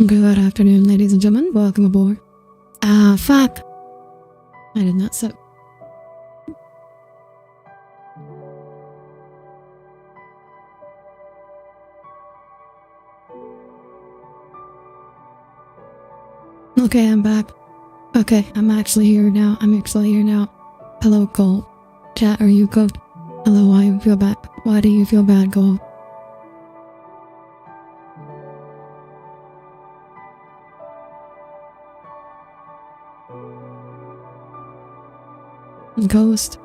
Good afternoon, ladies and gentlemen. Welcome aboard. Fuck. I did not set. Okay, I'm back. Okay, I'm actually here now. Hello, Cole. Chat, are you good? Hello, why do you feel bad? Why do you feel bad, Cole? Ghost?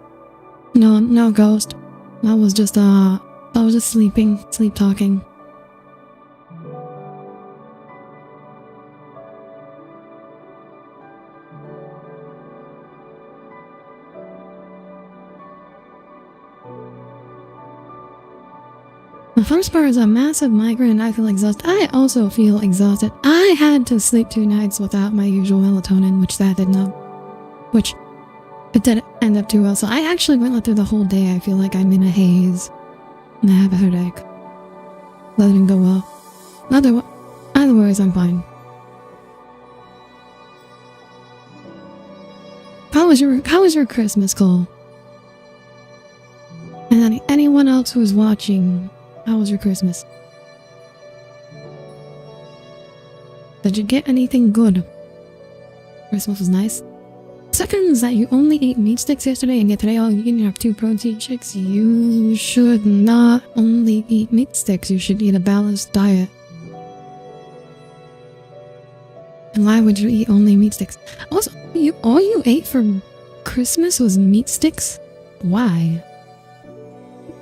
No, ghost. I was just sleep talking. The first part is a massive migraine and I feel exhausted. I also feel exhausted. I had to sleep 2 nights without my usual melatonin, which it didn't end up too well. So I actually went through the whole day. I feel like I'm in a haze and I have a headache. That didn't go well. Otherwise, I'm fine. How was your Christmas, Cole? And anyone else who's watching, how was your Christmas? Did you get anything good? Christmas was nice. Second is that you only ate meat sticks yesterday and yet today all you can have 2 protein shakes. You should not only eat meat sticks. You should eat a balanced diet. And why would you eat only meat sticks? Also, all you ate for Christmas was meat sticks? Why?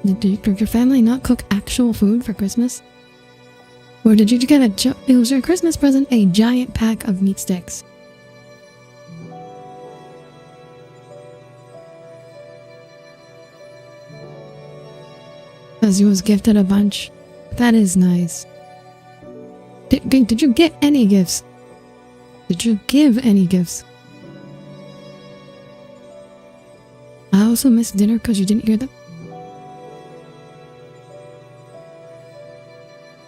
Did your family not cook actual food for Christmas? Or did you get it was your Christmas present, a giant pack of meat sticks? Because you was gifted a bunch. That is nice. Did you get any gifts? Did you give any gifts? I also missed dinner because you didn't hear them.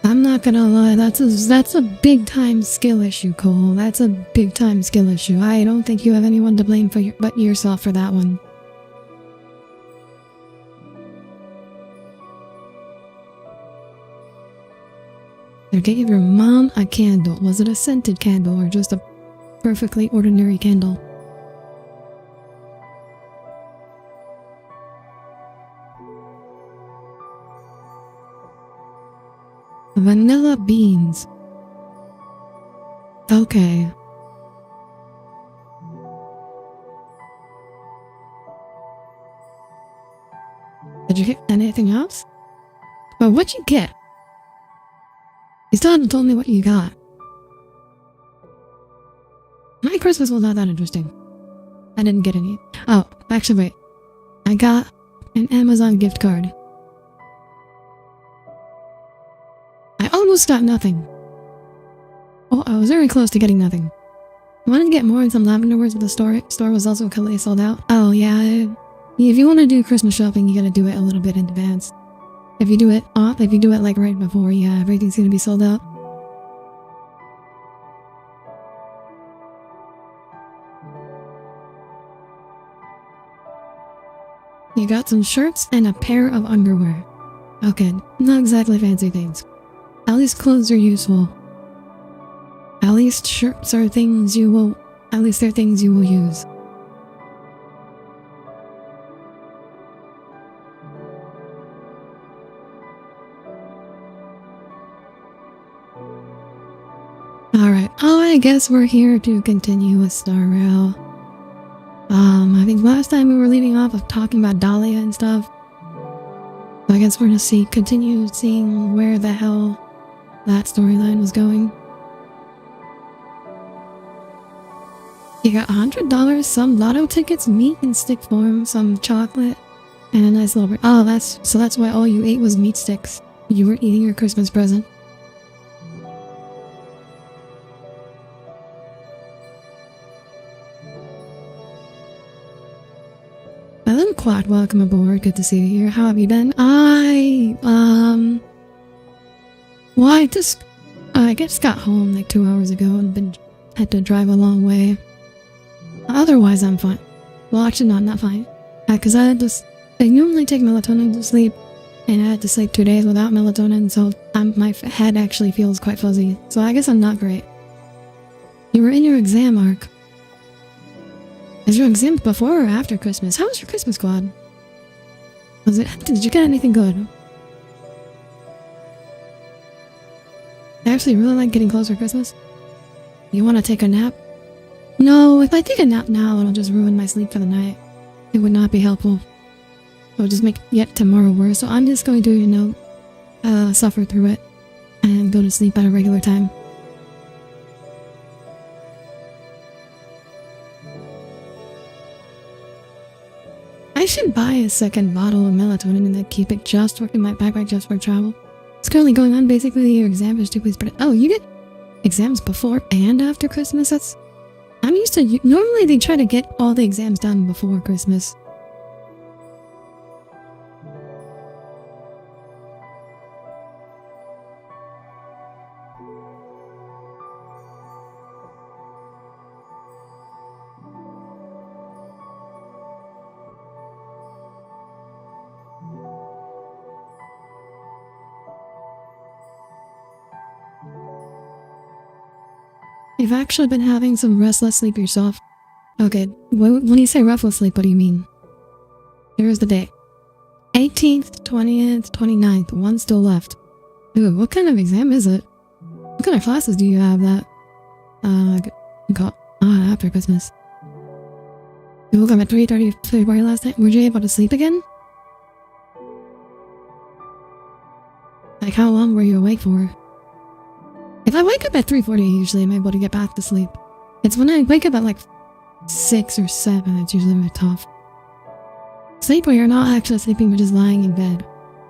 I'm not gonna lie, that's a big time skill issue, Cole. That's a big time skill issue. I don't think you have anyone to blame but yourself for that one. You gave your mom a candle. Was it a scented candle or just a perfectly ordinary candle? Vanilla beans. Okay. Did you get anything else? Well, what'd you get? You still haven't told me what you got. My Christmas was not that interesting. I didn't get any. Oh, actually wait. I got an Amazon gift card. I almost got nothing. Oh, I was very close to getting nothing. I wanted to get more in some lavender words, but the store was also completely sold out. Oh yeah, if you want to do Christmas shopping, you gotta do it a little bit in advance. If you do it like right before, yeah, everything's gonna be sold out. You got some shirts and a pair of underwear. Okay, not exactly fancy things. At least clothes are useful. At least shirts are things you will... At least they're things you will use. Alright, I guess we're here to continue with Star Rail. I think last time we were leaving off of talking about Dahlia and stuff. So I guess we're gonna continue seeing where the hell that storyline was going. You got $100, some lotto tickets, meat in stick form, some chocolate, and a nice little... Oh, that's why all you ate was meat sticks. You were eating your Christmas present. Hello, Quad. Welcome aboard. Good to see you here. How have you been? I just got home like 2 hours ago and had to drive a long way. Otherwise, I'm fine. Well, actually, not fine. Because I normally take melatonin to sleep, and I had to sleep 2 days without melatonin, so my head actually feels quite fuzzy. So I guess I'm not great. You were in your exam arc. Is your exam before or after Christmas? How was your Christmas squad? Did you get anything good? I actually really like getting closer to Christmas. You want to take a nap? No, if I take a nap now, it'll just ruin my sleep for the night. It would not be helpful. It'll just make yet tomorrow worse, so I'm just going to, suffer through it and go to sleep at a regular time. I should buy a second bottle of melatonin and then keep it just in my backpack just for travel. It's currently going on. Basically, your exam is 2 weeks. Oh, you get exams before and after Christmas? I'm used to... Normally, they try to get all the exams done before Christmas. You've actually been having some restless sleep yourself. Okay, when you say restless sleep, what do you mean? Here's the date. 18th, 20th, 29th, one still left. Ooh, what kind of exam is it? What kind of classes do you have that? After Christmas. You woke up at 3:30 February last night. Were you able to sleep again? Like, how long were you awake for? If I wake up at 3:40, usually I'm able to get back to sleep. It's when I wake up at like 6 or 7 that's usually my tough. Sleep where you're not actually sleeping but just lying in bed.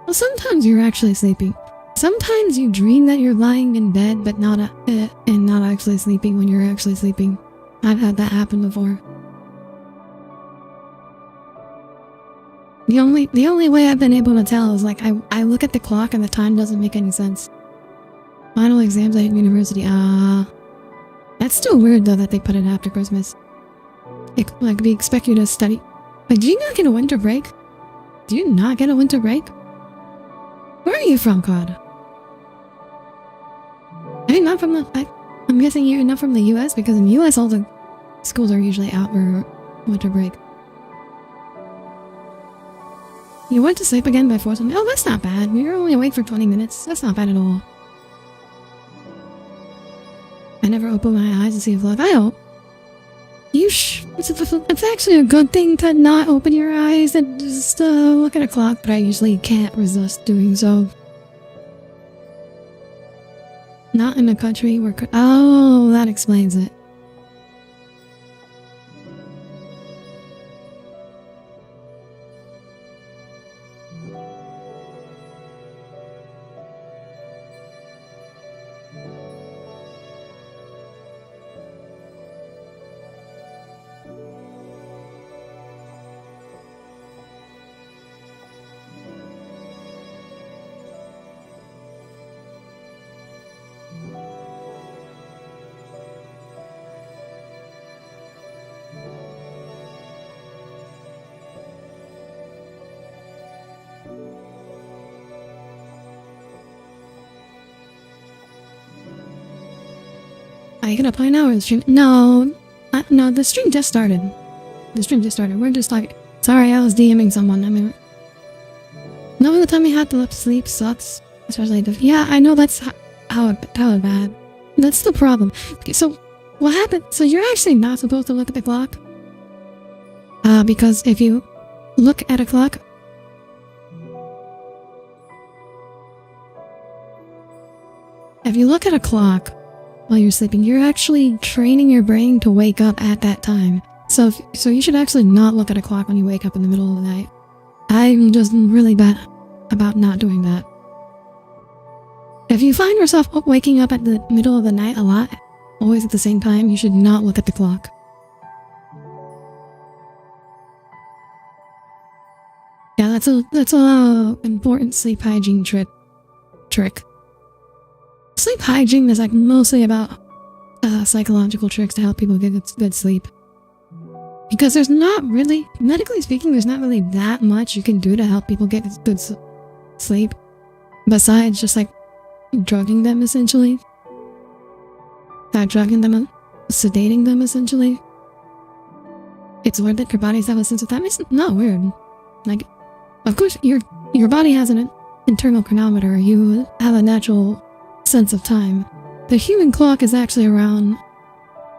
Well, sometimes you're actually sleeping. Sometimes you dream that you're lying in bed but not actually sleeping when you're actually sleeping. I've had that happen before. The only way I've been able to tell is like I look at the clock and the time doesn't make any sense. Final exams at university. That's still weird though that they put it after Christmas. Like we expect you to study. But do you not get a winter break? Do you not get a winter break? Where are you from, Cod? I mean, not from I'm guessing you're not from the US, because in the US all the schools are usually out for winter break. You went to sleep again by 4 something. Oh, that's not bad. You're only awake for 20 minutes. That's not bad at all. I never open my eyes to see a vlog. I hope. It's actually a good thing to not open your eyes and just look at a clock, but I usually can't resist doing so. Not in a country where... Oh, that explains it. Are you gonna play now or the stream? No, no, the stream just started. The stream just started. We're just like, sorry, I was DMing someone. I mean, knowing the time you had to let sleep sucks, especially yeah, I know that's how bad. That's the problem. Okay, so what happened? So you're actually not supposed to look at the clock, because if you look at a clock, while you're sleeping, you're actually training your brain to wake up at that time. So you should actually not look at a clock when you wake up in the middle of the night. I'm just really bad about not doing that. If you find yourself waking up at the middle of the night a lot, always at the same time, you should not look at the clock. Yeah, that's a important sleep hygiene trick. Sleep hygiene is like mostly about psychological tricks to help people get good sleep. Because there's not really, medically speaking, there's not really that much you can do to help people get good sleep. Besides just like drugging them essentially. Not drugging them, sedating them essentially. It's weird that your bodies have a sense of time. It's not weird. Like, of course, your body has an internal chronometer. You have a natural sense of time. The human clock is actually around...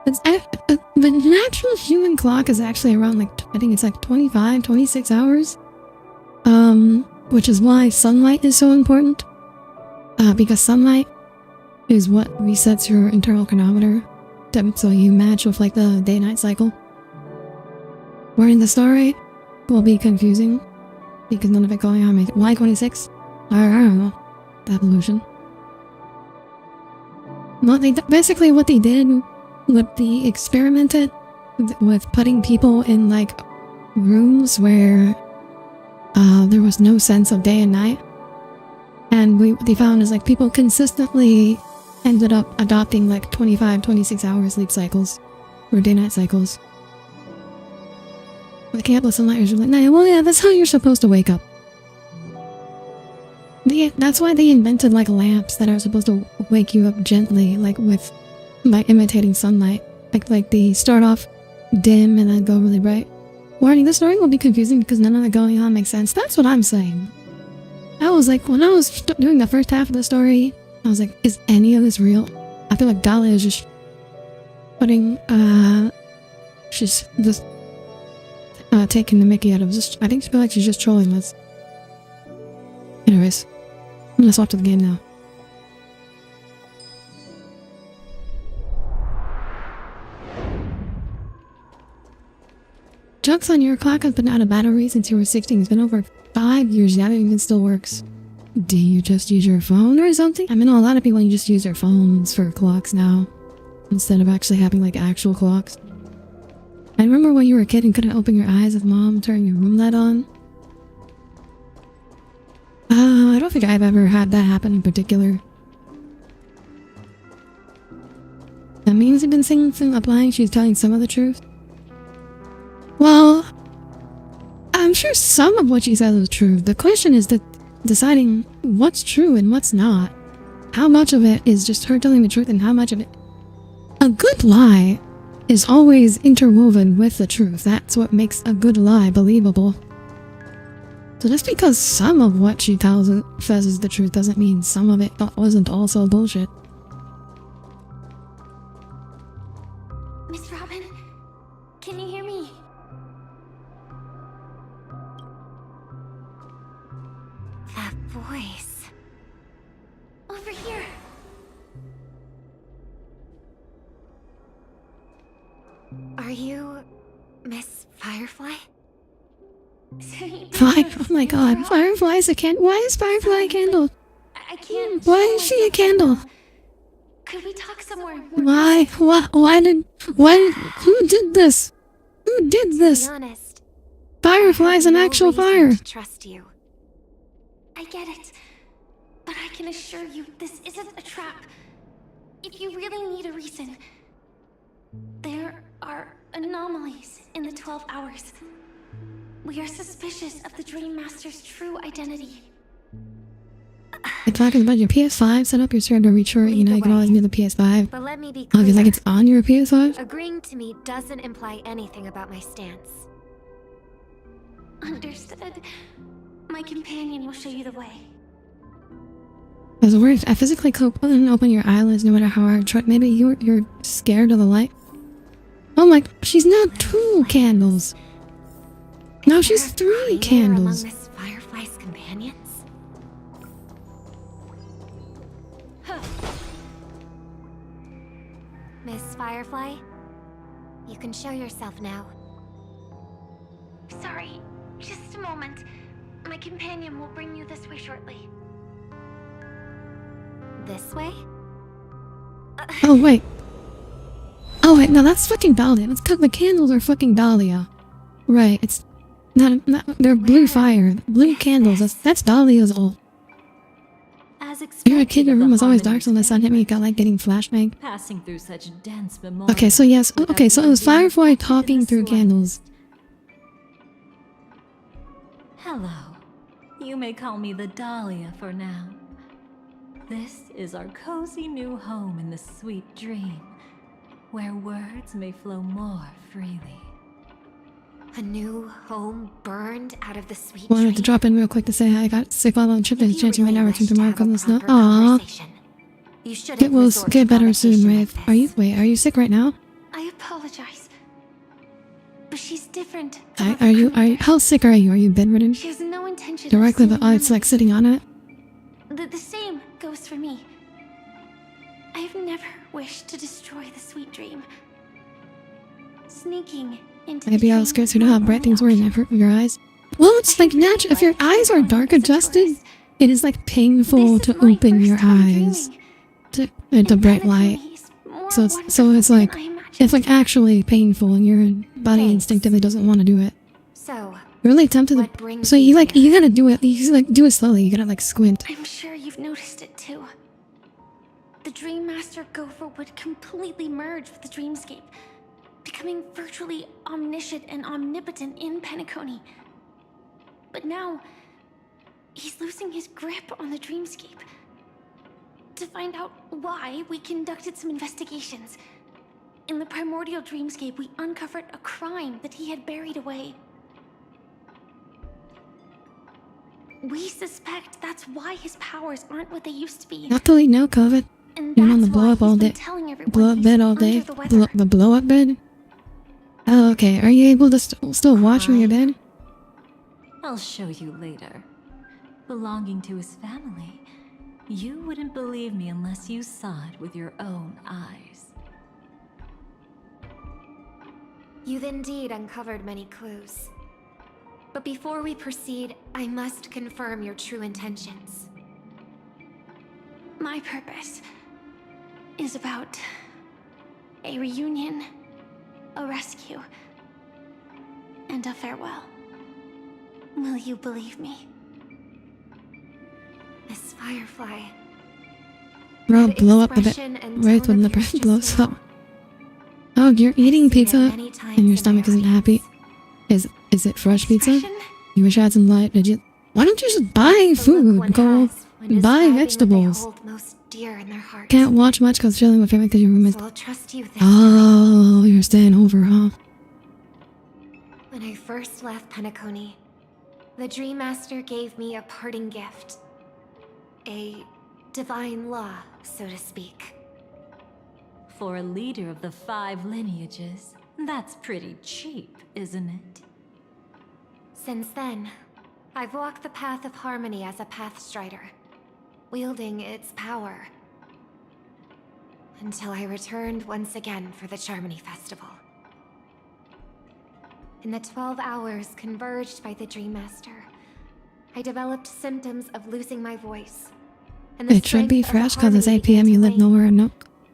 the natural human clock is actually around, like, I think it's like 25, 26 hours. Which is why sunlight is so important. Because sunlight is what resets your internal chronometer. So you match with, like, the day-night cycle. Where in the Star Rail will be confusing. Because none of it going on. Why 26? I don't know. The evolution. Basically what they did, they experimented with putting people in like rooms where there was no sense of day and night. And what they found is like people consistently ended up adopting like 25, 26 hour sleep cycles or day-night cycles. The campus sunlight are like, nah, well yeah, that's how you're supposed to wake up. That's why they invented like lamps that are supposed to wake you up gently, like by imitating sunlight. Like they start off dim and then go really bright. Warning, this story will be confusing because none of the going on makes sense. That's what I'm saying. I was like, when I was doing the first half of the story, I was like, is any of this real? I feel like Dahlia is just putting, she's just taking the mickey out of this. I think she feels like she's just trolling us. Anyways, I'm gonna swap to the game now. Joke's on your clock has been out of battery since you were 16. It's been over 5 years yet, it even still works. Do you just use your phone or something? I mean, a lot of people just use their phones for clocks now, instead of actually having like actual clocks. I remember when you were a kid and couldn't open your eyes with mom turning your room light on. I don't think I've ever had that happen in particular. That means you've been saying something applying she's telling some of the truth? Well, I'm sure some of what she says is true. The question is deciding what's true and what's not. How much of it is just her telling the truth and how much of it... A good lie is always interwoven with the truth. That's what makes a good lie believable. So just because some of what she says is the truth doesn't mean some of it wasn't also bullshit. Miss Robin, can you hear me? That voice. Over here. Are you Miss Firefly? Oh my god, Firefly's a candle. Why is Firefly a candle? I can't. Why is she a candle? Could we talk somewhere? Why? Who did this? Who did this? To be honest, Firefly's an actual fire. to trust you. I get it, but I can assure you this isn't a trap. If you really need a reason, there are anomalies in the 12 hours. We are suspicious of the Dream Master's true identity. You're talking about your PS5? Set up your server to reach her. You know, you can always use the PS5. But let me be Oh, clear. because like it's on your PS5? Agreeing to me doesn't imply anything about my stance. Understood. My companion will show you the way. As a word, I physically couldn't open your eyelids no matter how hard I tried. Maybe you're scared of the light. Oh my, she's now 2 candles. No, she's 3 candles. Among Miss Firefly's companions? Miss Firefly, you can show yourself now. Sorry, just a moment. My companion will bring you this way shortly. This way? Oh wait. Oh wait, no, that's fucking Dahlia. Let's cook the candles are fucking Dahlia. Right, it's not they're blue fire. Blue candles, that's Dahlia's ult. As As expected, You're a kid, your room was always dark, so when the sun hit me, you got like getting flashbang. Passing through such dense memories. Okay, so yes, okay, so it was Firefly talking through candles. Hello. You may call me the Dahlia for now. This is our cozy new home in the sweet dream, where words may flow more freely. A new home burned out of the sweet Wanted dream. to drop in real quick to say hi. I got sick while on trip and changing my really network wish to to tomorrow have a because of the snow. proper Aww. conversation. You shouldn't resort to Get better soon, provocation Wraith. like Are you this. wait, are you sick right now? I apologize. But she's different. Are you how sick are you? Are you bedridden? She has no intention Directly of but it's like sitting on it. The same goes for me. I have never wished to destroy the sweet dream. Sneaking into Maybe the I was dream scared to know how my bright only things were in option. your eyes. Well, it's like natural. If your eyes are dark adjusted, it is like painful This is to my open first your time eyes dreaming. into bright light. He's more So it's wonderful like than I imagined. it's like actually painful, and your body Thanks. instinctively doesn't want to do it. So, You're really tempted. what brings So you you here? gotta do it. You like do it slowly. You gotta like squint. I'm sure you've noticed it too. The Dream Master Gopher would completely merge with the dreamscape, becoming virtually omniscient and omnipotent in Penacony. But now, he's losing his grip on the dreamscape. To find out why, we conducted some investigations. In the primordial dreamscape, we uncovered a crime that he had buried away. We suspect that's why his powers aren't what they used to be. Not till you know COVID. And You're on the that's blow why up all he's been day. telling everyone Blow up he's bed all under day. the weather. The blow up bed. Oh, okay. Are you able to still watch from your bed? I'll show you later. Belonging to his family, you wouldn't believe me unless you saw it with your own eyes. You've indeed uncovered many clues. But before we proceed, I must confirm your true intentions. My purpose is about a reunion, a rescue, and a farewell. Will you believe me? Miss Firefly. Rob, that blow up the bed. expression and Right tone when the of yours breath just blows now. up. Oh, you're eating I've seen it pizza many times and your in stomach my isn't happy. eyes. Is it fresh pizza? Expression? You wish I had some light. Did you? Why don't you just buy The look food? one Go has when buy describing what they vegetables. hold most dear in their hearts. Can't watch much because chilling with family because your room is. So I'll trust you this Oh, you're staying over, huh? When I first left Penacony, the Dream Master gave me a parting gift. A divine law, so to speak. For a leader of the 5 lineages, that's pretty cheap, isn't it? Since then, I've walked the path of harmony as a Pathstrider, wielding its power. Until I returned once again for the Charmony Festival. In the 12 hours converged by the Dream Master, I developed symptoms of losing my voice. And the It should be strength of the fresh because it's 8 harmony p.m. You live began to wane. nowhere no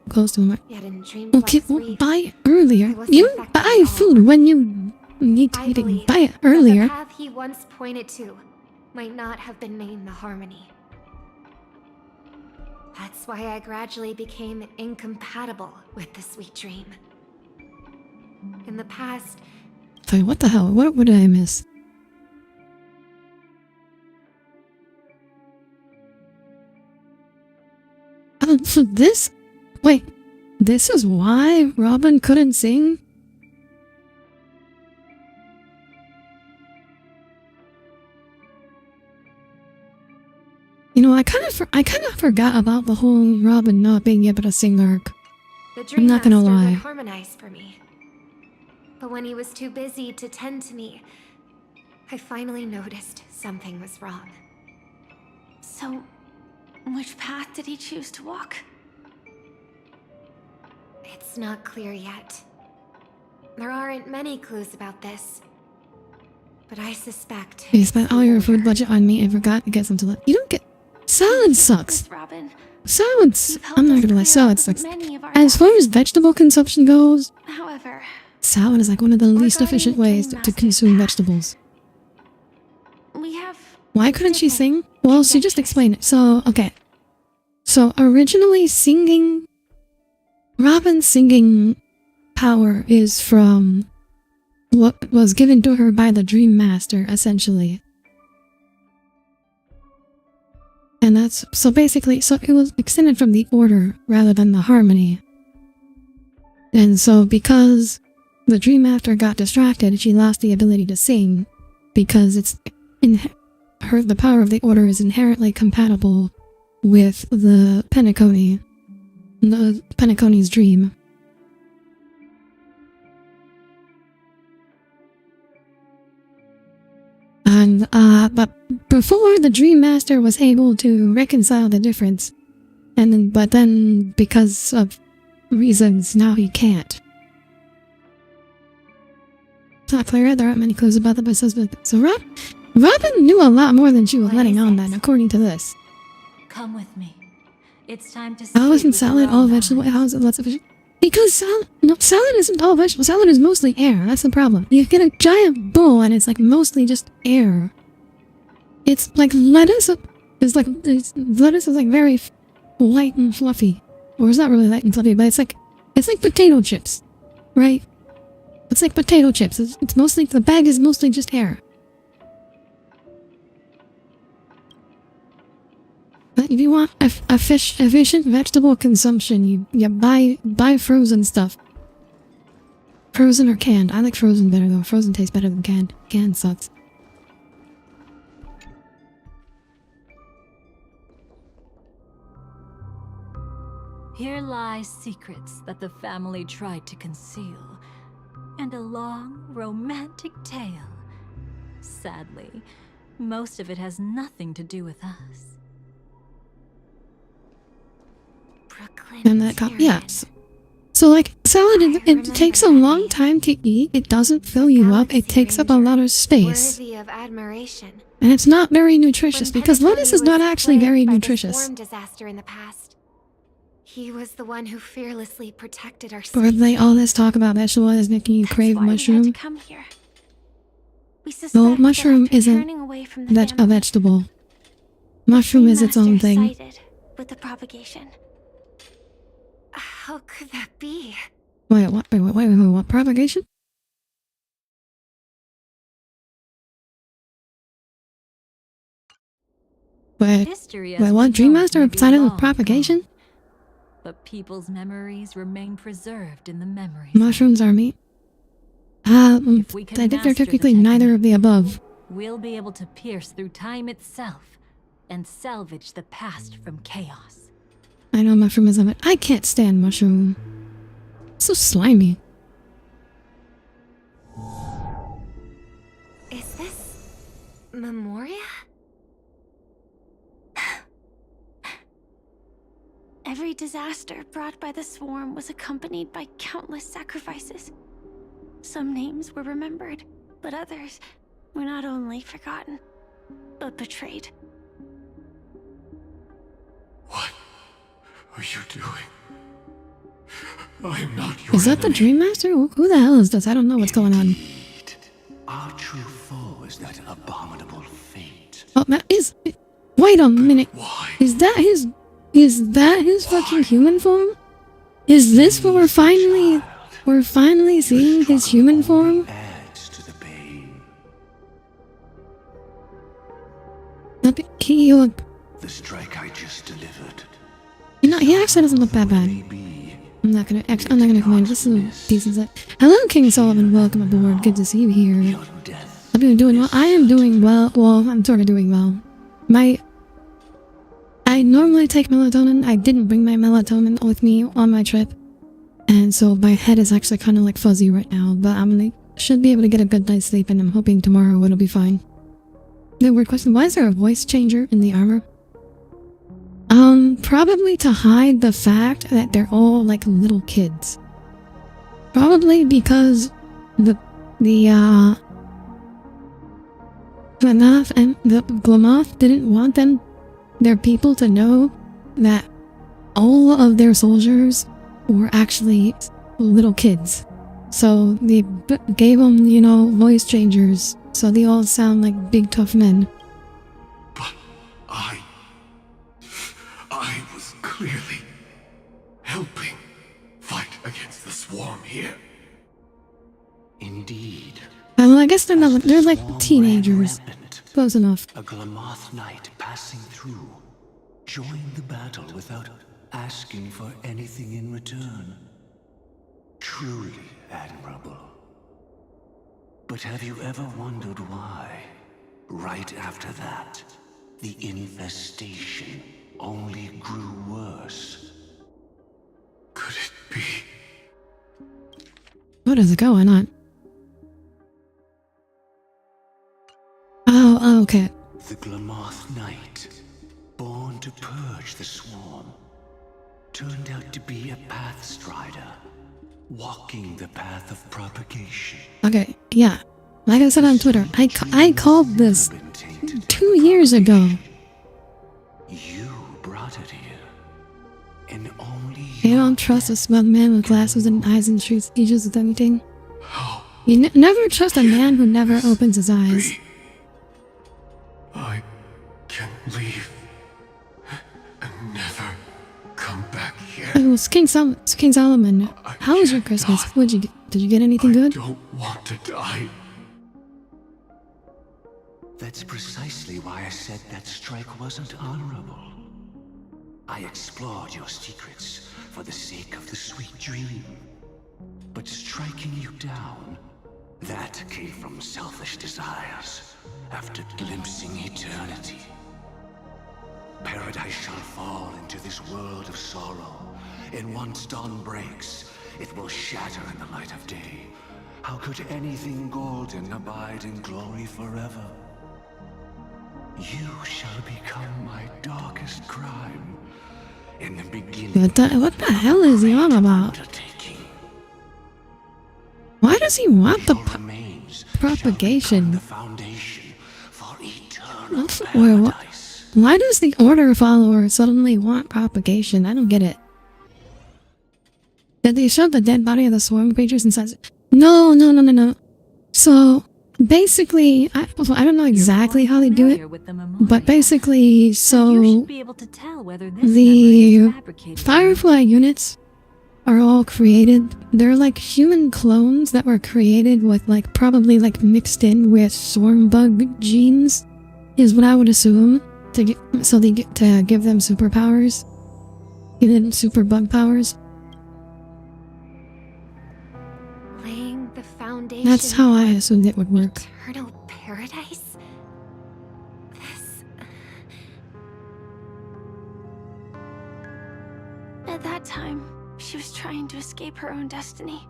close to it. Yet in Dream Okay, Flux well, Reef, buy it earlier. I wasn't You affected buy at all. food when you need to I eat it. believe Buy it that earlier. the path he once pointed to might not have been named the Harmony. That's why I gradually became incompatible with the sweet dream. In the past, Sorry, what the hell? What did I miss? So this... Wait, this is why Robin couldn't sing? You know, I kind of forgot about the whole Robin not being able to sing arc. the Dream not gonna Master lie. would harmonize for me. But when he was too busy to tend to me, I finally noticed something was wrong. So, which path did he choose to walk? It's not clear yet. There aren't many clues about this. But I suspect... You it's spent the all your food order. budget on me and forgot to get some to let. You don't get... Salad sucks! Miss Robin, Salads... you've helped I'm not us gonna lie, clear salad up sucks. many of our As far as vegetable consumption goes, However, salad is like one of the least Regarding efficient the ways Dream to Master's consume path. vegetables. we have... Why couldn't she different sing? Well, she just conjectures. explained it. So, okay. So originally singing, Robin's singing power is from what was given to her by the Dream Master, essentially. And that's, so basically, so it was extended from the order rather than the harmony. And so because the Dream Master got distracted, she lost the ability to sing, because it's the power of the order is inherently compatible with the Penacony's dream. And but before the Dream Master was able to reconcile the difference, but then because of reasons, now he can't. It's not clear. There aren't many clues about the business. So Robin knew a lot more than she was letting on then, according to this. Come with me. It's time to. How isn't salad all vegetable? How is it lots of vegetable? Because salad isn't all vegetable. Salad is mostly air. That's the problem. You get a giant bowl and it's like mostly just air. It's like lettuce. Lettuce is like very light and fluffy, or it's not really light and fluffy, but it's like potato chips, right? It's like potato chips. It's mostly, the bag is mostly just air. But if you want efficient vegetable consumption, you buy frozen stuff. Frozen or canned. I like frozen better though. Frozen tastes better than canned. Canned sucks. Here lie secrets that the family tried to conceal, and a long, romantic tale. Sadly, most of it has nothing to do with us. And that yes. So like salad, it takes a long time to eat. It doesn't fill you up. It takes up a lot of space. Worthy of admiration. And it's not very nutritious, because lettuce is not actually very nutritious. Disaster in the past. He was the one who fearlessly protected our Or they all this talk about vegetable is making you crave mushroom. No, mushroom isn't a vegetable. Mushroom is its own thing. With the propagation. How could that be? Wait, what propagation? Wait, what? Dream Master sided with propagation? But people's memories remain preserved in the memories. Mushrooms are meat? I think they're technically neither of the above. We'll be able to pierce through time itself and salvage the past from chaos. I know mushroom is it. I can't stand mushroom. It's so slimy. Is this Memoria? Every disaster brought by the swarm was accompanied by countless sacrifices. Some names were remembered, but others were not only forgotten, but betrayed. What are you doing? I am not your Is that the enemy. Dream Master? Who the hell is this? I don't know what's going on. Indeed. Our true foe is that abominable fate. Oh, that is... Wait a minute. Why? Is that his fucking human form? Is this what we're finally seeing his human form? Adds to the pain. The strike I just delivered. He actually doesn't look that bad. Maybe. I'm not gonna complain. This is a decent set. Hello, King Sullivan. Welcome aboard. Good to see you here. Your death. I've been doing well. I am doing well. Well, I'm sort of doing well. I normally take melatonin. I didn't bring my melatonin with me on my trip, and so my head is actually kind of like fuzzy right now. But should be able to get a good night's sleep, and I'm hoping tomorrow it'll be fine. The weird question: why is there a voice changer in the armor? Probably to hide the fact that they're all like little kids. Probably because the Glamoth didn't want their people to know that all of their soldiers were actually little kids. So they gave them, voice changers, so they all sound like big tough men. But I was really helping fight against the swarm here? Indeed. Well, I guess they're not. They're like Swarm teenagers. ran rampant. Close enough. A Glamoth knight passing through joined the battle without asking for anything in return. Truly admirable. But have you ever wondered why, right after that, the infestation only grew worse? Could it be? What is going on? Oh, okay. The Glamoth Knight, born to purge the swarm, turned out to be a pathstrider, walking the path of propagation. Okay, yeah. Like I said on Twitter, I called this Never been tainted 2 years ago. You brought it here, and only You don't trust a smug man with glasses and eyes and treats teaches with anything. How You never trust a man who never opens his eyes. be? I can leave and never come back here. It was King Solomon. How was your Christmas? Did you get anything I good? don't want to die. That's precisely why I said that strike wasn't honorable. I explored your secrets for the sake of the sweet dream. But striking you down, that came from selfish desires after glimpsing eternity. Paradise shall fall into this world of sorrow, and once dawn breaks, it will shatter in the light of day. How could anything golden abide in glory forever? You shall become my darkest crime in the beginning. What the hell is he on about? Undertaking. Why does he want the Your remains propagation? shall become the foundation for eternal Wait, what? paradise. Why does the Order follower suddenly want propagation? I don't get it. Did they shove the dead body of the swarm creatures inside? No. So, basically, I don't know exactly how they do it, but basically, so you should be able to tell whether this the memory is fabricated. Firefly units are all created. They're like human clones that were created with like probably like mixed in with swarm bug genes, is what I would assume. To give them superpowers, give them super bug powers. Laying the foundation. That's how I assumed it would work. Eternal paradise? This... At that time, she was trying to escape her own destiny.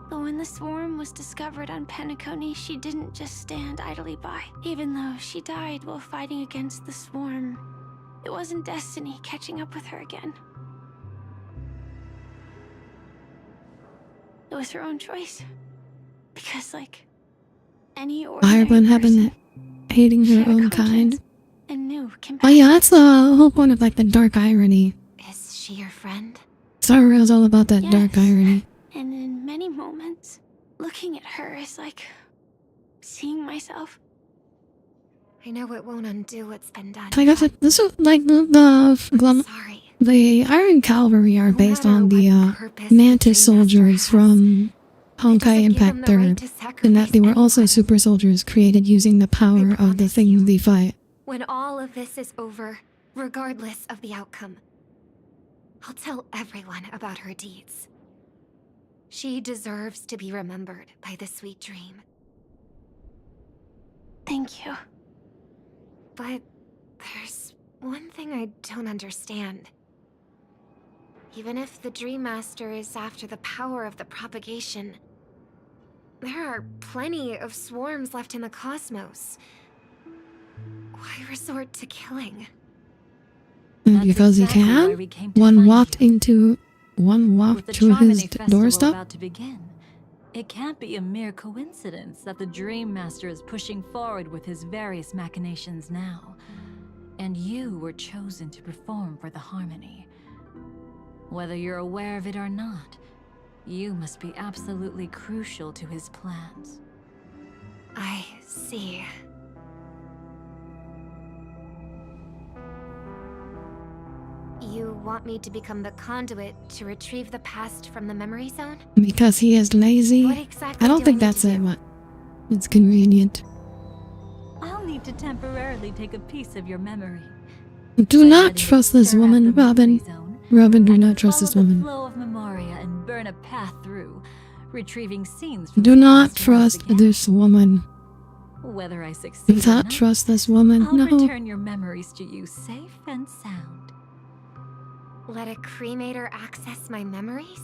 But when the swarm was discovered on Penacony, she didn't just stand idly by. Even though she died while fighting against the swarm, it wasn't destiny catching up with her again. It was her own choice. Because, like, any ordinary Fireburn had been person, hating she her had a own conscience kind. and knew Oh compassion. yeah, that's the whole point of like the dark irony. Is she your friend? Star Rail's all about that dark Yes. irony. And in many moments, looking at her is like seeing myself. I know it won't undo what's been done. Like I said, this is like Sorry. the Iron Cavalry are No based matter on the what purpose the Mantis Dream Master soldiers has, from Honkai doesn't give them Impact the right 3rd, to and that sacrifice they were also anyone. super soldiers created using the power of the promise thing you. they fight. When all of this is over, regardless of the outcome, I'll tell everyone about her deeds. She deserves to be remembered by the sweet dream. Thank you. But there's one thing I don't understand. Even if the Dream Master is after the power of the propagation, there are plenty of swarms left in the cosmos. Why resort to killing? And That's because exactly he why can, we came to one find walked you. to With the his Charmony Festival doorstep. about to begin, it can't be a mere coincidence that the Dream Master is pushing forward with his various machinations now. And you were chosen to perform for the Harmony. Whether you're aware of it or not, you must be absolutely crucial to his plans. I see. You want me to become the conduit to retrieve the past from the memory zone? Because he is lazy. What exactly I don't do think I need that's to it, do? but it's convenient. I'll need to temporarily take a piece of your memory. Do By not letting it trust this stir up woman, the memory Robin. zone, Robin, do I not can trust this follow woman. the flow of memoria and burn a path through, retrieving scenes from Do the not past once trust again. this woman. Whether I Do succeed or not not, trust this woman. I'll No. return your memories to you safe and sound. Let a cremator access my memories?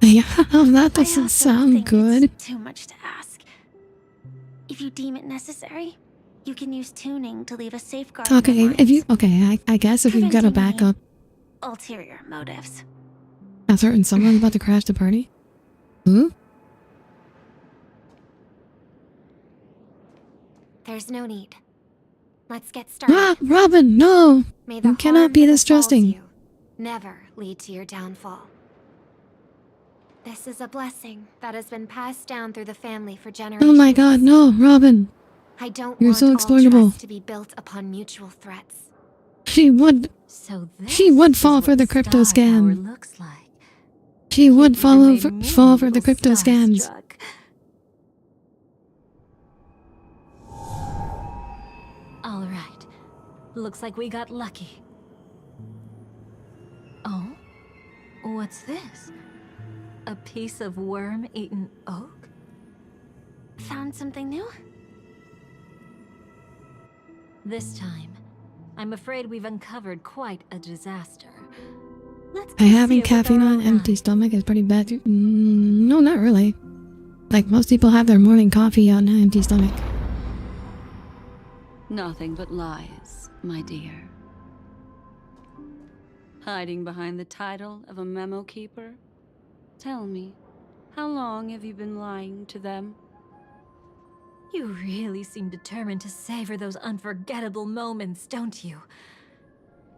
Yeah, that I doesn't also sound think good. It's too much to ask. If you deem it necessary, you can use tuning to leave a safeguard. Okay, if you I guess if you've got a Preventing backup, ulterior motives. a certain someone's about to crash the party. Who? There's no need. Let's get started. Ah, Robin, no! May the You cannot harm be that this befalls trusting. you never lead to your downfall. This is a blessing that has been passed down through the family for generations. Oh my god, no, Robin. I don't You're want so all exploitable. trust to be built upon mutual threats. She would So this She would is fall what for the crypto Star Power scam. looks like. She It would even fall made for me a the little crypto scams. starstruck. All right. Looks like we got lucky. Oh? What's this? A piece of worm-eaten oak? Found something new? This time, I'm afraid we've uncovered quite a disaster. Let's go Having see it with our caffeine on own an empty eyes. stomach is pretty bad. No, not really. Like, most people have their morning coffee on an empty stomach. Nothing but lies, my dear. Hiding behind the title of a memo keeper? Tell me, how long have you been lying to them? You really seem determined to savor those unforgettable moments, don't you?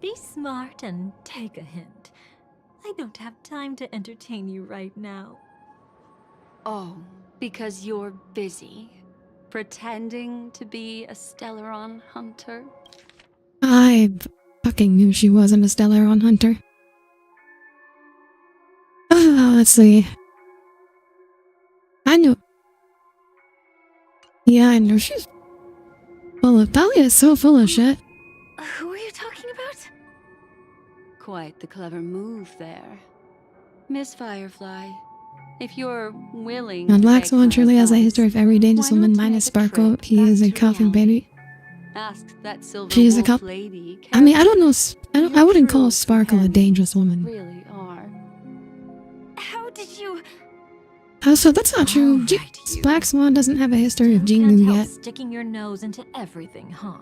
Be smart and take a hint. I don't have time to entertain you right now. Oh, because you're busy, pretending to be a Stellaron hunter? I fucking knew she wasn't a Stellaron hunter. Let's see. I knew. Yeah, I know she's full of. Dahlia is so full of shit. Who are you talking about? Quite the clever move there. Miss Firefly, if you're willing And to Black take Swan my truly has a advice, history of every dangerous why woman not minus take a Sparkle. trip He is a back to coughing reality? baby. Ask that silver She's a wolf cup. lady. I mean, I don't know. I Your wouldn't call true Sparkle a companions dangerous woman. Really are. How did you... So that's not true. Alright, you. Black Swan doesn't have a history of Can't Jingu help yet. sticking your nose into everything, huh?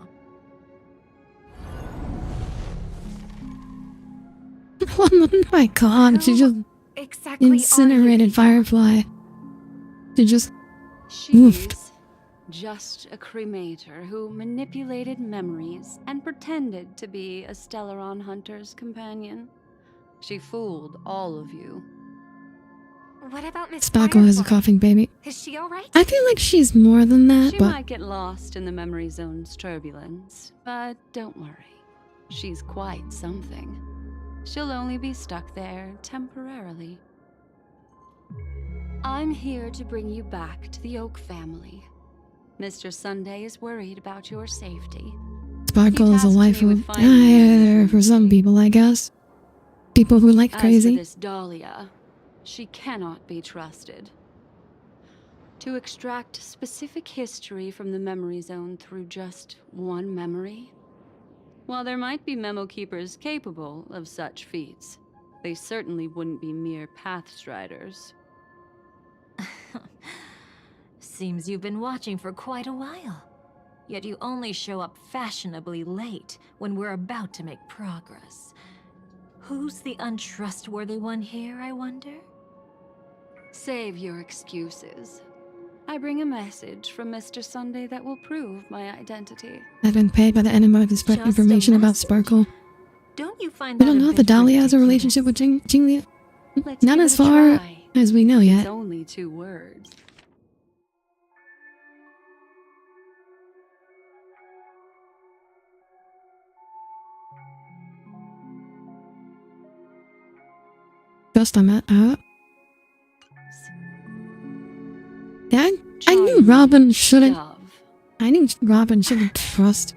Oh my god, she just exactly incinerated Firefly. She just She's just a cremator who manipulated memories and pretended to be a Stellaron hunter's companion. She fooled all of you. What about Miss Sparkle is a Firefly? coughing baby. Is she alright? I feel like she's more than that, She but might get lost in the memory zone's turbulence, but don't worry. She's quite something. She'll only be stuck there temporarily. I'm here to bring you back to the Oak family. Mr. Sunday is worried about your safety. Sparkle is a tasked wife me of with finding for some people, I guess. People who like As for crazy. this Dahlia, she cannot be trusted. To extract specific history from the memory zone through just one memory? While there might be memo keepers capable of such feats, they certainly wouldn't be mere pathstriders. Seems you've been watching for quite a while. Yet you only show up fashionably late when we're about to make progress. Who's the untrustworthy one here, I wonder? Save your excuses. I bring a message from Mr. Sunday that will prove my identity. I've been paid by the enemy to spread Just a information about message? Sparkle. Don't you find We that don't a know if bit the Dahlia has a ridiculous? relationship with Jinglia. Let's Not give as it a far try. as we know It's yet. only 2 words. Just a minute. Yeah, I knew Robin shouldn't. Dove. I knew Robin shouldn't trust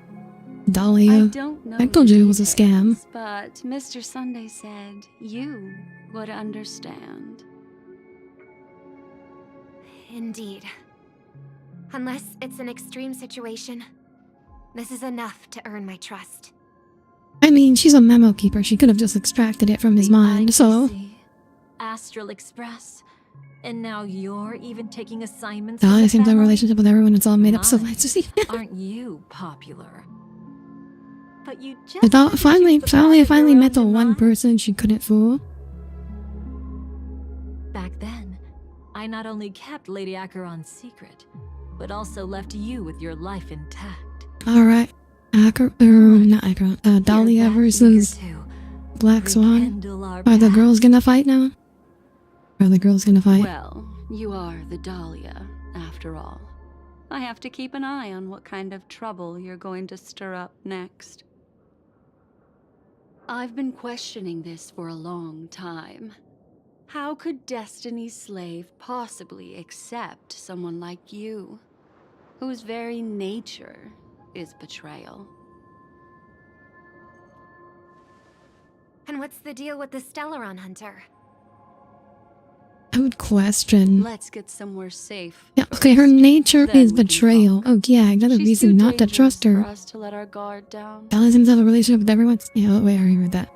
I Dahlia. don't know I told the you it was a scam. details, but Mr. Sunday said you would understand. Indeed. Unless it's an extreme situation, this is enough to earn my trust. I mean, she's a memo keeper. She could have just extracted it from his The mind, so... ITC, Astral Express, and now you're even taking assignments. Dahlia for the seems to have a family? relationship with everyone. It's all made up, so My, let's see. Aren't you popular? But you just But had to finally choose the path of finally your met the own one demise. person she couldn't fool. Back then, I not only kept Lady Acheron's secret, but also left you with your life intact. Alright. Not Acheron. Dahlia You're that versus eager to Black Swan. rekindle our Are the girls past. gonna fight now? Are the girls gonna fight? Well, you are the Dahlia, after all. I have to keep an eye on what kind of trouble you're going to stir up next. I've been questioning this for a long time. How could Destiny's slave possibly accept someone like you, whose very nature is betrayal? And what's the deal with the Stellaron Hunter? I would question. Let's get somewhere safe. Yeah, okay, her first. nature Then is we can betrayal. talk. Oh yeah, another She's reason too not to trust dangerous her. for us to let our guard down. Dahlia seems to have a relationship with everyone. Yeah, wait, I already read that.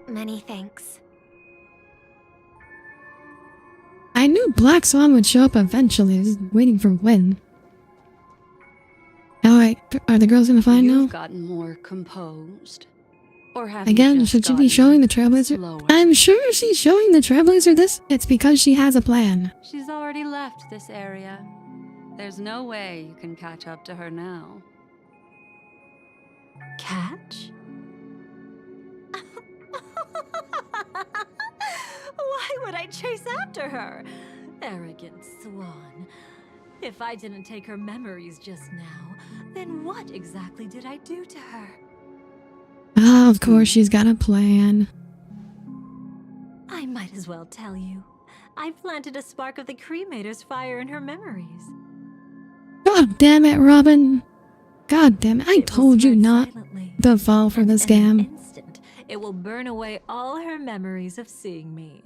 Many thanks. I knew Black Swan would show up eventually. I was just waiting for when. Alright, are the girls gonna fight now? You've gotten more composed. Or have you Again, just should she be gotten showing the Trailblazer? slower? I'm sure she's showing the Trailblazer this. It's because she has a plan. She's already left this area. There's no way you can catch up to her now. Catch? Why would I chase after her? Arrogant swan. If I didn't take her memories just now, then what exactly did I do to her? Ah, of course, she's got a plan. I might as well tell you. I planted a spark of the cremator's fire in her memories. God damn it, Robin. God damn it, I It will told you spread not silently, to fall for the and in an scam. instant, it will burn away all her memories of seeing me.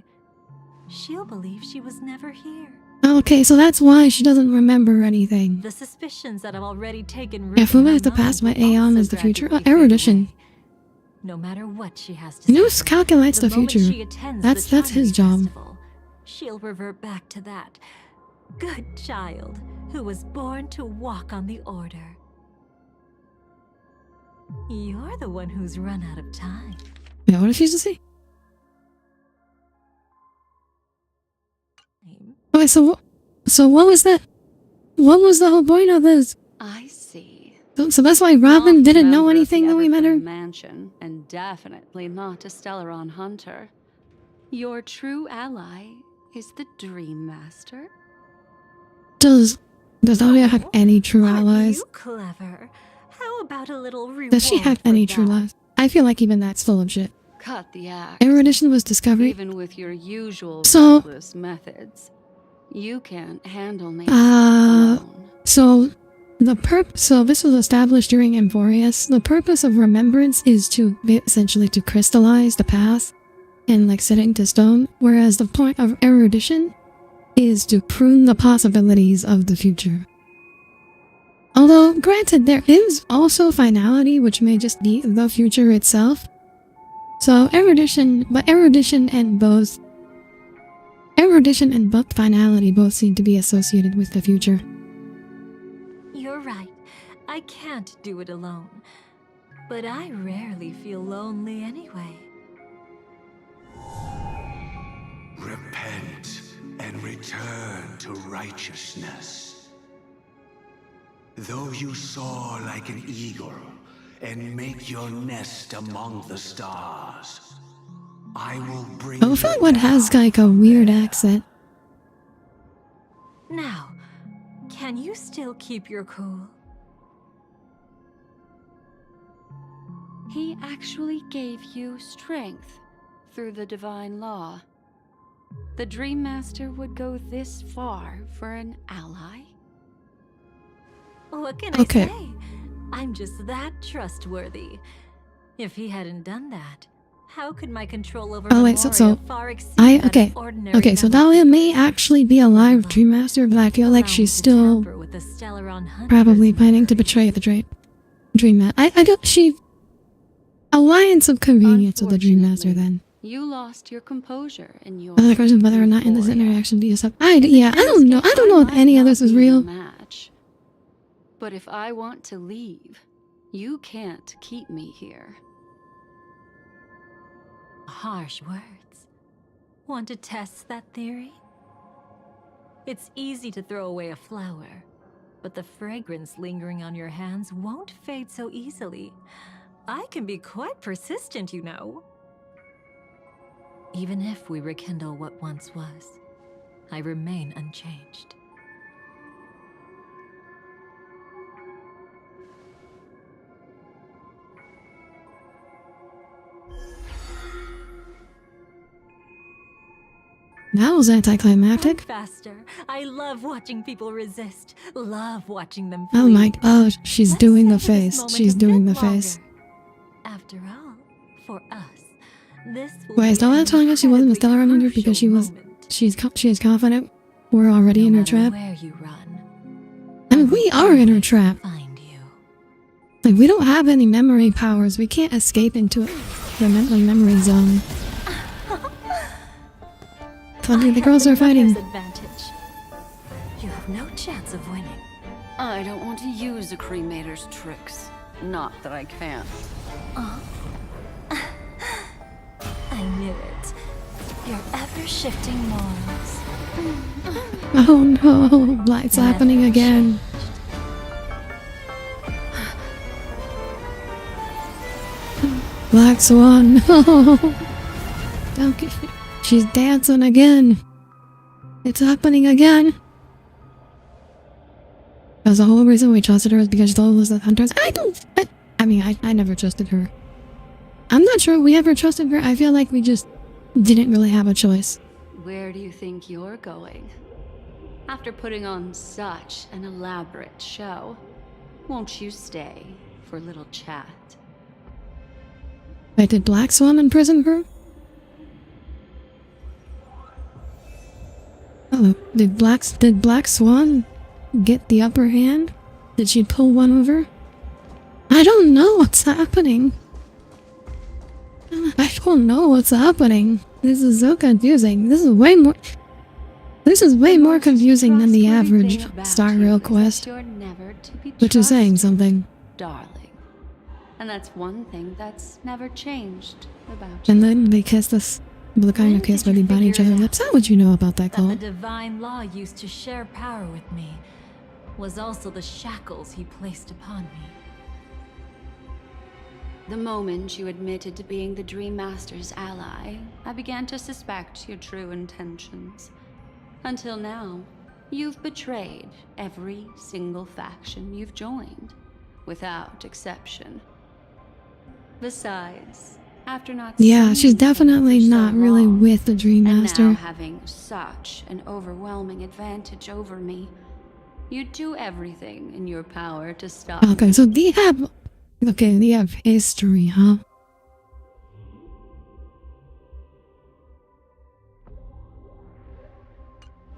She'll believe she was never here. Okay, so that's why she doesn't remember anything. The suspicions that have already taken root If in we her is the mind past, my will Aeon also is the future. gradually fade Erudition. away. No matter what she has to News say, calculates the moment future. she attends That's the his Charming job. Festival, she'll revert back to that good child who was born to walk on the Order. You're the one who's run out of time. Yeah, what did she just say? Okay, so what was that? What was the whole point of this? I see. So that's why Robin Not didn't know member of anything the when we met her? Everford Mansion, and definitely not a Stellaron hunter. Your true ally is the Dream Master. Does Dahlia have any true Aren't allies? you clever? How about a little reward Does she have for any true that? allies? I feel like even that's full of shit. Cut the act. Erudition was discovery. Even with your usual So- reckless methods, you can't handle me Uh, alone. So this was established during Emborius. The purpose of remembrance is to essentially to crystallize the past and like set it into stone, whereas the point of erudition is to prune the possibilities of the future. Although, granted, there is also finality, which may just be the future itself. So erudition and both finality both seem to be associated with the future. You're right. I can't do it alone. But I rarely feel lonely anyway. Repent and return to righteousness. Though you soar like an eagle and make your nest among the stars, I will bring I feel like you one has down like a from weird there. accent. Now, can you still keep your cool? He actually gave you strength through the divine law. The Dream Master would go this far for an ally? What can I say? I'm just that trustworthy. If he hadn't done that, how could my control over far exceed that of ordinary Okay, so Dahlia may actually be alive, Dream Master, but I feel like she's still probably planning to betray the Dream Master. I don't. She alliance of convenience with the Dream Master. Then you lost your composure in your. Another question: whether or not in this interaction be a sub. I don't know. I don't know if any of this was real. Match. But if I want to leave, you can't keep me here. Harsh words. Want to test that theory? It's easy to throw away a flower, but the fragrance lingering on your hands won't fade so easily. I can be quite persistent, you know. Even if we rekindle what once was, I remain unchanged. That was anticlimactic. Faster. I love watching people resist. Love watching them Oh flee. my gosh, she's doing the face. She's doing the face. After all, for us, this will Wait, is be Dahlia telling us she wasn't a stellar incredibly runner because she was crucial moment. she is confident we're already in her No matter trap? where you run, I mean, we are in her trap. find you. Like, we don't have any memory powers. We can't escape into the memory zone. Suddenly the girls are fighting. Advantage. You have no chance of winning. I don't want to use a cremator's tricks. Not that I can't. I knew it. Your ever-shifting morals. Oh no, Blight's happening again. Black Swan, no. Don't get. She's dancing again. It's happening again. That's the whole reason we trusted her is because she told us that hunters. I never trusted her. I'm not sure we ever trusted her. I feel like we just didn't really have a choice. Where do you think you're going? After putting on such an elaborate show, won't you stay for a little chat? Wait, did Black Swan imprison her? Oh, did Black Swan get the upper hand? Did she pull one over? I don't know what's happening. I don't know what's happening. This is so confusing. This is way more confusing than the average Star Rail quest, which is saying something. Darling. And that's one thing that's never changed about you. And then they kissed us. The kind of kiss where they bite each other's lips. How would you know about that, That Cole? the divine law used to share power with me was also the shackles he placed upon me. The moment you admitted to being the Dream Master's ally, I began to suspect your true intentions. Until now, you've betrayed every single faction you've joined, without exception. Besides, after not Yeah, seeing she's you definitely for so not really long, with the Dream and Master. now having such an overwhelming advantage over me, you'd do everything in your power to stop Okay, me. so they have history, huh?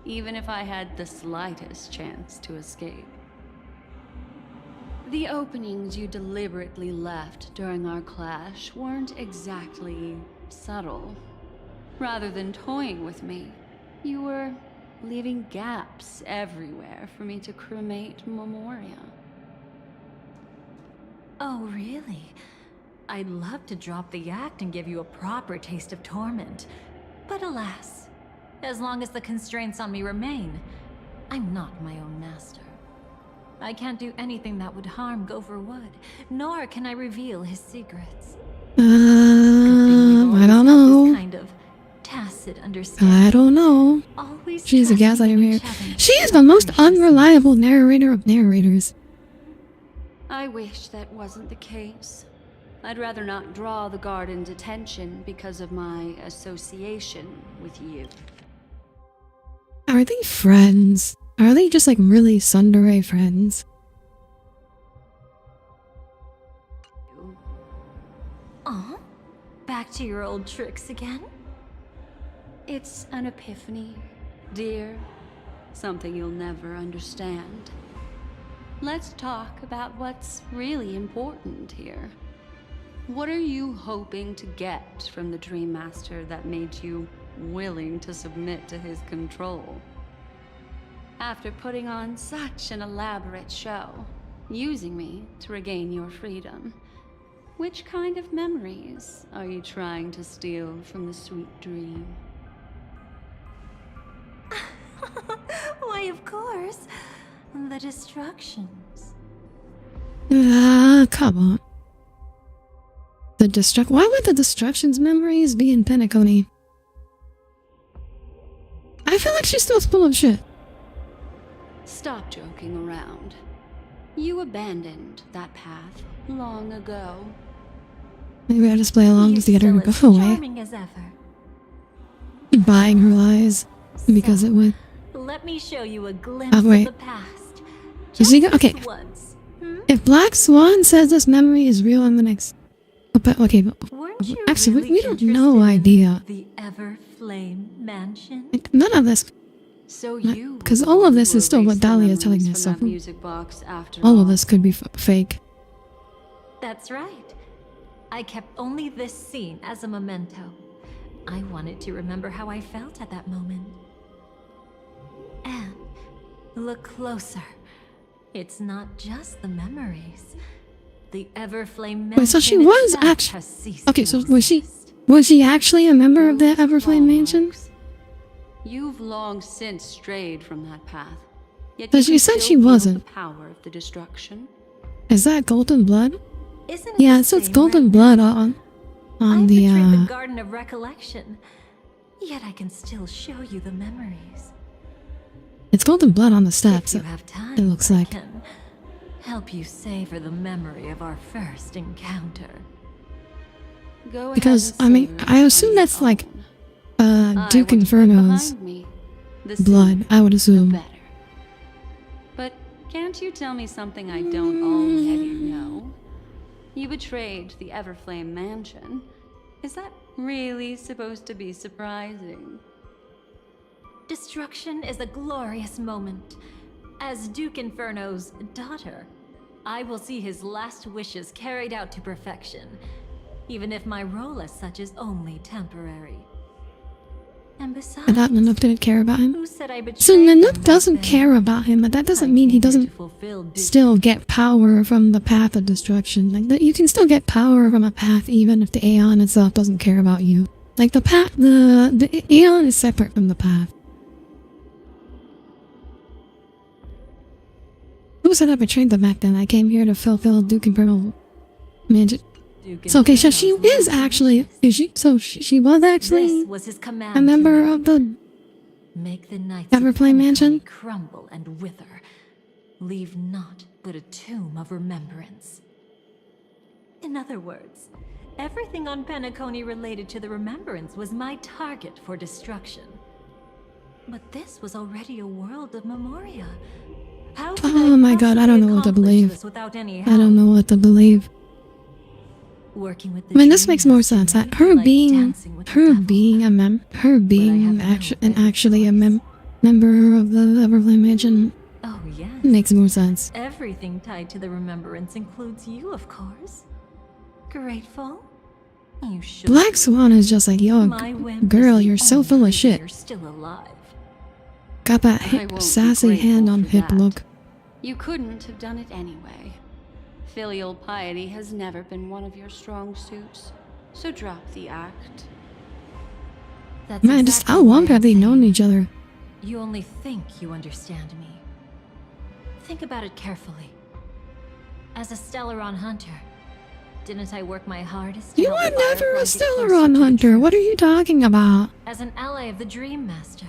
Even if I had the slightest chance to escape. The openings you deliberately left during our clash weren't exactly subtle. Rather than toying with me, you were leaving gaps everywhere for me to cremate Memoria. Oh, really? I'd love to drop the act and give you a proper taste of torment. But alas, as long as the constraints on me remain, I'm not my own master. I can't do anything that would harm Gopher Wood, nor can I reveal his secrets. I don't know. This kind of tacit understanding. I don't know. Always She's a trusting gaslighter in here. each other. She is the most unreliable narrator of narrators. I wish that wasn't the case. I'd rather not draw the garden's attention because of my association with you. Are they friends? Are they just like really tsundere friends? Aw, back to your old tricks again? It's an epiphany, dear. Something you'll never understand. Let's talk about what's really important here. What are you hoping to get from the Dream Master that made you willing to submit to his control? After putting on such an elaborate show, using me to regain your freedom, which kind of memories are you trying to steal from the sweet dream? Why, of course. The destructions. Come on. Why would the destructions memories be in Penacony? I feel like she's still full of shit. Stop joking around. You abandoned that path long ago. Maybe I just play along just to get her to Still go as away. charming as ever. Buying her lies because it would. Let me show you a glimpse wait. of the past. Is he Just okay. this once. If Black Swan says this memory is real in the next. But okay, but Weren't you actually, really we have interested no in idea. The Everflame Mansion? Like, none of this. So you, Because all of this is still what Dahlia is telling us. So music box after all of this could be fake. That's right. I kept only this scene as a memento. I wanted to remember how I felt at that moment. And look closer. It's not just the memories. The Everflame Mansion Wait, so she was itself actually. has ceased Okay, to so exist. was she actually a member of the Everflame Mansion? You've long since strayed from that path. Yet But you she can said still she feel wasn't. The power of the destruction. Is that Golden Blood? Isn't it Yeah, the so it's same Golden right Blood now? on I've the betrayed the Garden of Recollection, yet I can still show you the memories. It's Golden Blood on the steps. If you have time, it looks I like. can help you savor the memory of our first encounter. Go ahead Because and I mean, savor it I assume on that's your like own. I Duke want to put Inferno's behind me. The blood. sooner, I would the assume. better. But can't you tell me something I don't already know? You betrayed the Everflame Mansion. Is that really supposed to be surprising? Destruction is a glorious moment. As Duke Inferno's daughter, I will see his last wishes carried out to perfection, even if my role as such is only temporary. And besides, But that Nanook didn't care about him. who said I betrayed So them Nanook back doesn't then? care about him, but that doesn't I mean he came here to doesn't fulfill Duke's still get power from the path of destruction. Like that, you can still get power from a path even if the Aeon itself doesn't care about you. Like the path, the Aeon is separate from the path. Who said I betrayed them back then? I came here to fulfill Duke Imperial Mansion. Duke So okay, so she Inferno's is actually, is she? So she was actually This was his command a to member me. of the. Make the nights Everflame of Penacony Mansion? crumble and wither. Leave naught but a tomb of remembrance. In other words, everything on Penacony related to the remembrance was my target for destruction. But this was already a world of memoria. How could Oh my god, I don't know what to accomplish believe. this without any I help? don't know what to believe. Working with the I mean, this Dream makes more Master sense. That made her me like being, dancing with the devil. actually a member of the Everflame Mansion Oh yes. makes more sense. Everything tied to the remembrance includes you, of course. Grateful? You should. Black Swan is just like, yo, My wimp girl, is the you're so only full of reason shit. You're still alive. Got that I hip, won't be sassy grateful hand on for hip that. look. You couldn't have done it anyway. Filial piety has never been one of your strong suits, so drop the act. That's Man, exactly how long why have they I'm known saying each other? You only think you understand me. Think about it carefully. As a Stellaron hunter, didn't I work my hardest to You help were the never a Firefly get closer Stellaron to the hunter. truth? What are you talking about? As an ally of the Dream Master,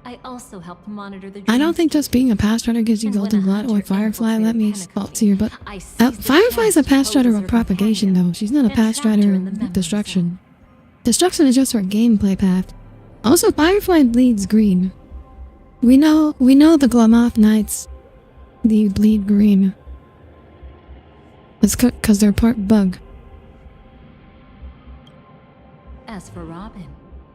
I also helped monitor the I don't think just being a pass strider gives you And when golden a blood or hunter Firefly. Let me infiltrated spot to you, but I seized the Firefly's a chance to pass strider pose of as her propagation, companion though. She's not a and pass trapped her strider in the of memory destruction. Destruction is just her gameplay path. Also, Firefly bleeds green. We know the Glamoth Knights. They bleed green. It's because they're part bug. As for Robin,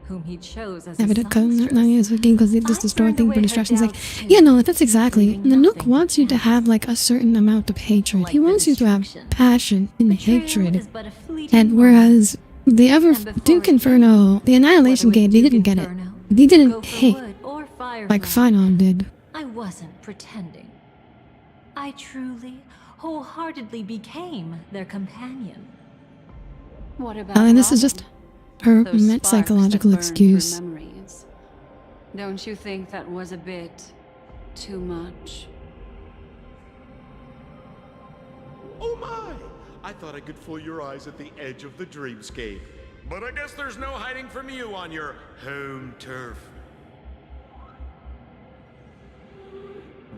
whom he chose as Have his it come songstress, 9 years again because they just I destroy turned things away for her distractions. Like, doubts too, yeah, no, that's exactly. leaving The Nook nothing wants but you to have chance. like a certain amount of hatred. Like He the wants you to have destruction. passion and Betrayal hatred. is but a fleeting And moment. whereas the other And before Duke it Inferno, the Annihilation Whether game, with they Duke didn't get it. Inferno, They Go didn't for hate Wood or Firefly, like Phanon did. I wasn't pretending. I truly, wholeheartedly became their companion. What about And this is Robin? just her Those sparks psychological that burn through excuse. memories. Don't you think that was a bit too much? Oh my! I thought I could fool your eyes at the edge of the dreamscape. But I guess there's no hiding from you on your home turf.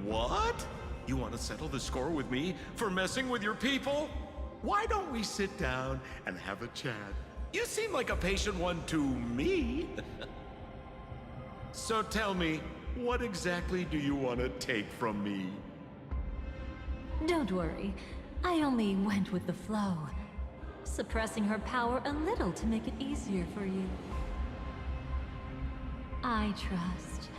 What? You want to settle the score with me for messing with your people? Why don't we sit down and have a chat? You seem like a patient one to me. So tell me, what exactly do you want to take from me? Don't worry, I only went with the flow, suppressing her power a little to make it easier for you. I trust.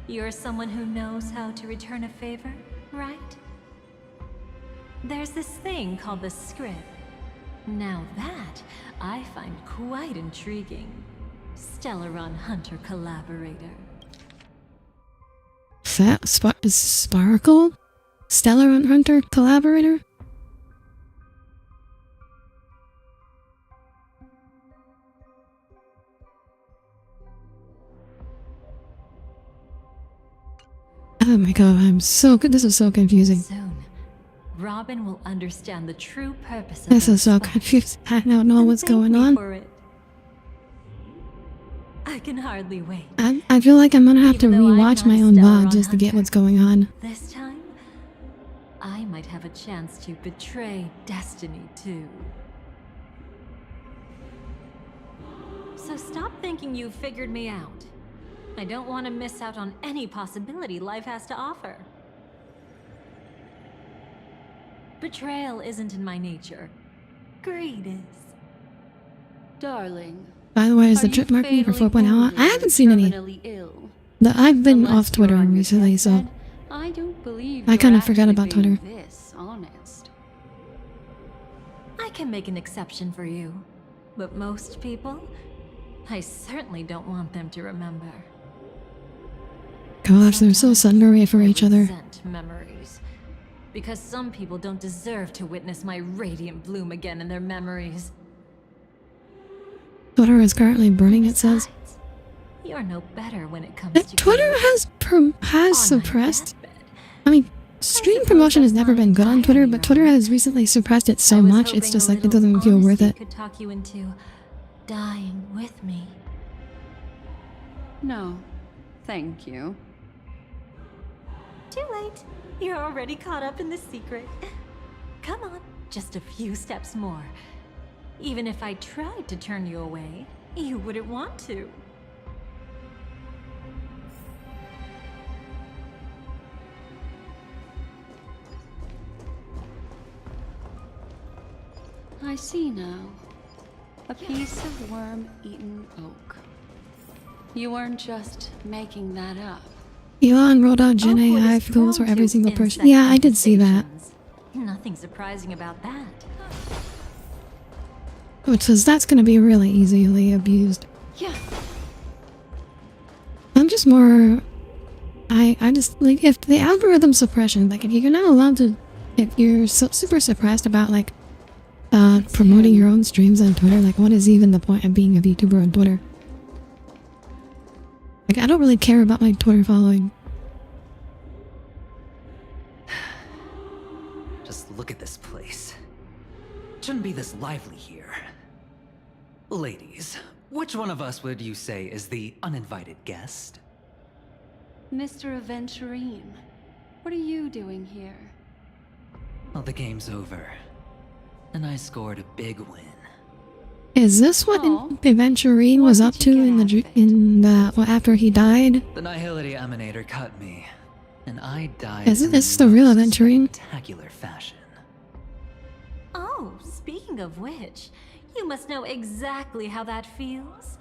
You're someone who knows how to return a favor, right? There's this thing called the script. Now that, I find quite intriguing. Stellaron Hunter Collaborator. Sparkle? Stellar Hunter Collaborator? Oh my god, I'm so good. This is so confusing. Soon, Robin will understand the true purpose of This those is so sparks. confusing. I don't know And what's thank going me on. for it. I can hardly wait. I feel like I'm gonna have to Even though I'm rewatch not my a own Stellaron VOD just to get hunter. what's going on. This time, I might have a chance to betray destiny too. So stop thinking you've figured me out. I don't want to miss out on any possibility life has to offer. Betrayal isn't in my nature. Greed is. Darling, By the way, is are the you trip marking for fatally 4.0? I wounded haven't or seen any. terminally ill? I've been Unless off Twitter you're on your recently, so deathbed, I don't believe I you're kinda forgot actually about being Twitter. This honest. I can make an exception for you. But most people, I certainly don't want them to remember. gosh, they're so Sometimes sundery for I each other. resent memories. Because some people don't deserve to witness my radiant bloom again in their memories. Twitter is currently burning, it says. Besides, you're no better when it comes That to Twitter killing has on my suppressed. deathbed. I mean, stream suppose promotion has that's never not been good on Twitter, but Twitter entirely has recently suppressed it so I was much, it's hoping just a like it little doesn't feel worth honesty it. could talk you into dying with me. No, thank you. Too late. You're already caught up in the secret. Come on, just a few steps more. Even if I tried to turn you away, you wouldn't want to. I see now. A piece of worm-eaten oak. You weren't just making that up. Elon rolled out Gen Oakwood AI is tools for prone every to single person. insect Yeah, I did see that. infestations. Nothing surprising about that. Which says that's gonna be really easily abused. Yeah. I'm just more... I just, like, if the algorithm suppression, like, if you're not allowed to... If you're super suppressed about, like, promoting your own streams on Twitter, like, what is even the point of being a VTuber on Twitter? Like, I don't really care about my Twitter following. Just look at this place. Shouldn't be this lively here. Ladies, which one of us would you say is the uninvited guest? Mr. Aventurine, what are you doing here? Well, the game's over. And I scored a big win. Is this what Oh. Aventurine was What up did you to get in out of it? well, after he died? The Nihility Emanator cut me, and I died Is in this the real most Aventurine? spectacular fashion. Oh, speaking of which, you must know exactly how that feels.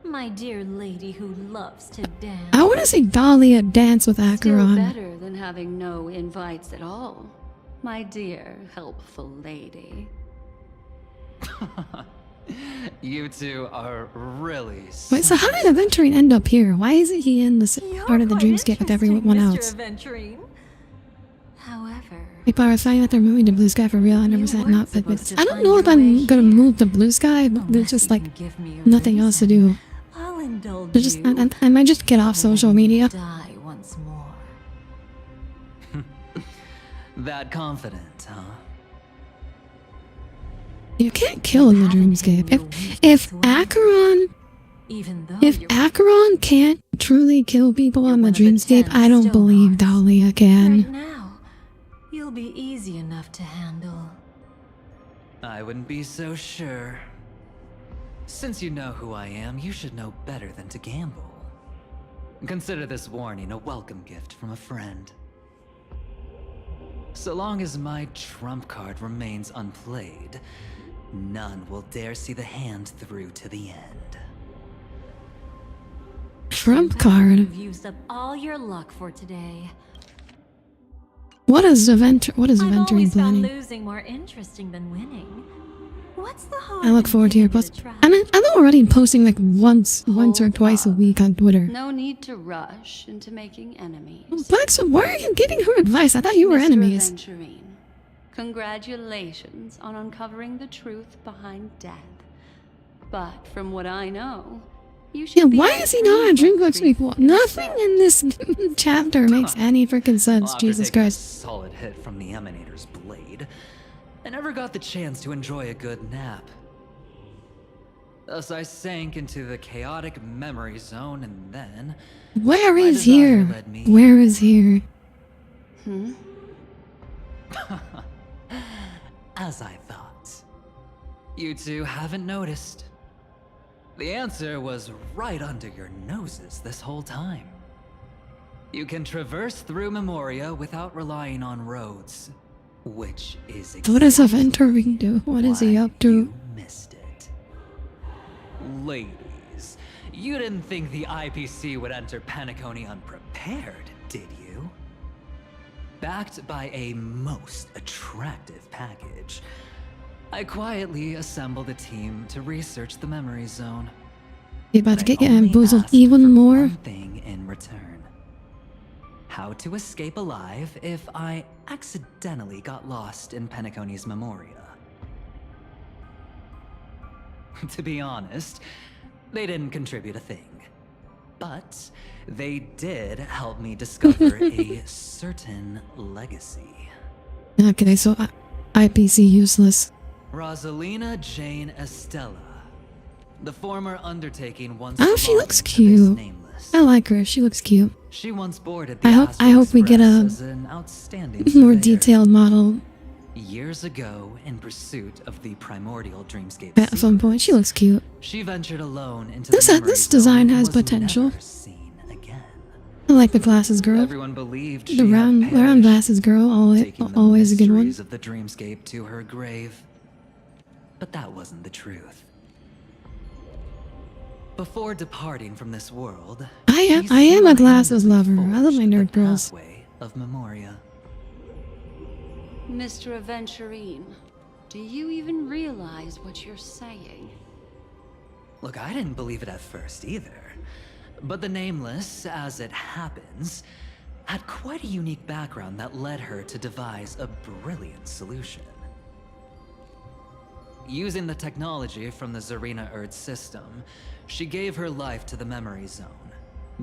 My dear lady who loves to dance. I want to see Dahlia dance with Still Acheron. better than having no invites at all, my dear helpful lady. You two are really Wait, so how did Aventurine end up here? Why isn't he in this part of the dreamscape with everyone else? However, People are saying that they're moving to Blue Sky for real. I never You said weren't not, but supposed it's, to I don't find know if your I'm way gonna here. move to Blue Sky, but there's unless just you like can give me a nothing else to reason, do. I'll indulge There's just, you. I might just get off social media. Die once more. that confident, huh? You can't kill in the dreamscape. If Acheron, Even though if you're Acheron can't truly kill people in the one of the dreamscape, 10 I don't believe Stonehearts. Dahlia right can. now, you'll be easy enough to handle. I wouldn't be so sure. Since you know who I am, you should know better than to gamble. Consider this warning a welcome gift from a friend. So long as my trump card remains unplayed, none will dare see the hand through to the end. Trump Too bad card. You've used up all your luck for today. What is Aventurine I've always found planning? losing more interesting than winning. What's the harm? I look in forward to your giving post. it a try? I'm already posting like once or Hold twice a up. week on Twitter. No need to rush into making enemies. But so why are you giving her advice? I thought you were Mr. enemies. Aventurine, congratulations on uncovering the truth behind death. But from what I know, you should Yeah, be why on is he not on three Dreamcast books before? before Nothing in this chapter makes any freaking Well, sense. after Jesus taking a Christ. solid hit from the Emanator's blade, I never got the chance to enjoy a good nap. Thus I sank into the chaotic memory zone, and then Where my is desire here? led me Where is here? Hmm? as I thought. You two haven't noticed. The answer was right under your noses this whole time. You can traverse through Memoria without relying on roads, which is What does exactly Aventurine do? What is he why up to? You missed it. Ladies, you didn't think the IPC would enter Penacony unprepared, did you? Backed by a most attractive package, I quietly assembled a team to research the memory zone. You about to But I get only bamboozled asked even for more? one thing in return. How to escape alive if I accidentally got lost in Penacony's Memoria. To be honest, they didn't contribute a thing. But they did help me discover a certain legacy. Okay, so IPC useless. Rosalina Jane Estella. The former undertaking once Oh, she belonged looks to this cute. nameless. I like her. She looks cute. She once boarded the I hope we get Astral a Express as an outstanding more surveyor. detailed model Years ago, in pursuit of the primordial dreamscape at some point. She looks cute. she ventured alone into This- the memory this zone design and has was potential. never seen again. I like the glasses girl. Everyone believed she The had round perished, glasses girl, taking the always a good one. mysteries of the dreamscape to her grave. But that wasn't the truth. Before departing from this world, I am she a glasses single-handedly lover. I love my forged nerd the girls. pathway of Memoria. Mr. Aventurine, do you even realize what you're saying? Look, I didn't believe it at first either. But the Nameless, as it happens, had quite a unique background that led her to devise a brilliant solution. Using the technology from the Zarina Earth system, she gave her life to the Memory Zone,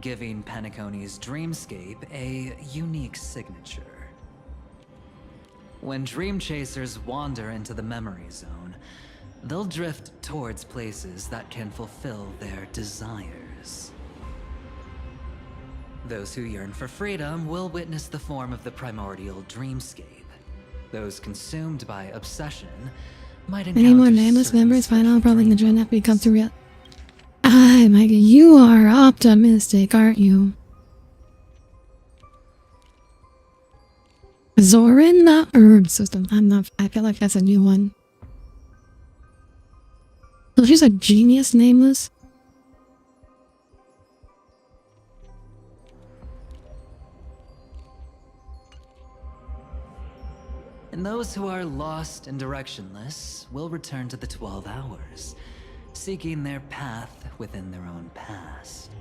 giving Penacony's dreamscape a unique signature. When dream chasers wander into the Memory Zone, they'll drift towards places that can fulfill their desires. Those who yearn for freedom will witness the form of the primordial dreamscape. Those consumed by obsession might encounter Any more nameless certain members find special out probably the dream journey after we come to real. Ah, Micah, you are optimistic, aren't you? Zorin, the herb system. I feel like that's a new one. So she's a genius nameless. And those who are lost and directionless will return to the 12 hours, seeking their path within their own past.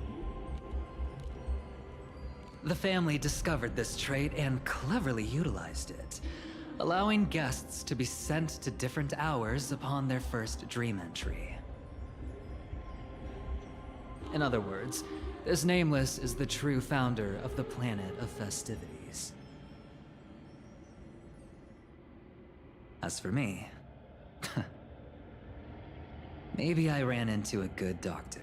The family discovered this trait and cleverly utilized it, allowing guests to be sent to different hours upon their first dream entry. In other words, this Nameless is the true founder of the planet of festivities. As for me, maybe I ran into a good doctor.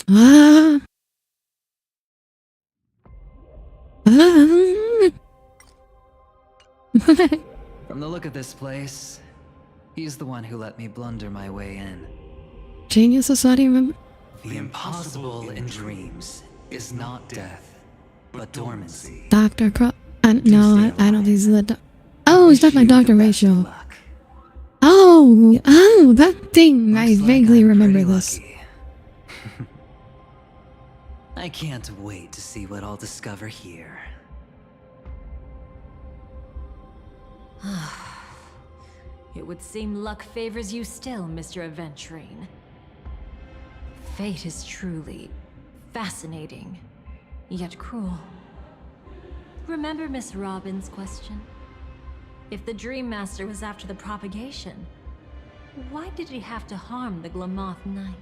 Ah. From the look of this place, he's the one who let me blunder my way in. Genius Society, remember? The impossible in dreams is not death, but dormancy. Dr. Crow. No, I don't think this is the oh, it's not my Dr. Ratio. Oh, that thing. I vaguely remember this. I can't wait to see what I'll discover here. It would seem luck favors you still, Mr. Aventurine. Fate is truly fascinating, yet cruel. Remember Miss Robin's question? If the Dream Master was after the propagation, why did he have to harm the Glamoth Knight?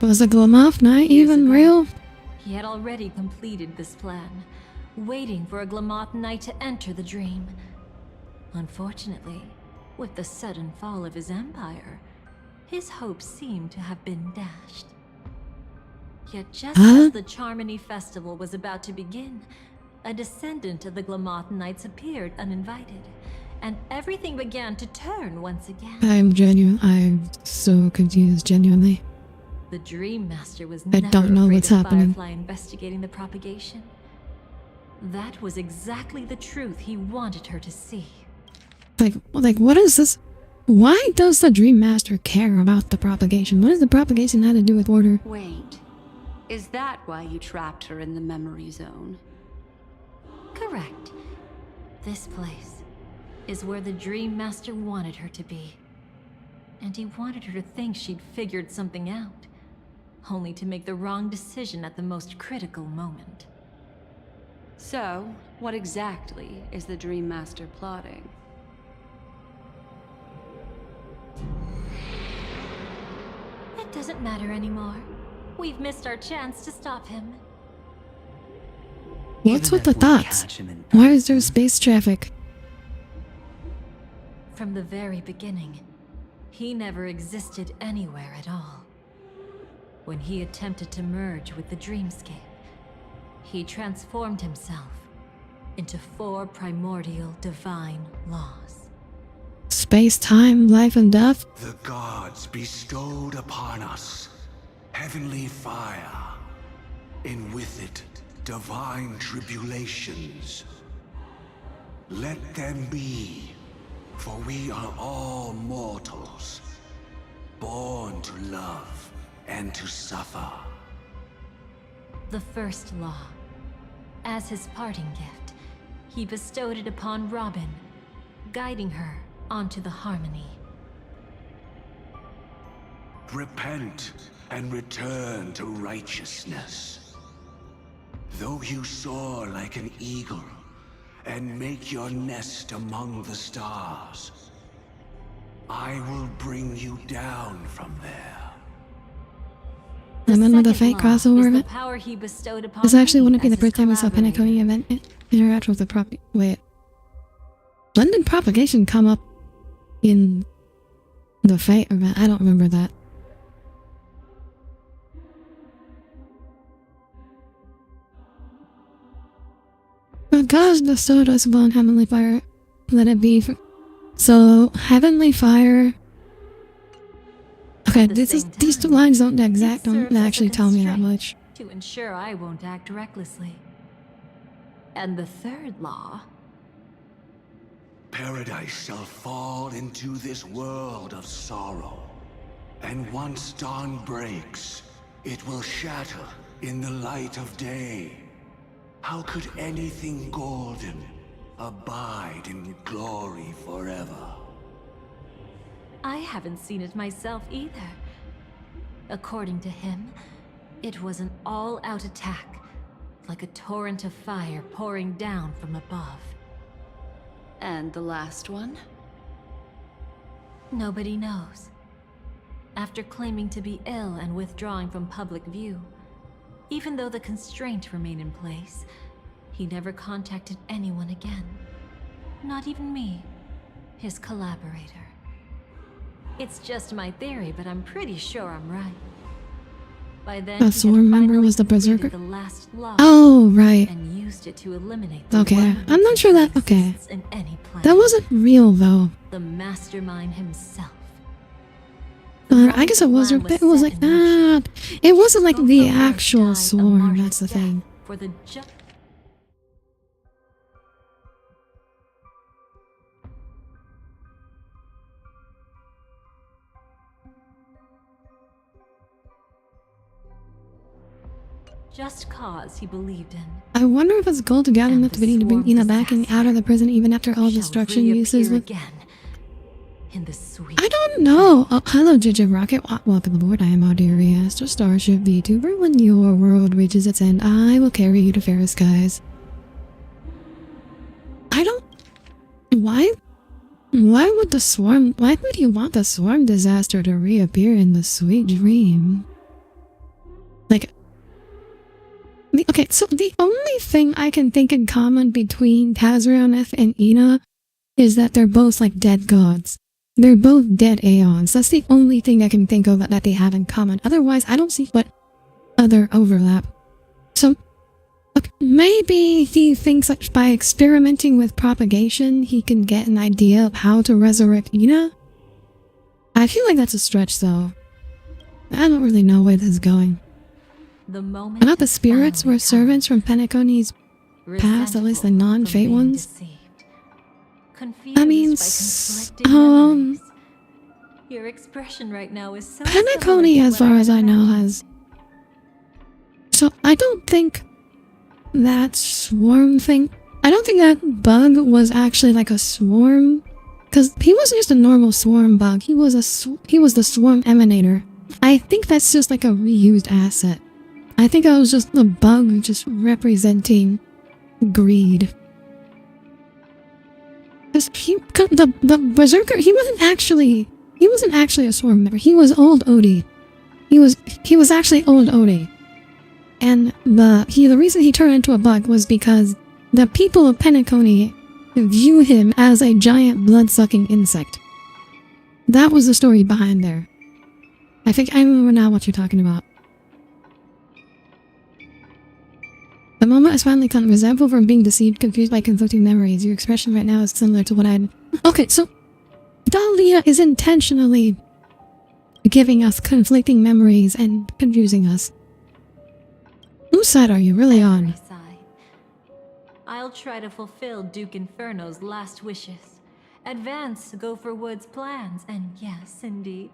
Was the Glamoth Knight Years even ago, real? He had already completed this plan, waiting for a Glamoth Knight to enter the dream. Unfortunately, with the sudden fall of his empire, his hopes seem to have been dashed. Yet just as the Charmony Festival was about to begin, a descendant of the Glamoth Knights appeared uninvited, and everything began to turn once again. I'm so confused, genuinely. The Dream Master was I never don't know afraid what's of happening. Firefly investigating the propagation. That was exactly the truth he wanted her to see. Like, what is this? Why does the Dream Master care about the propagation? What does the propagation have to do with order? Wait, is that why you trapped her in the memory zone? Correct. This place is where the Dream Master wanted her to be. And he wanted her to think she'd figured something out, only to make the wrong decision at the most critical moment. So, what exactly is the Dream Master plotting? It doesn't matter anymore. We've missed our chance to stop him. What's Even with the if we thoughts? catch him in Why is there person, space traffic? From the very beginning, he never existed anywhere at all. When he attempted to merge with the dreamscape, he transformed himself into 4 primordial divine laws. Space, time, life, and death? The gods bestowed upon us heavenly fire, and with it divine tribulations. Let them be, for we are all mortals, born to love and to suffer. The first law. As his parting gift, he bestowed it upon Robin, guiding her onto the harmony. Repent and return to righteousness. Though you soar like an eagle and make your nest among the stars, I will bring you down from there. Remember the second fake law crossover is the event? power he bestowed upon This actually me wouldn't be as the his first time we saw Penny collaborator. Cody event interact with the wait. When did propagation come up in the Fate event? I don't remember that. because the soda is upon heavenly fire, let it be. So heavenly fire. Okay, these two lines don't actually tell me that much. To ensure I won't act recklessly. And the third law. Paradise shall fall into this world of sorrow. And once dawn breaks, it will shatter in the light of day. How could anything golden abide in glory forever? I haven't seen it myself either. According to him, it was an all-out attack, like a torrent of fire pouring down from above. And the last one? Nobody knows. After claiming to be ill and withdrawing from public view, even though the constraint remained in place, he never contacted anyone again. Not even me, his collaborator. It's just my theory, but I'm pretty sure I'm right. By then, The swarm member was the berserker? the last law Oh, right. and used it to eliminate the Okay, one I'm not sure that. that Okay. exists in any planet. That wasn't real though. The mastermind himself. I guess it was. It was like that. It wasn't like the actual swarm. That's the thing. For the just cause he believed in. I wonder if it's gold to gather enough to bring Ina back and out of the prison even after all destruction uses with. Again in the sweet. I don't know. Oh, hello, Jijib Rocket. Welcome aboard. I am Audire Astra, starship vtuber. When your world reaches its end, I will carry you to fairer skies. I don't. Why? Why would the swarm? Why would you want the swarm disaster to reappear in the sweet dream? Like. Okay, so the only thing I can think in common between Tazrioneth and Ina is that they're both like dead gods. They're both dead aeons. That's the only thing I can think of that they have in common. Otherwise, I don't see what other overlap. So, okay, maybe he thinks that by experimenting with propagation, he can get an idea of how to resurrect Ina? I feel like that's a stretch, though. I don't really know where this is going. The moment About the spirits were servants from Penacony's past, at least the non-fate ones. I mean, your expression right now is so Penacony, as far as I know, has. So I don't think that swarm thing. I don't think that bug was actually like a swarm, because he wasn't just a normal swarm bug. He was the swarm emanator. I think that's just like a reused asset. I think I was just the bug just representing greed. Because the berserker, he wasn't actually a swarm member. He was old Odie. He was actually old Odie. And the reason he turned into a bug was because the people of Penacony view him as a giant blood-sucking insect. That was the story behind there. I think I remember now what you're talking about. The moment is finally come, resentful from being deceived, confused by conflicting memories. Your expression right now is similar to what I'd... Okay, so Dahlia is intentionally giving us conflicting memories and confusing us. Whose side are you really on? I'll try to fulfill Duke Inferno's last wishes. Advance Gopher Wood's plans, and yes, indeed,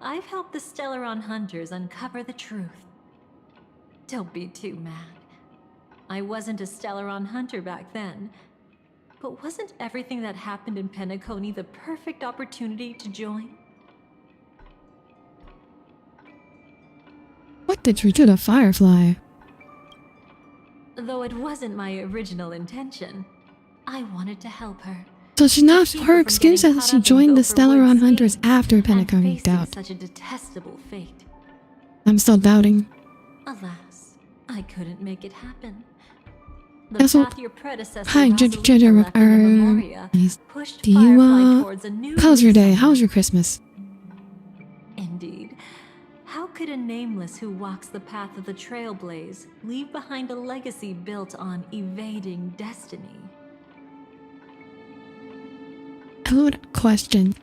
I've helped the Stellaron hunters uncover the truth. Don't be too mad. I wasn't a Stellaron hunter back then. But wasn't everything that happened in Penacony the perfect opportunity to join? What did you do to Firefly? Though it wasn't my original intention, I wanted to help her. So she now, her excuse is that she joined the Stellaron Hunters after Penacony doubt. Such a detestable fate. I'm still doubting. Alas, I couldn't make it happen. The Also, path your predecessor hi, Vasilisa left in the Memoria pushed do you, Firefly towards a new how's your day? reset. How's your Christmas? Indeed. How could a nameless who walks the path of the trailblaze leave behind a legacy built on evading destiny? Good question.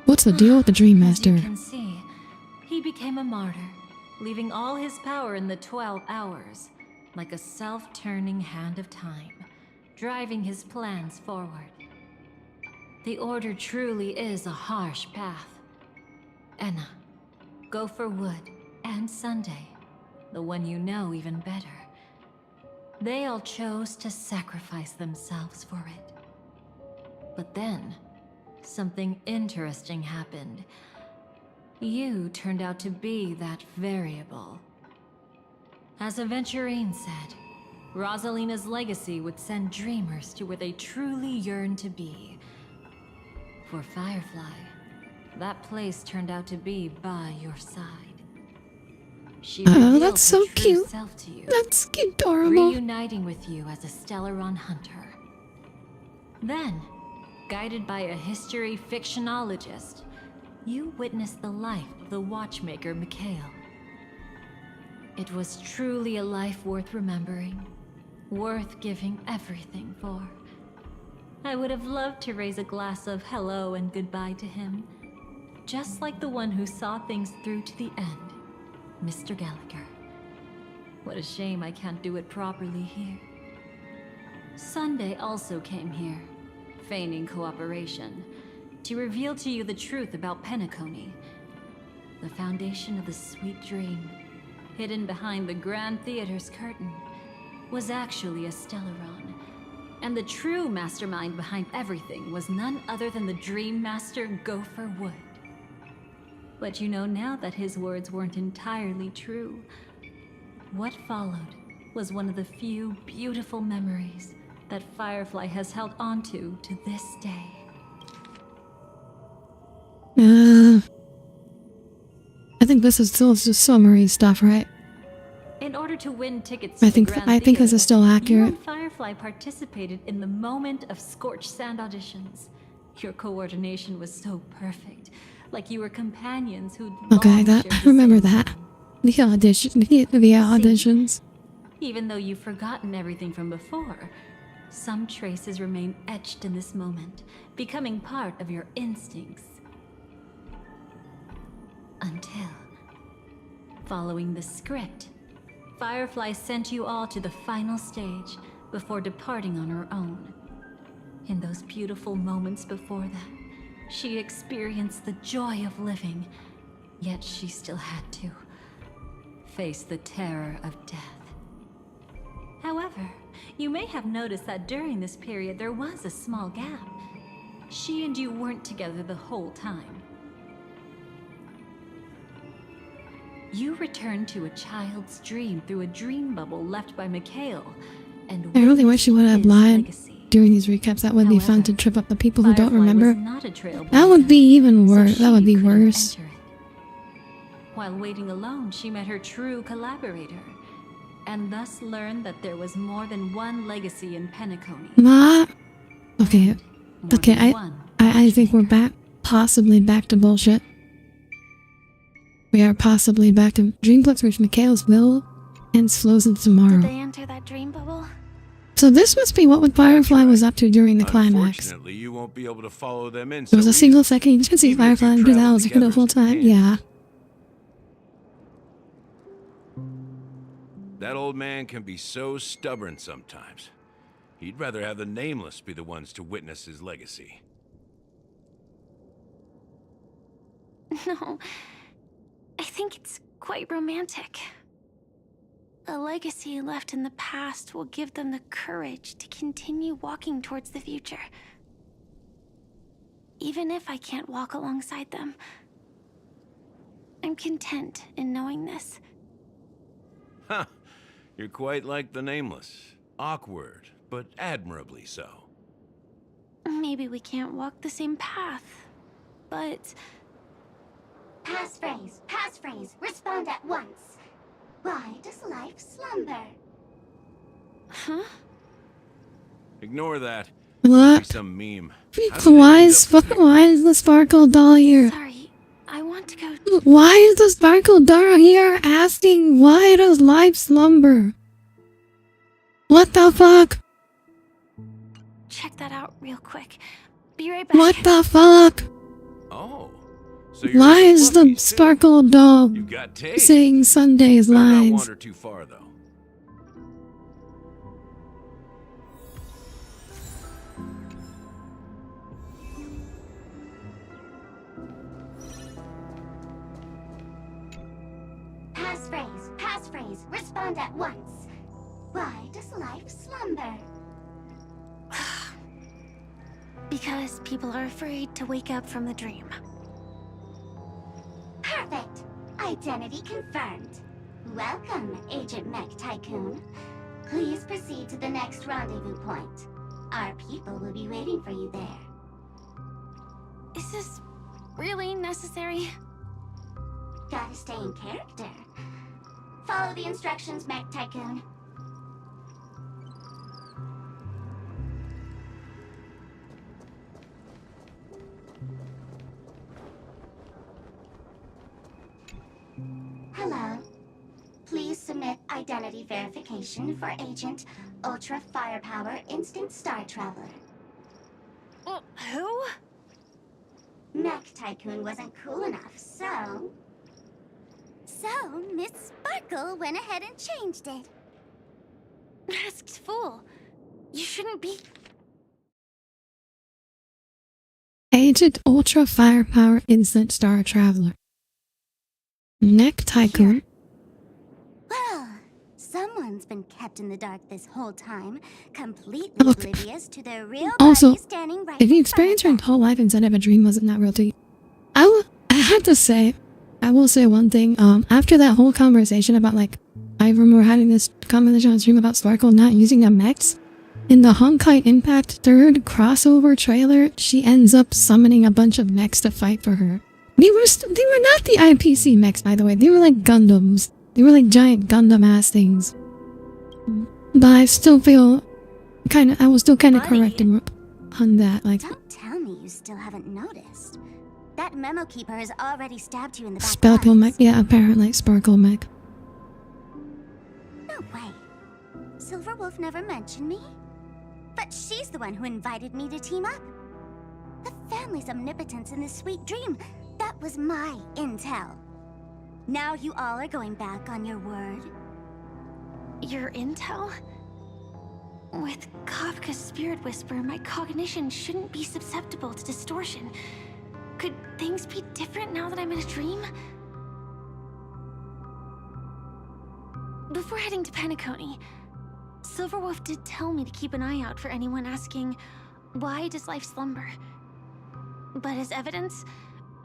What's the deal with the Dream As you Master? can see, he became a martyr, leaving all his power in the 12 hours, like a self-turning hand of time, driving his plans forward. The Order truly is a harsh path. Enna, Gopher Wood, and Sunday, the one you know even better. They all chose to sacrifice themselves for it. But then, something interesting happened. You turned out to be that variable. As Aventurine said, Rosalina's legacy would send dreamers to where they truly yearn to be. For Firefly, that place turned out to be by your side. She revealed that's her so true cute. self to you, That's adorable. reuniting with you as a Stellaron hunter. Then, guided by a history fictionologist, you witnessed the life of the watchmaker Mikhail. It was truly a life worth remembering, worth giving everything for. I would have loved to raise a glass of hello and goodbye to him, just like the one who saw things through to the end, Mr. Gallagher. What a shame I can't do it properly here. Sunday also came here, feigning cooperation, to reveal to you the truth about Penacony, the foundation of the sweet dream, hidden behind the Grand Theater's curtain, was actually a Stellaron. And the true mastermind behind everything was none other than the Dream Master Gopher Wood. But you know now that his words weren't entirely true. What followed was one of the few beautiful memories that Firefly has held onto to this day. I think this is still just summary stuff, right? In order to win tickets I to think the Grand I think this is still Theater, accurate. you and Firefly participated in the moment of scorched sand auditions. Your coordination was so perfect, like you were companions who'd Okay, long that shared I the remember same that. home. The audition, the auditions. Even though you've forgotten everything from before, some traces remain etched in this moment, becoming part of your instincts. Until, following the script, Firefly sent you all to the final stage before departing on her own. In those beautiful moments before that, she experienced the joy of living, yet she still had to face the terror of death. However, you may have noticed that during this period there was a small gap. She and you weren't together the whole time. You returned to a child's dream through a dream bubble left by Mikhail, and I really wish you would have his lied legacy. during these recaps. That would be fun to However, trip up the people who don't Firefly was remember. not a trailblazer, That would be even so worse. That would she be couldn't worse. enter it. While waiting alone, she met her true collaborator, and thus learned that there was more than one legacy in Penacony. Ma. Okay. More Okay. than one I think we're watchmaker. possibly back to bullshit. We are possibly back to Dreamplix, which Mikhail's will ends flows into Did tomorrow. they enter that dream bubble? So this must be what Firefly was up to during the climax. Unfortunately, you won't be able to follow them in. There was so a single easily. second you could see Even if Firefly you and do that travel was like the together full as time. companions. Yeah. That old man can be so stubborn sometimes. He'd rather have the Nameless be the ones to witness his legacy. No. I think it's quite romantic. A legacy left in the past will give them the courage to continue walking towards the future. Even if I can't walk alongside them, I'm content in knowing this. Huh. You're quite like the Nameless. Awkward, but admirably so. Maybe we can't walk the same path, but... Passphrase, respond at once. Why does life slumber? Huh? Ignore that. What? Some meme. How did it Why end is, up here? why is the sparkle doll here? Sorry, I want to go. Why is the sparkle doll here asking why does life slumber? What the fuck? Check that out real quick. Be right back. What the fuck? Oh. So you're Why into is the fluffies, too. sparkle doll You got taste. saying Sunday's Better not lines? wander too far, though. Passphrase, respond at once. Why does life slumber? Because people are afraid to wake up from the dream. Perfect. Identity confirmed. Welcome, Agent Mech Tycoon. Please proceed to the next rendezvous point. Our people will be waiting for you there. Is this really necessary? Gotta stay in character. Follow the instructions, Mech Tycoon. Hello. Please submit identity verification for Agent Ultra Firepower Instant Star Traveler. Who? Mech Tycoon wasn't cool enough, so... So, Miss Sparkle went ahead and changed it. Masked fool. You shouldn't be... Agent Ultra Firepower Instant Star Traveler. Neck Tycoon. Well, someone's been kept in the dark this whole time, completely Look. oblivious to their real Also, body standing right if you in front experience of your them. whole life inside of a dream wasn't that real to you, I have to say, I will say one thing. After that whole conversation about like, I remember having this conversation on stream about Sparkle not using the mechs. In the Honkai Impact 3rd crossover trailer, she ends up summoning a bunch of mechs to fight for her. They were not the IPC mechs, by the way. They were like Gundams. They were like giant Gundam-ass things. But I still feel I was still kind of Buddy. correcting on that. Like, Don't tell me you still haven't noticed. That memo keeper has already stabbed you in the back. Sparkle mech. once. Yeah, apparently Sparkle mech. No way. Silverwolf never mentioned me. But she's the one who invited me to team up. The family's omnipotence in this sweet dream. That was my intel. Now you all are going back on your word. Your intel? With Kafka's Spirit Whisper, my cognition shouldn't be susceptible to distortion. Could things be different now that I'm in a dream? Before heading to Penacony, Silverwolf did tell me to keep an eye out for anyone asking, why does life slumber? But as evidence,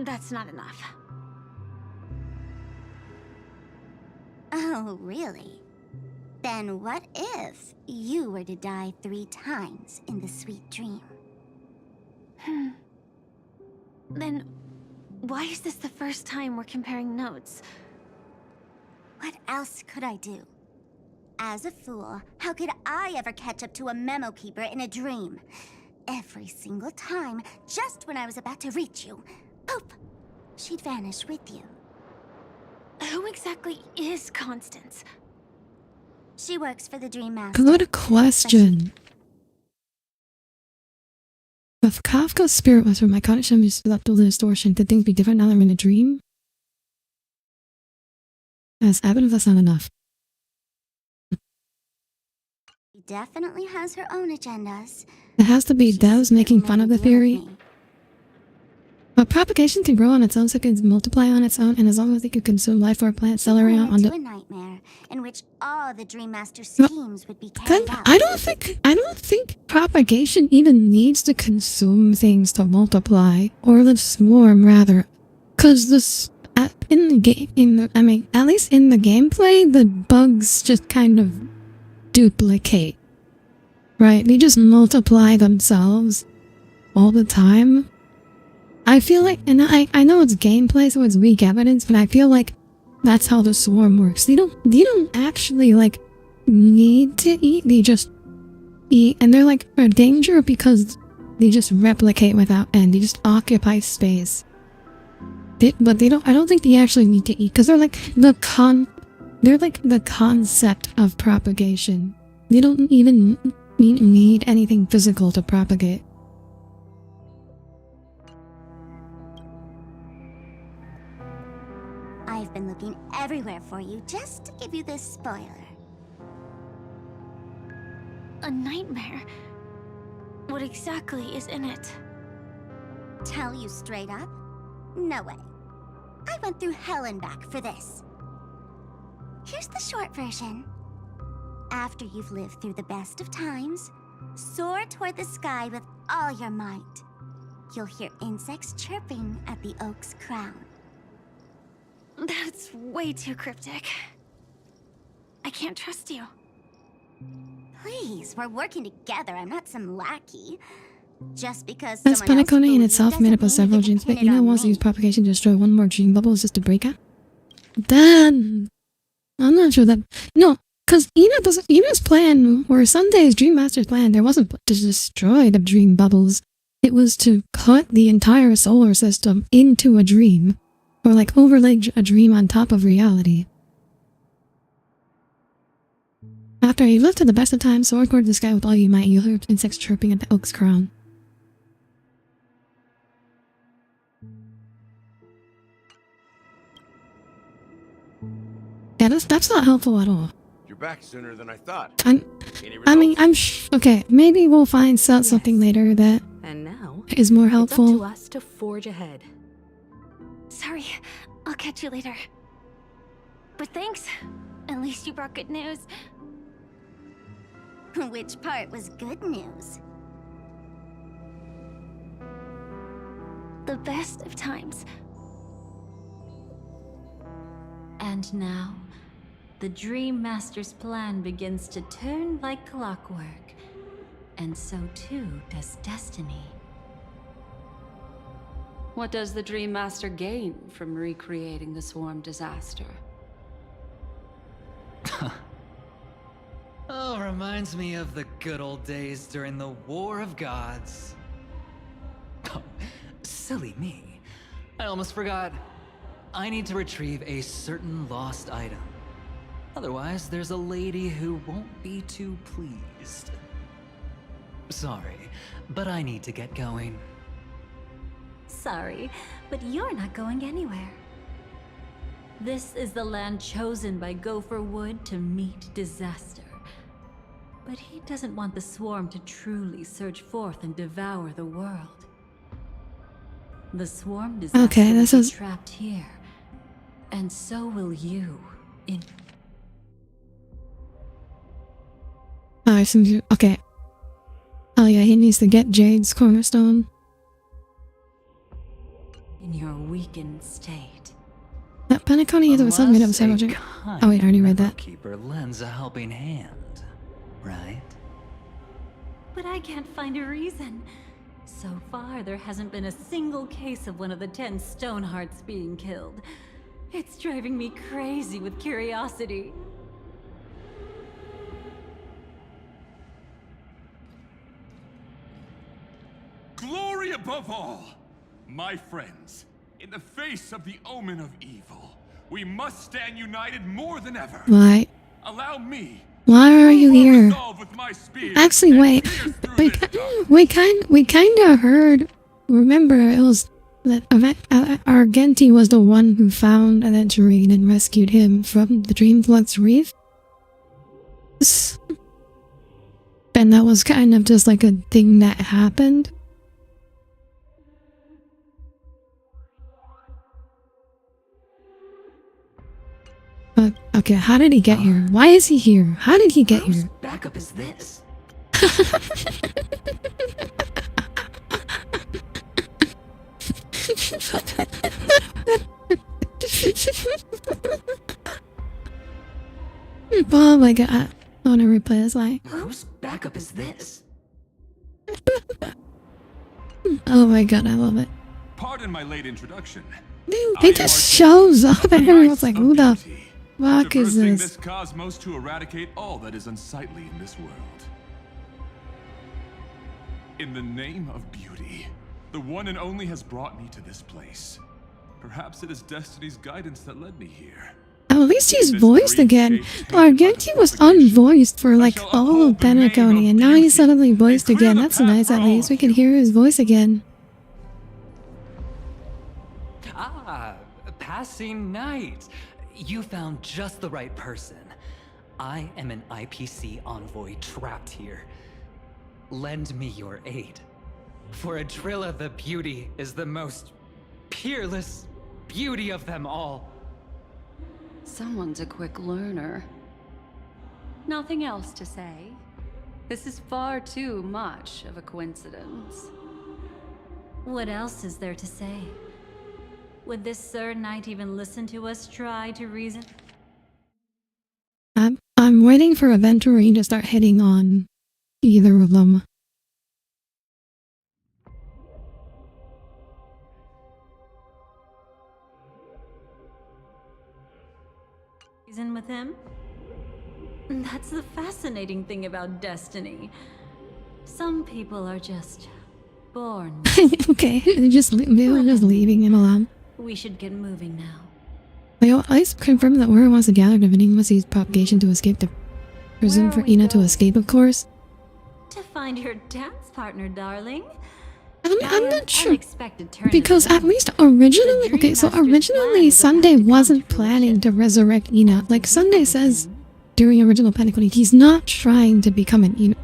that's not enough. Oh, really? Then what if you were to die 3 times in the sweet dream? Then, why is this the first time we're comparing notes? What else could I do? As a fool, how could I ever catch up to a memo keeper in a dream? Every single time, just when I was about to reach you, poof, she'd vanish with you. Who exactly is Constance? She works for the Dream Master. Good question. With Kafka's Spirit Whisper, my cognition is susceptible to distortion. Could things be different now that I'm in a dream? As evidence, that's not enough. She definitely has her own agendas. It has to be She's devs making secretly fun of the making a deal with theory. me. But propagation can grow on its own, so it can multiply on its own, and as long as it can consume life or plant cell Turn around on into the... a nightmare in which all the Dream Master schemes would be Then carried out. I don't think propagation even needs to consume things to multiply, or the swarm rather, because this in the game, at least in the gameplay, the bugs just kind of duplicate, right? They just multiply themselves all the time. I feel like, and I know it's gameplay, so it's weak evidence, but I feel like that's how the swarm works. They don't actually like need to eat. They just eat, and they're like a danger because they just replicate without end. They just occupy space. But they don't. I don't think they actually need to eat because they're like the concept of propagation. They don't even need anything physical to propagate. I've been looking everywhere for you just to give you this spoiler. A nightmare? What exactly is in it? Tell you straight up? No way. I went through hell and back for this. Here's the short version. After you've lived through the best of times, soar toward the sky with all your might. You'll hear insects chirping at the oak's crown. That's way too cryptic. I can't trust you. Please, we're working together. I'm not some lackey. Just because That's someone else Panacone in fooled you itself made up of doesn't mean several you genes, can but pin it Ina on wants to me. use propagation to destroy one more gene bubble just to break out. Then I'm not sure that because Ina's plan, or Sunday's Dream Master's plan, there wasn't to destroy the dream bubbles. It was to cut the entire solar system into a dream, or like overlay a dream on top of reality. After you lived to the best of times, soar toward the sky with all you might. You heard insects chirping at the oak's crown. Yeah, that's not helpful at all. You're back sooner than I thought. I'm okay. Maybe we'll find something later that And now is more it's up helpful. to us to forge ahead. Sorry, I'll catch you later. But thanks. At least you brought good news. Which part was good news? The best of times. And now, the Dream Master's plan begins to turn like clockwork. And so too does destiny. What does the Dream Master gain from recreating the swarm disaster? Oh, reminds me of the good old days during the War of Gods. Oh, silly me. I almost forgot. I need to retrieve a certain lost item. Otherwise, there's a lady who won't be too pleased. Sorry, but I need to get going. Sorry, but you're not going anywhere. This is the land chosen by Gopher Wood to meet disaster. But he doesn't want the swarm to truly surge forth and devour the world. The swarm disaster will be trapped here, and so will you. Okay. Oh yeah, he needs to get Jade's cornerstone. In your weakened state. That Panacone either was made up of several genes. Oh wait, I already read that. Keeper lends a helping hand, right? But I can't find a reason. So far, there hasn't been a single case of one of the 10 Stonehearts being killed. It's driving me crazy with curiosity. Glory above all! My friends, in the face of the omen of evil, we must stand united more than ever. Why? Allow me. Why are you here? Actually, wait. We kind of heard. Remember, it was that Argenti was the one who found Aventurine and rescued him from the Dreamflux Reef. And that was kind of just like a thing that happened. Okay, how did he get here? Why is he here? How did he get here? Backup is this? Oh my god, I want to replay this line. Whose backup is this? Oh my god, I love it. Pardon my late introduction. Dude, he just shows up and everyone's like, who the fuck is Traversing this? this cosmos to eradicate all that is unsightly in this world. In the name of beauty, the one and only has brought me to this place. Perhaps it is destiny's guidance that led me here. Oh, at least he's voiced again. Argenti was unvoiced for like all of Penacony, and now he's suddenly voiced again. That's nice, at least we can hear his voice again. Ah, passing knight. You found just the right person. I am an IPC envoy trapped here. Lend me your aid. For Adrilla the Beauty is the most peerless beauty of them all. Someone's a quick learner. Nothing else to say. This is far too much of a coincidence. What else is there to say? Would this Sir Knight even listen to us try to reason? I'm waiting for Aventurine to start hitting on either of them. Reason with him? That's the fascinating thing about destiny. Some people are just born. Okay, just leaving him alone. We should get moving now. Well, at least confirm that Wara wants to gather divining must use propagation to escape the prison for Ina to escape, of course. To find your dance partner, darling. I'm not sure, because at least originally, okay, so originally Sunday wasn't planning to resurrect Ina. Like Sunday says during original Penacony, he's not trying to become an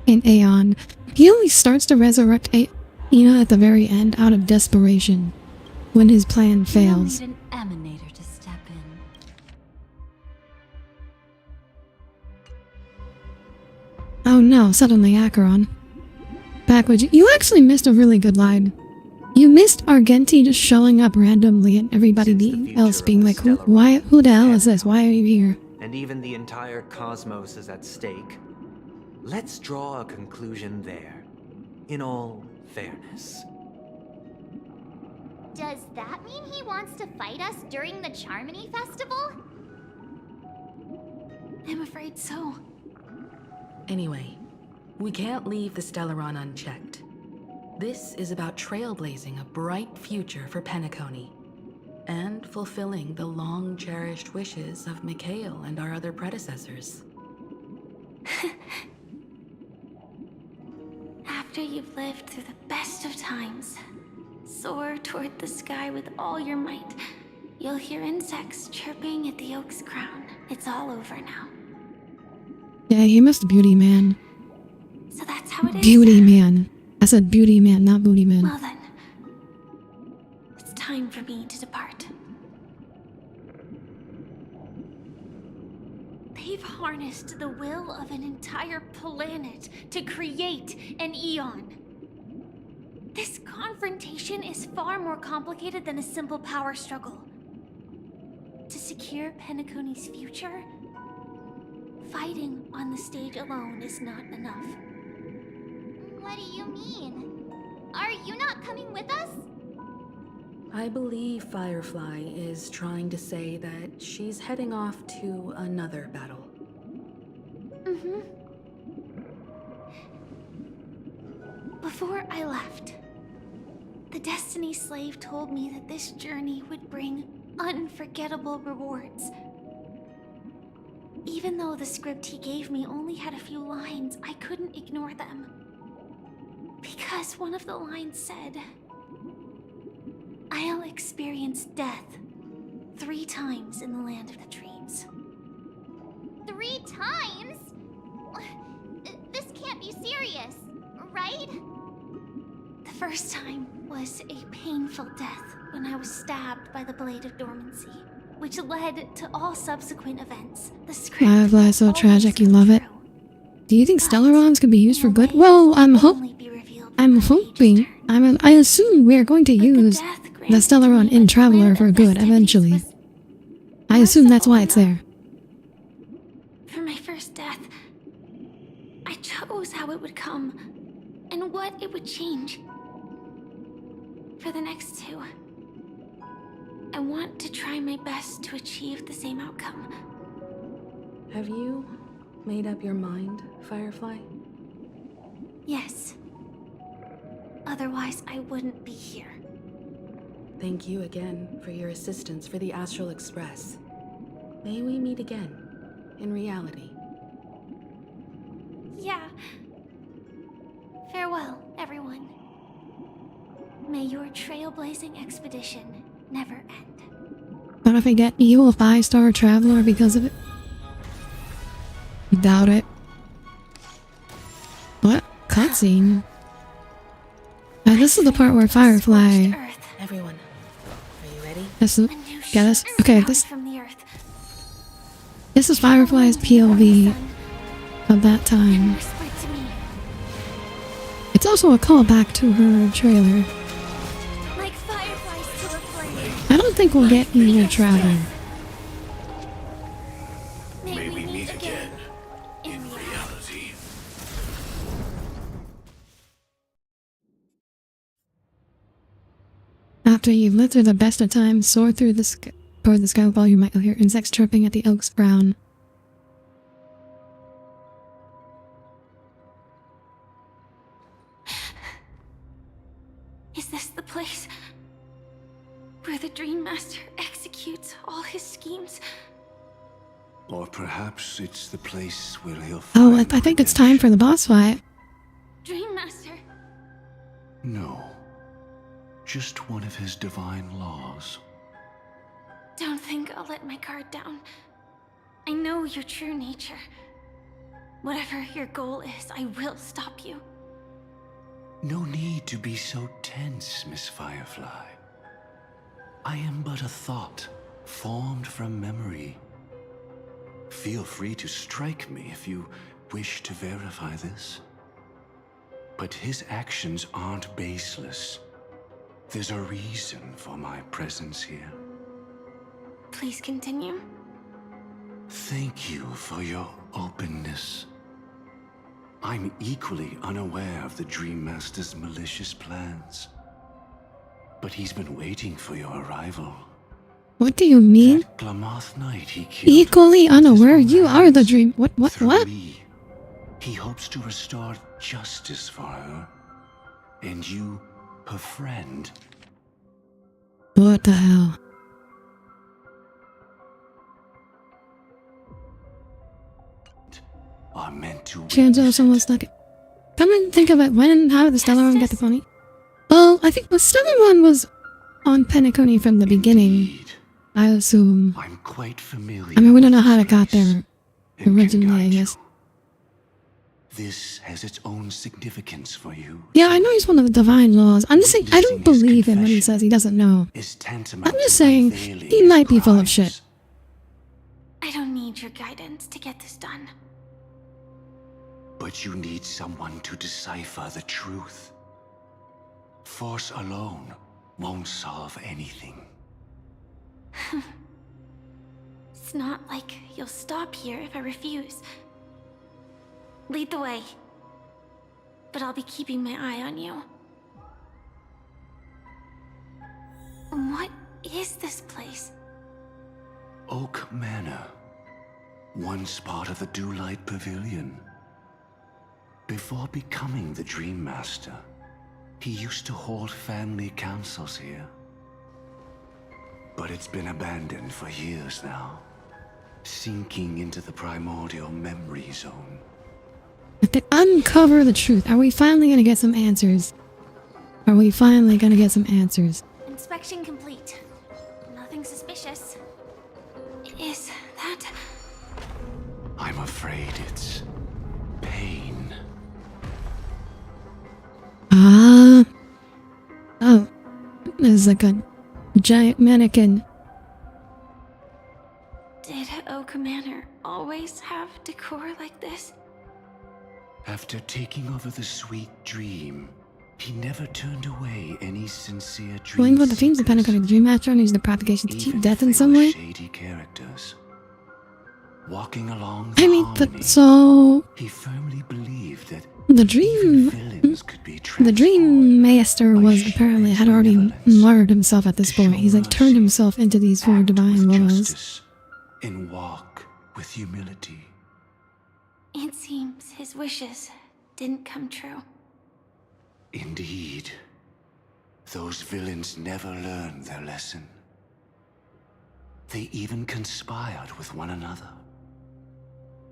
Aeon. He only starts to resurrect Ina at the very end out of desperation, when his plan fails. Need an emanator to step in. Oh no, suddenly Acheron. Backwards, you actually missed a really good line. You missed Argenti just showing up randomly and everybody else being like, who the hell is this? Why are you here? And even the entire cosmos is at stake. Let's draw a conclusion there, in all fairness. Does that mean he wants to fight us during the Charmony Festival? I'm afraid so. Anyway, we can't leave the Stellaron unchecked. This is about trailblazing a bright future for Penacony, and fulfilling the long-cherished wishes of Mikhail and our other predecessors. After you've lived through the best of times, soar toward the sky with all your might. You'll hear insects chirping at the oak's crown. It's all over now. Yeah, he must beauty man. So that's how it is. Beauty man. I said beauty man, not booty man. Well then, it's time for me to depart. They've harnessed the will of an entire planet to create an Eon. This confrontation is far more complicated than a simple power struggle. To secure Penacony's future, fighting on the stage alone is not enough. What do you mean? Are you not coming with us? I believe Firefly is trying to say that she's heading off to another battle. Mm-hmm. Before I left, the Destiny Slave told me that this journey would bring unforgettable rewards. Even though the script he gave me only had a few lines, I couldn't ignore them. Because one of the lines said, I'll experience death 3 times in the land of the dreams. 3 times? This can't be serious, right? The first time was a painful death when I was stabbed by the Blade of Dormancy, which led to all subsequent events. The script Firefly is so tragic, you love it. Do you think Stellarons could be used for good? Well, I assume we're going to use the Stellaron in Traveler for good eventually. I assume that's why it's there. For my first death, I chose how it would come and what it would change. For the next 2, I want to try my best to achieve the same outcome. Have you made up your mind, Firefly? Yes. Otherwise, I wouldn't be here. Thank you again for your assistance for the Astral Express. May we meet again, in reality. Yeah. Farewell, everyone. May your trailblazing expedition never end. But if I get you a 5-star traveler because of it? Doubt it. What? Cutscene? This is the part where Firefly... Everyone, are you ready? This is... Yeah, this... Okay, this is Firefly's POV of that time. It's also a callback to her trailer. Like fireflies to a flame. I don't think we'll get either traveler. May we meet again in reality. After you've lived through the best of times, soar through the toward the sky while you might hear insects chirping at the oak's crown. Is this the place where the Dream Master executes all his schemes? Or perhaps it's the place where he'll Oh, find I think it's time for the boss fight. Dream Master? No. Just one of his divine laws. Don't think I'll let my guard down. I know your true nature. Whatever your goal is, I will stop you. No need to be so tense, Miss Firefly. I am but a thought, formed from memory. Feel free to strike me if you wish to verify this. But his actions aren't baseless. There's a reason for my presence here. Please continue. Thank you for your openness. I'm equally unaware of the Dream Master's malicious plans. But he's been waiting for your arrival. What do you mean? That Glamoth night he killed. Equally unaware? You are the dream. What? Me, he hopes to restore justice for her. And you, her friend. What the hell? Are meant to Shanzo almost like it. Come and think of it, when and how did the Stellar one get the pony? Well, I think the Stellar one was on Penacony from the beginning. I assume. I'm quite familiar. I mean, we don't know how it got there originally, I guess. This has its own significance for you. Yeah, I know he's one of the divine laws. I'm just saying, I don't believe him when he says he doesn't know. I'm just saying, he might be full of shit. I don't need your guidance to get this done. But you need someone to decipher the truth. Force alone won't solve anything. It's not like you'll stop here if I refuse. Lead the way. But I'll be keeping my eye on you. What is this place? Oak Manor. Once part of the Dewlight Pavilion. Before becoming the Dream Master, he used to hold family councils here. But it's been abandoned for years now, sinking into the primordial memory zone. If they uncover the truth, are we finally gonna get some answers? Are we finally gonna get some answers? Inspection complete. Nothing suspicious. Is that... I'm afraid it's pain. Oh. There's like a giant mannequin. Did Oak Manor always have decor like this? After taking over the sweet dream, he never turned away any sincere dreams. Going for the themes of Penacony, the Dream Master and use the propagation to cheat death in some way? Shady characters. Walking along I mean, so... He firmly believed that the Dream Master was apparently had already martyred himself at this point. He's like turned himself into these four divine laws. And walk with humility. It seems his wishes didn't come true. Indeed. those villains never learned their lesson. They even conspired with one another,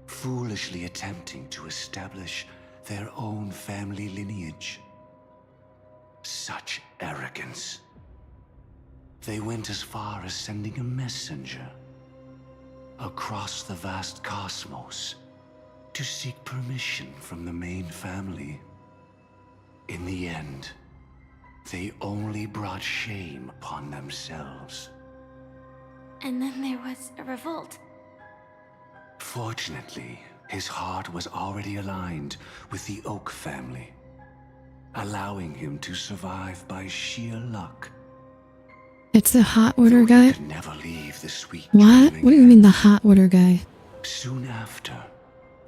foolishly attempting to establish their own family lineage. Such arrogance. They went as far as sending a messenger across the vast cosmos to seek permission from the main family. In the end, they only brought shame upon themselves. And then there was a revolt. Fortunately, his heart was already aligned with the Oak family, allowing him to survive by sheer luck. It's the hot water guy? Could never leave the sweet What? dream What do you mean the hot water guy? Soon after,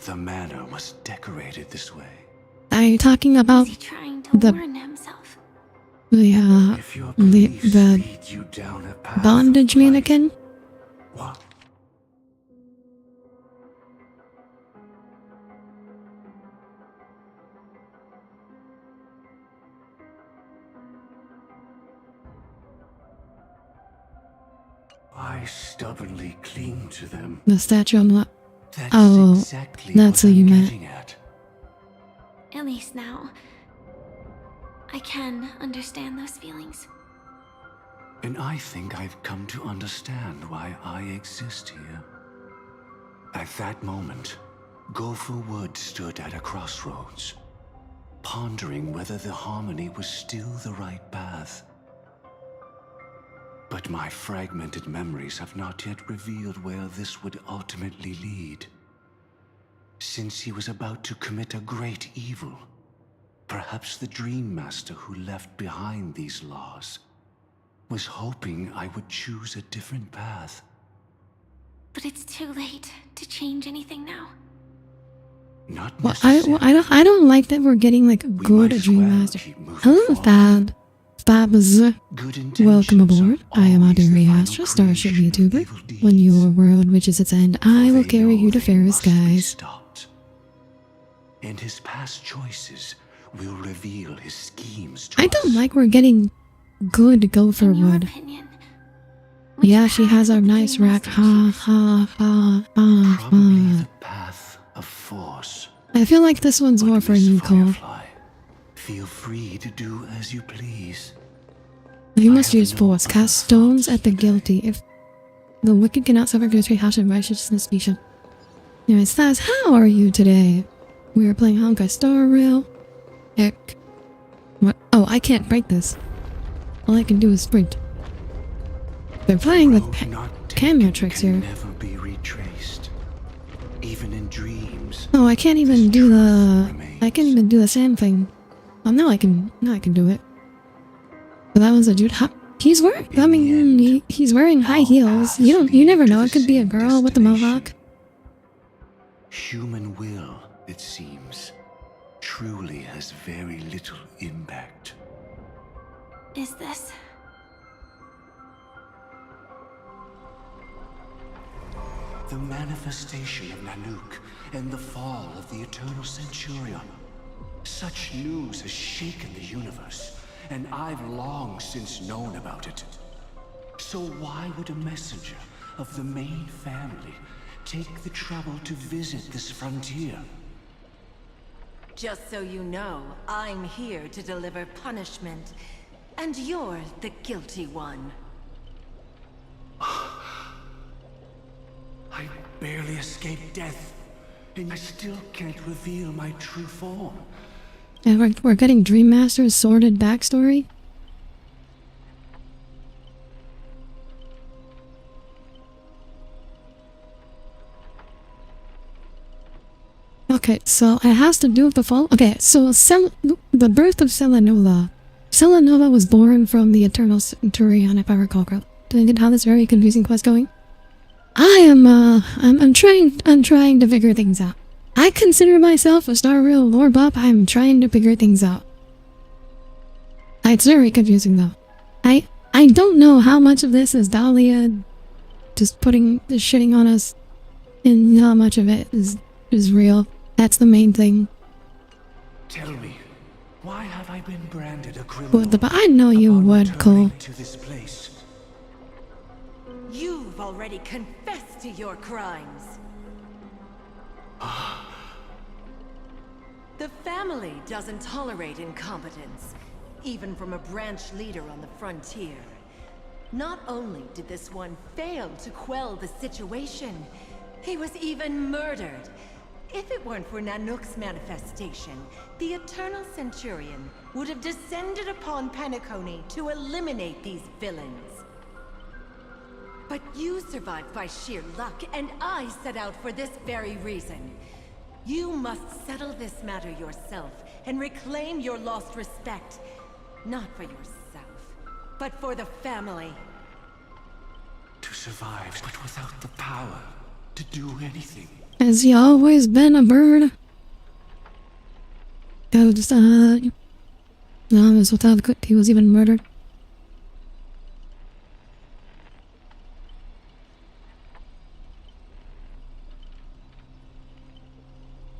the manor was decorated this way. Are you talking about Trying to the warn himself. If your beliefs the lead you down a path bondage of light, mannequin? what? I stubbornly cling to them. The statue on the... That's Oh, exactly that's what what you I'm meant. getting at. At least now, I can understand those feelings. And I think I've come to understand why I exist here. At that moment, Gopher Wood stood at a crossroads, pondering whether the harmony was still the right path. But my fragmented memories have not yet revealed where this would ultimately lead. Since he was about to commit a great evil, perhaps the Dream Master who left behind these laws was hoping I would choose a different path. But it's too late to change anything now. Not Well, I don't like that we're getting like a good Dream Master. Hello, Fab. Fabs. Welcome aboard. I am Audire Astra, starship vtuber. When your world reaches its end, I will carry you to fairest skies. And his past choices will reveal his schemes to I don't like we're getting good Gopher Wood. Yeah, she has our nice rack. Ha ha ha ha ha. path of force. I feel like this one's more for you, Cole. Feel free to do as you please. You must use force. Cast stones at the guilty. If the wicked cannot suffer good rehash of righteousness be shown. Anyways, Thaz, how are you today? We are playing Honkai Star Rail. Heck. What? Oh, I can't break this. All I can do is sprint. They're playing with cameo tricks here. Never be retraced, even in dreams. Oh, I can't even do the... I can't even do the sand thing. Oh, now I can do it. But that was a dude. He's wearing... I mean, he's wearing high heels. You never know. It could be a girl with a mohawk. Human will, it seems, truly has very little impact. Is this? The manifestation of Nanook and the fall of the Eternal Centurion. Such news has shaken the universe, and I've long since known about it. So why would a messenger of the main family take the trouble to visit this frontier? Just so you know, I'm here to deliver punishment, and you're the guilty one. I barely escaped death, and I still can't reveal my true form. And we're getting Dream Master's sordid backstory? Okay, so it has to do with the fall. Okay, so the birth of Selenova. Selenova was born from the Eternal Centurion, if I recall correctly. Do you get how this very confusing quest going? I'm trying to figure things out. I consider myself a Star Rail lore buff. I'm trying to figure things out. It's very confusing though. I don't know how much of this is Dahlia just shitting on us, and how much of it is real. That's the main thing. Tell me, Why have I been branded a But criminal? I know you upon would, returning Cole. to this place? You've already confessed to your crimes. The family doesn't tolerate incompetence, even from a branch leader on the frontier. Not only did this one fail to quell the situation, he was even murdered. If it weren't for Nanook's manifestation, the Eternal Centurion would have descended upon Penacony to eliminate these villains. But you survived by sheer luck, and I set out for this very reason. You must settle this matter yourself and reclaim your lost respect. Not for yourself, but for the family. To survive, but without the power to do anything. Has he always been a bird? Ghost, no, this without good. He was even murdered.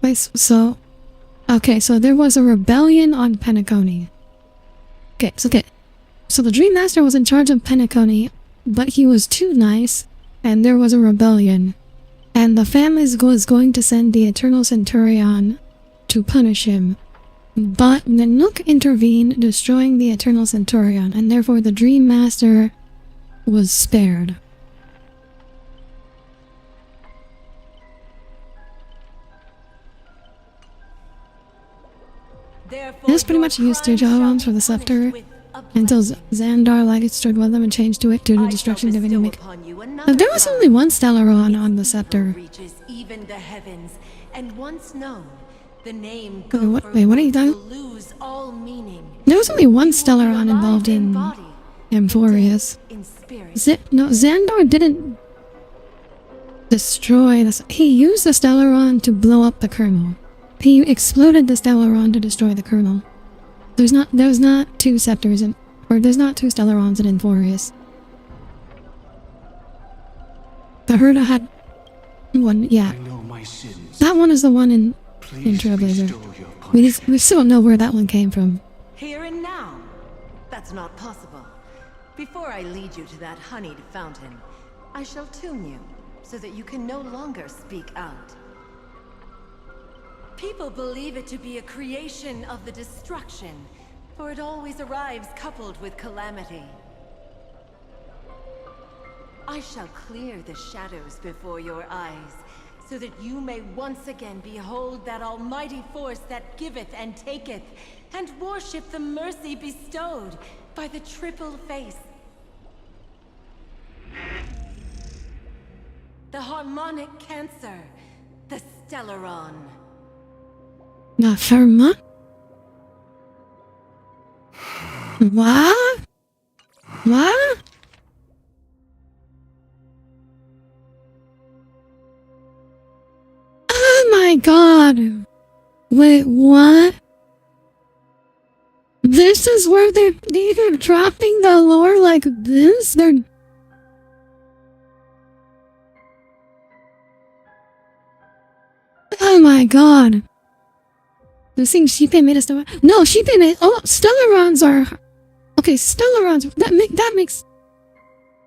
Wait, so... Okay, so there was a rebellion on Penacony. Okay. So the Dream Master was in charge of Penacony, but he was too nice, and there was a rebellion. And the family was going to send the Eternal Centurion to punish him. But Nanook intervened, destroying the Eternal Centurion, and therefore the Dream Master was spared. It was pretty much used to Jalrons for the scepter until Xandar like stood with them and changed to it due to destruction they didn't make. But there was only one Stellaron on the scepter. Even the heavens, and once known, the name Wait, what are you doing? lose all meaning. There was only one Stellaron involved in Amphorius. No, Xandar didn't destroy this. He used the Stellaron to blow up the kernel. He exploded the Stellaron to destroy the kernel. There's not two scepters there's not two Stellarons in Amphorius. The Herda had one, yeah. That one is the one in Trailblazer. We still don't know where that one came from. Here and now? That's not possible. Before I lead you to that honeyed fountain, I shall tune you so that you can no longer speak out. People believe it to be a creation of the destruction, for it always arrives coupled with calamity. I shall clear the shadows before your eyes, so that you may once again behold that almighty force that giveth and taketh, and worship the mercy bestowed by the triple face. The harmonic cancer, the Stellaron. Not Fermat? What? What? Oh my god! Wait, what? This is where they're dropping the lore like this? They're... Oh my god. The thing Shipe made a Stellaron. No, Shipe made... Oh, Stellarons are... Okay, Stellarons... That makes...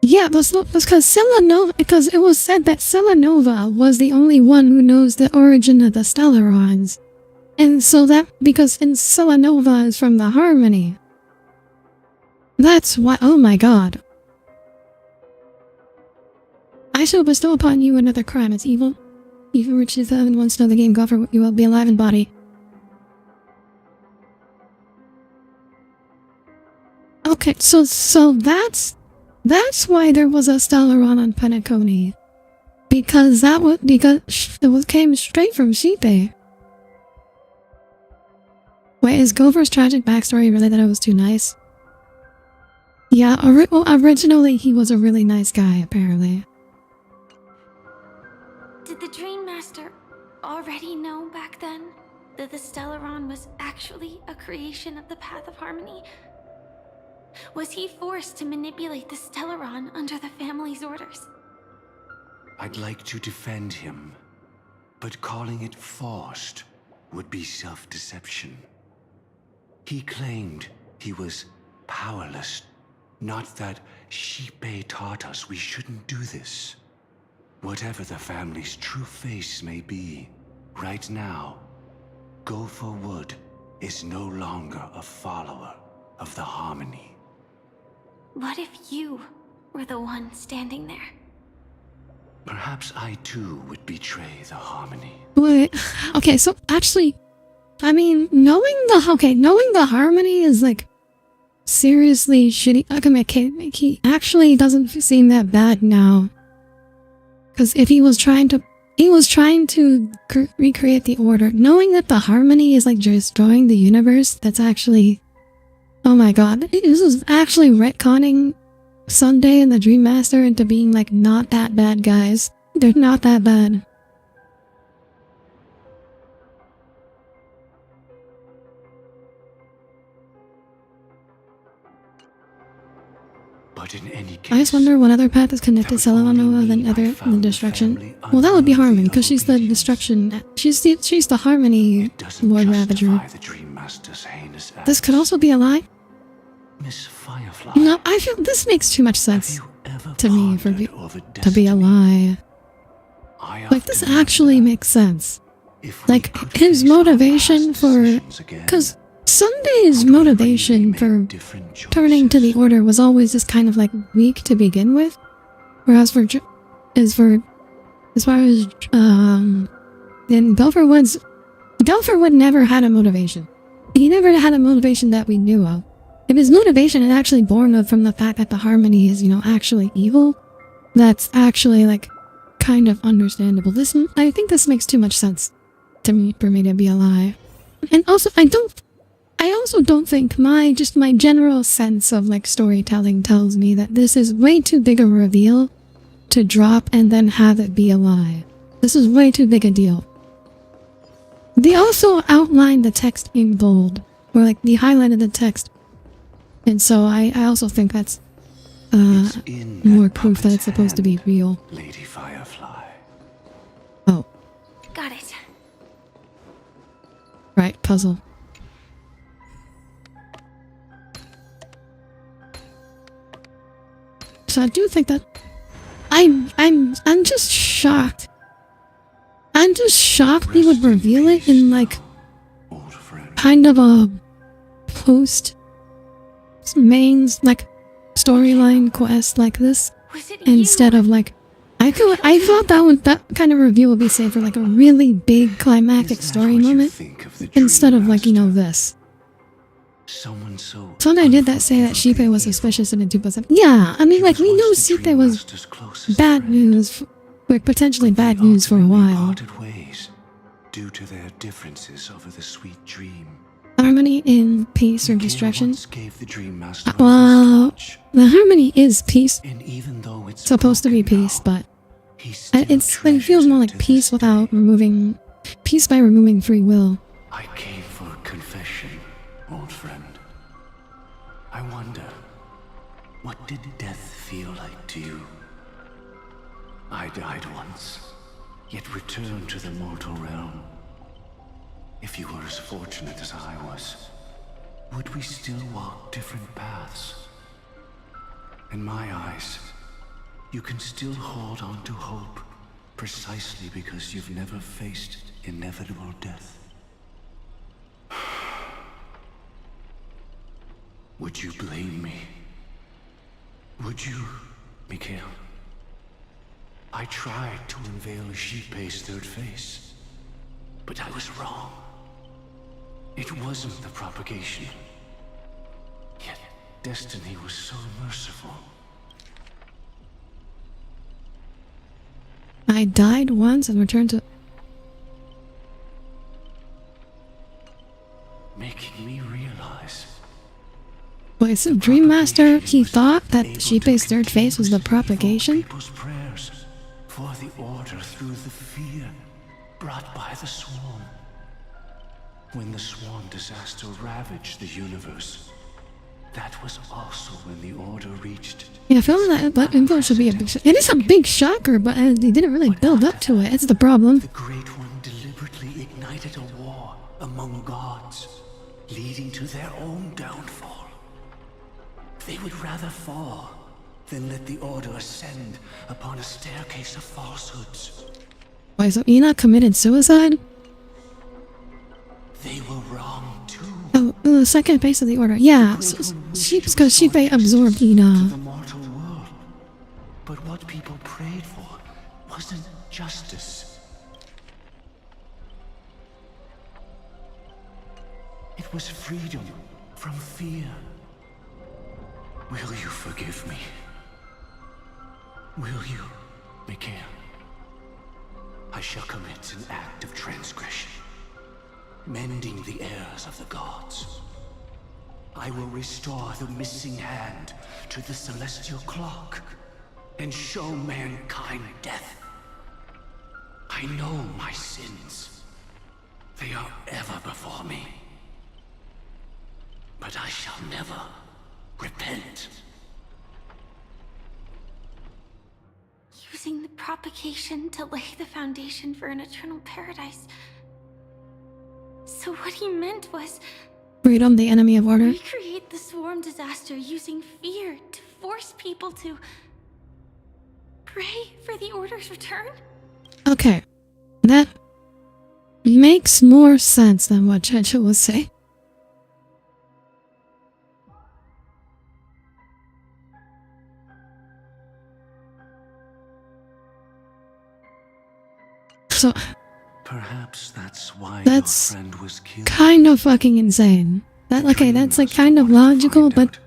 Yeah, that's because Celanova... Because it was said that Celanova was the only one who knows the origin of the Stellarons. And so that... Because in Celanova is from the Harmony. That's why... Oh my god. I shall bestow upon you another crime. It's evil. Evil riches and once know the game God for you will be alive in body. Okay, so that's why there was a Stellaron on Penacony. Because it came straight from Shipe. Wait, is Gopher's tragic backstory really that it was too nice? Yeah, originally he was a really nice guy, apparently. Did the Dream Master already know back then that the Stellaron was actually a creation of the Path of Harmony? Was he forced to manipulate the Stellaron under the family's orders? I'd like to defend him, but calling it forced would be self-deception. He claimed he was powerless. Not that Shipe taught us we shouldn't do this. Whatever the family's true face may be, right now, Gopher Wood is no longer a follower of the Harmony. What if you were the one standing there? Perhaps I too would betray the Harmony. Wait, okay, so actually, I mean, knowing the Harmony is like seriously shitty. Okay, he actually doesn't seem that bad now. Because if he was trying to recreate the Order, knowing that the Harmony is like destroying the universe, that's actually, oh my god, this is actually retconning Sunday and the Dream Master into being like not that bad guys. They're not that bad. But in any case, I just wonder what other path is connected to Celadonova than the destruction. Well, that would be Harmony, because she's the destruction. She's the Harmony Lord Ravager. This could also be a lie. Miss Firefly. No, I feel this makes too much sense to me to be a lie. Like, this actually makes sense. Like, his motivation for... Because Sunday's motivation for turning to the Order was always just kind of like weak to begin with. Whereas as far as then Gopher never had a motivation. He never had a motivation that we knew of. If his motivation is actually born from the fact that the Harmony is, actually evil, that's actually like kind of understandable. I think this makes too much sense to me for me to be a lie. And also, I also don't think my general sense of like storytelling tells me that this is way too big a reveal to drop and then have it be a lie. This is way too big a deal. They also outlined the text in bold, or like they highlighted the text. And so I also think that's more proof that it's supposed to be real. Lady Firefly. Oh. Got it. Right, puzzle. So I do think that I'm just shocked. I'm just shocked they would reveal it in like kind of a post mains like storyline quest like this, instead of like I thought that kind of reveal would be saved for like a really big climactic story moment, instead of like this. Someone did that say that Shipe was suspicious in a 2+7. Yeah, I mean, like, we know Shipe was bad news, like potentially bad news for a while. Due to their differences over the sweet dream. Harmony in peace or destruction. Well, the Harmony is peace. It's supposed to be peace, but it feels more like peace without removing peace by removing free will. I came for confession, old friend. I wonder, what did death feel like to you? I died once, yet returned to the mortal realm. If you were as fortunate as I was, would we still walk different paths? In my eyes, you can still hold on to hope, precisely because you've never faced inevitable death. Would you blame me? Would you, Mikhail? I tried to unveil Shipe's third face, but I was wrong. It wasn't the propagation. Yet destiny was so merciful. I died once and returned to... Making me realize... Wait, so Dream Master, he thought that Shipe's third face was the propagation? People's prayers for the order through the fear brought by the swarm. When the swarm disaster ravaged the universe, that was also when the order reached... Yeah, I feel like that info should be a big... It is a big shocker, but they didn't really build up to it. It's the problem. The Great One deliberately ignited a war among gods. leading to their own downfall. They would rather fall than let the Order ascend upon a staircase of falsehoods. Wait, so Ina committed suicide? They were wrong too. Oh, the second base of the Order. Yeah, so because she absorbed Ina. The mortal world. But what people prayed for wasn't justice. It was freedom from fear. Will you forgive me? Will you, Mikhail? I shall commit an act of transgression, mending the errors of the gods. I will restore the missing hand to the celestial clock and show mankind death. I know my sins. They are ever before me. But I shall never repent. Using the propagation to lay the foundation for an eternal paradise. So what he meant was... Freedom, the enemy of order. recreate the swarm disaster using fear to force people to... pray for the Order's return? Okay. That makes more sense than what Checha was saying. So perhaps that's why that's your friend was killed. Kind of fucking insane. That okay, that's like kind of logical, but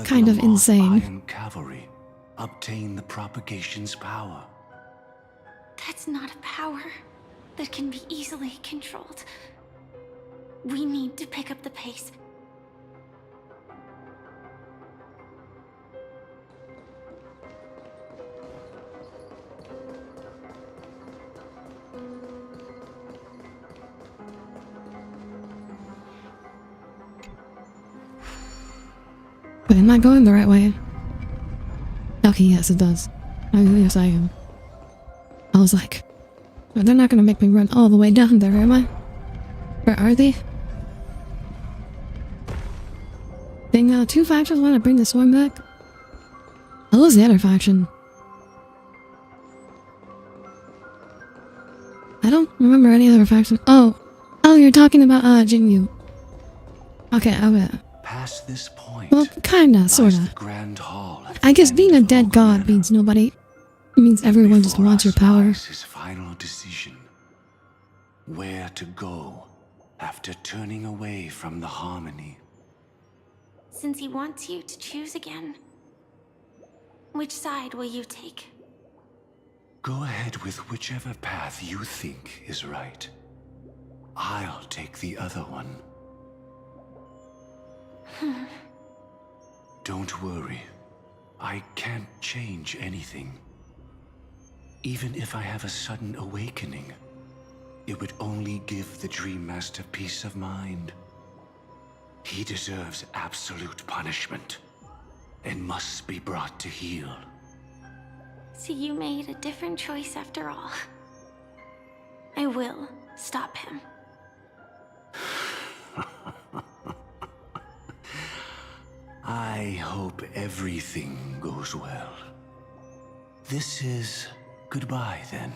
kind of insane. Iron cavalry obtain the propagation's power. That's not a power that can be easily controlled. We need to pick up the pace. Wait, am I going the right way? Okay, yes, it does. Yes, I am. I was like, oh, they're not gonna make me run all the way down there, am I? Where are they? Dang, two factions want to bring the swarm back? Oh, who's the other faction? I don't remember any other faction. Oh, you're talking about Jinyu. Okay, okay. Past this point, well, kinda, sorta. I guess being a dead god means nobody. Means everyone just wants your power. His final decision: where to go after turning away from the harmony. Since he wants you to choose again, which side will you take? Go ahead with whichever path you think is right. I'll take the other one. Don't worry. I can't change anything. Even if I have a sudden awakening, it would only give the Dream Master peace of mind. He deserves absolute punishment and must be brought to heel. So you made a different choice after all. I will stop him. I hope everything goes well. This is goodbye, then.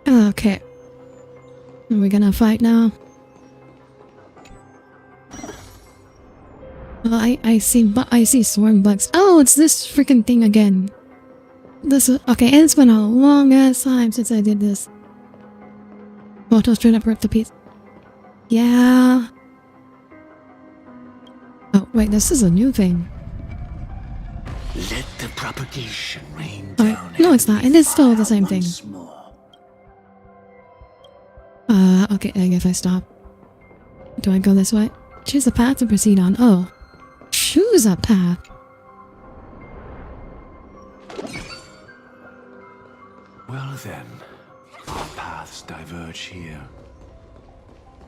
Okay. Are we gonna fight now? Well, I see swarm bugs. Oh, it's this freaking thing again. Okay, it's been a long ass time since I did this. Moto straight up rip the piece. Yeah. Oh, wait, this is a new thing. Let the propagation rain down. No, it's not. It is still the same thing. Okay, I guess I stop. Do I go this way? Choose a path to proceed on. Oh. Choose a path. Well then, our paths diverge here.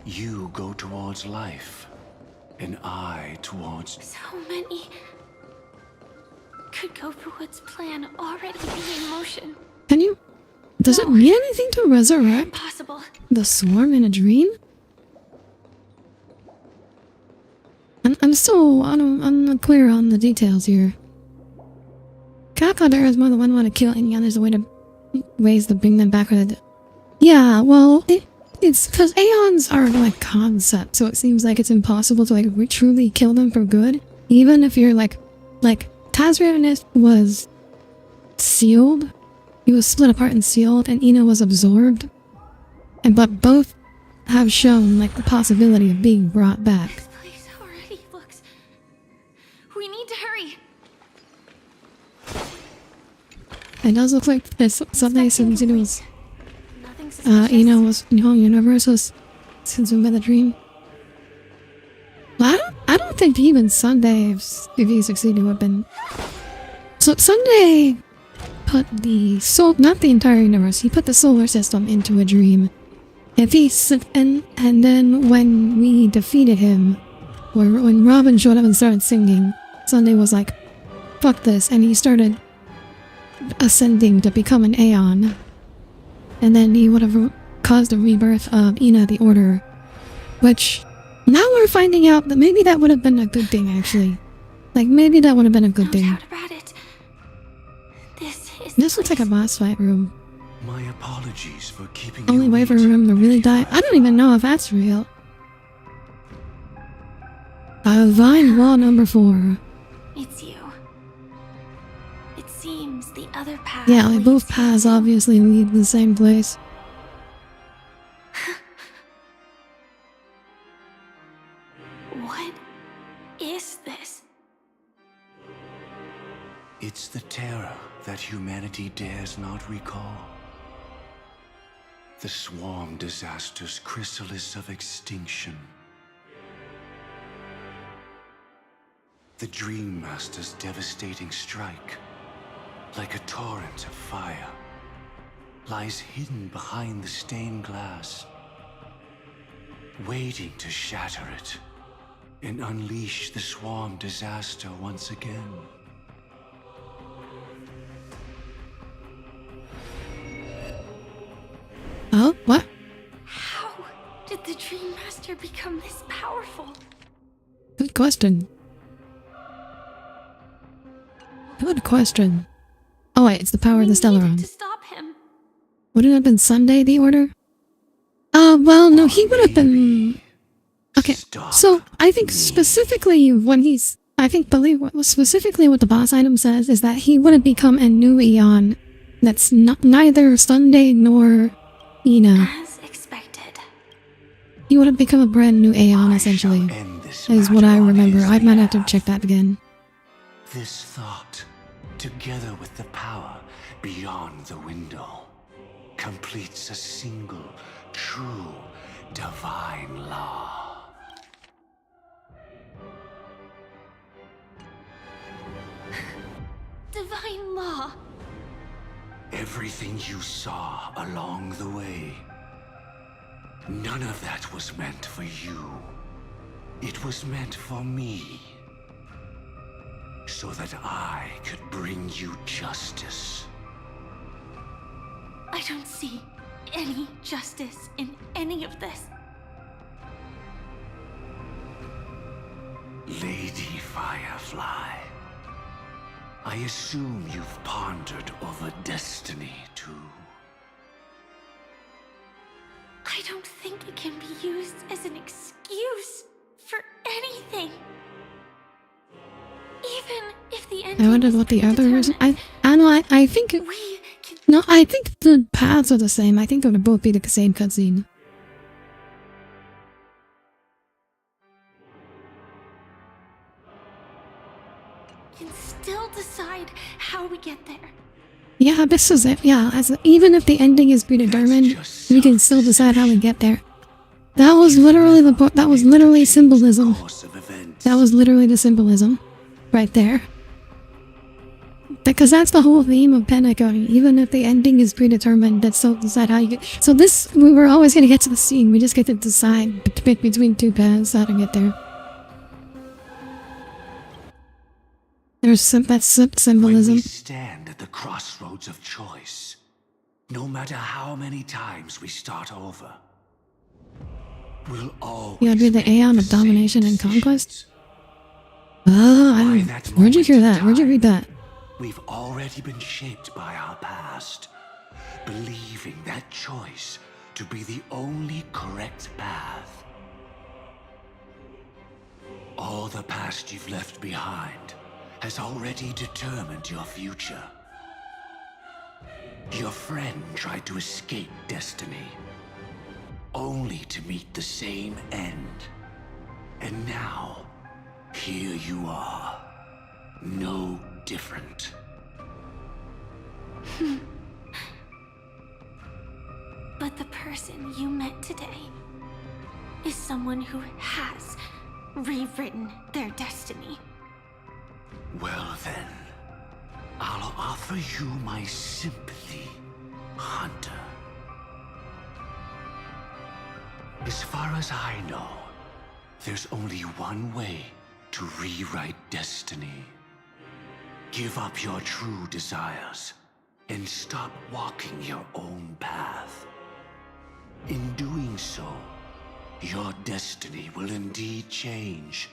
You go towards life, and I towards... So many... Could Gofuwood's plan already be in motion? Can you Does it mean anything to resurrect Impossible. the swarm in a dream? I'm still unclear on the details here. Audire is more than one want to kill any others ways to bring them back. Yeah, well, it's because Aeons are like concept, so it seems like it's impossible to like truly kill them for good. Even if you're like Tazrianus was sealed. He was split apart and sealed, and Ina was absorbed. But both have shown like the possibility of being brought back. This place already looks... We need to hurry. It does look like this Sunday since it was Nothing suspicious. Ina was universe was consumed by the dream. Well, I don't think even Sunday, if he succeeded, would have been. So Sunday put the not the entire universe. He put the solar system into a dream. If he and then when we defeated him, or when Robin showed up and started singing, Sunday was like, "Fuck this," and he started ascending to become an Aeon. And then he would have caused a rebirth of Ina the Order, which now we're finding out that maybe that would have been a good thing, actually. Like, maybe that would have been a good thing. No doubt about it. This looks like a boss fight room. My apologies for keeping Only you way for waiting. him to really die. I don't even know if that's real. Divine Law number 4. It's you. It seems the other path. Yeah, like both leads paths you. obviously lead to the same place. What is this? It's the terror that humanity dares not recall. The swarm disaster's chrysalis of extinction. The Dream Master's devastating strike, like a torrent of fire, lies hidden behind the stained glass, waiting to shatter it and unleash the swarm disaster once again. Oh, what? How did the Dream Master become this powerful? Good question. Good question. Oh wait, it's the power of the We needed Stellaron. to stop him. Would it have been Sunday, the Order? Well, no, he would have been... Okay, so I think specifically when he's... specifically what the boss item says is that he would have become a new Eon that's not neither Sunday nor Ina. As expected. He would have become a brand new Aeon, essentially. Is what I remember. I might have to check that again. This thought, together with the power beyond the window, completes a single, true, divine law. Divine law. Everything you saw along the way, none of that was meant for you. It was meant for me. So that I could bring you justice. I don't see any justice in any of this. Lady Firefly, I assume you've pondered over destiny too. I don't think it can be used as an excuse for anything. Even if the ending I wonder what the other reason. I don't know. I think. No, I think the paths are the same. I think they would both be the same cutscene. can still decide how we get there. Yeah, this is it. Yeah, even if the ending is predetermined, we can still decide how we get there. That was literally that was literally symbolism. That was literally the symbolism. Right there. Because that's the whole theme of Penacony. Even if the ending is predetermined, that's still decide how you get. So this, we were always going to get to the scene. We just get to decide between two paths how to get there. There's that's symbolism. When we stand at the crossroads of choice, No matter how many times we start over, we'll always You gotta be the make Aeon the of domination same and conquest? decisions. Oh, By that where'd you moment hear in that? Where'd you read time, that? We've already been shaped by our past, believing that choice to be the only correct path. All the past you've left behind has already determined your future. Your friend tried to escape destiny, only to meet the same end. And now, here you are, no different. But the person you met today is someone who has rewritten their destiny. Well then, I'll offer you my sympathy, Hunter. As far as I know, there's only one way to rewrite destiny. Give up your true desires and stop walking your own path. In doing so, your destiny will indeed change,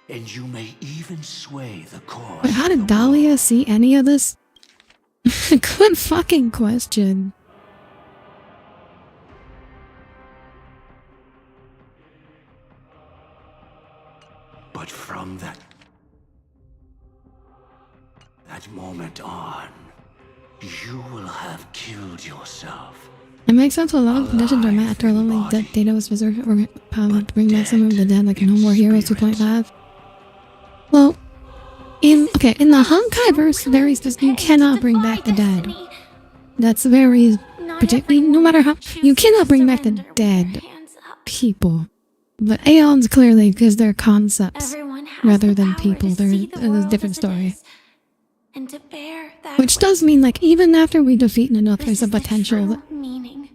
and you may even sway the course. But how did Dahlia see any of this? Good fucking question. But from that moment on, you will have killed yourself. It makes sense a lot of conditions are met after a lonely dead data was preserved or power to bring back some of the dead like No More Heroes 2.5. Well, in the Honkai verse, there is this: you cannot bring back the dead. That's very particularly, no matter how, you cannot bring back the dead people. But Aeons clearly, because they're concepts rather than people, they're a different story. And to bear that Which does mean, like, even after we defeat Nanook, there's a potential that meaning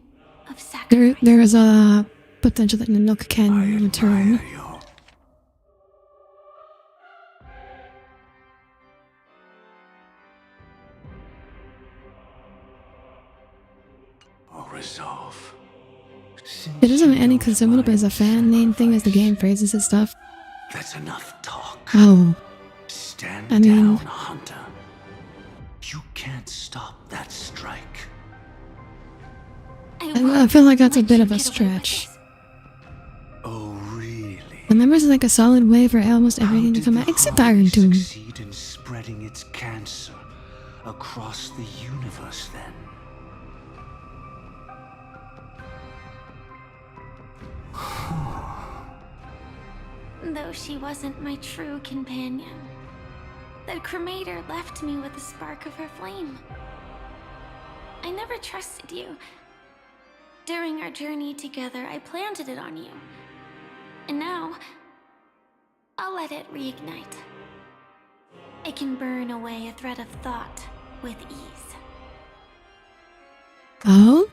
of sacrifice. there is a potential that Nanook can return. Resolve. It isn't any consumable, but as a fan name thing as the game phrases its stuff. That's enough talk. Oh. Stand I mean, down, Hunter. You can't stop that strike. I feel like that's a bit of a stretch. Oh, really? The members is like a solid way for almost everything to come out, except Iron Tomb. Succeed in spreading its cancer across the universe, then. Though she wasn't my true companion, the cremator left me with a spark of her flame. I never trusted you. During our journey together, I planted it on you. And now, I'll let it reignite. It can burn away a thread of thought with ease. Oh?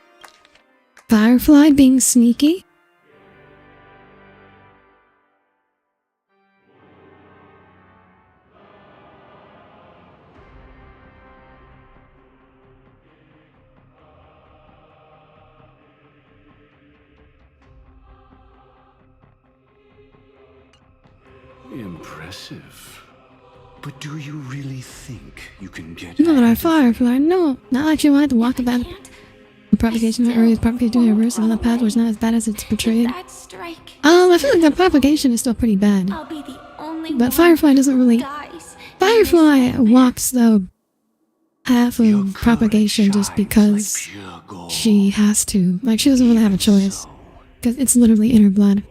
Firefly being sneaky? Impressive. But do you really think you can get No, but our Firefly, no. Not like she wanted to walk about the propagation or his propagation universe on the path was not as bad as it's portrayed. That strike, I feel like the propagation is still pretty bad. I'll be the only But one Firefly doesn't really... dies. Firefly walks the path of propagation just because she has to. Like, she doesn't really have a choice. Because it's literally in her blood.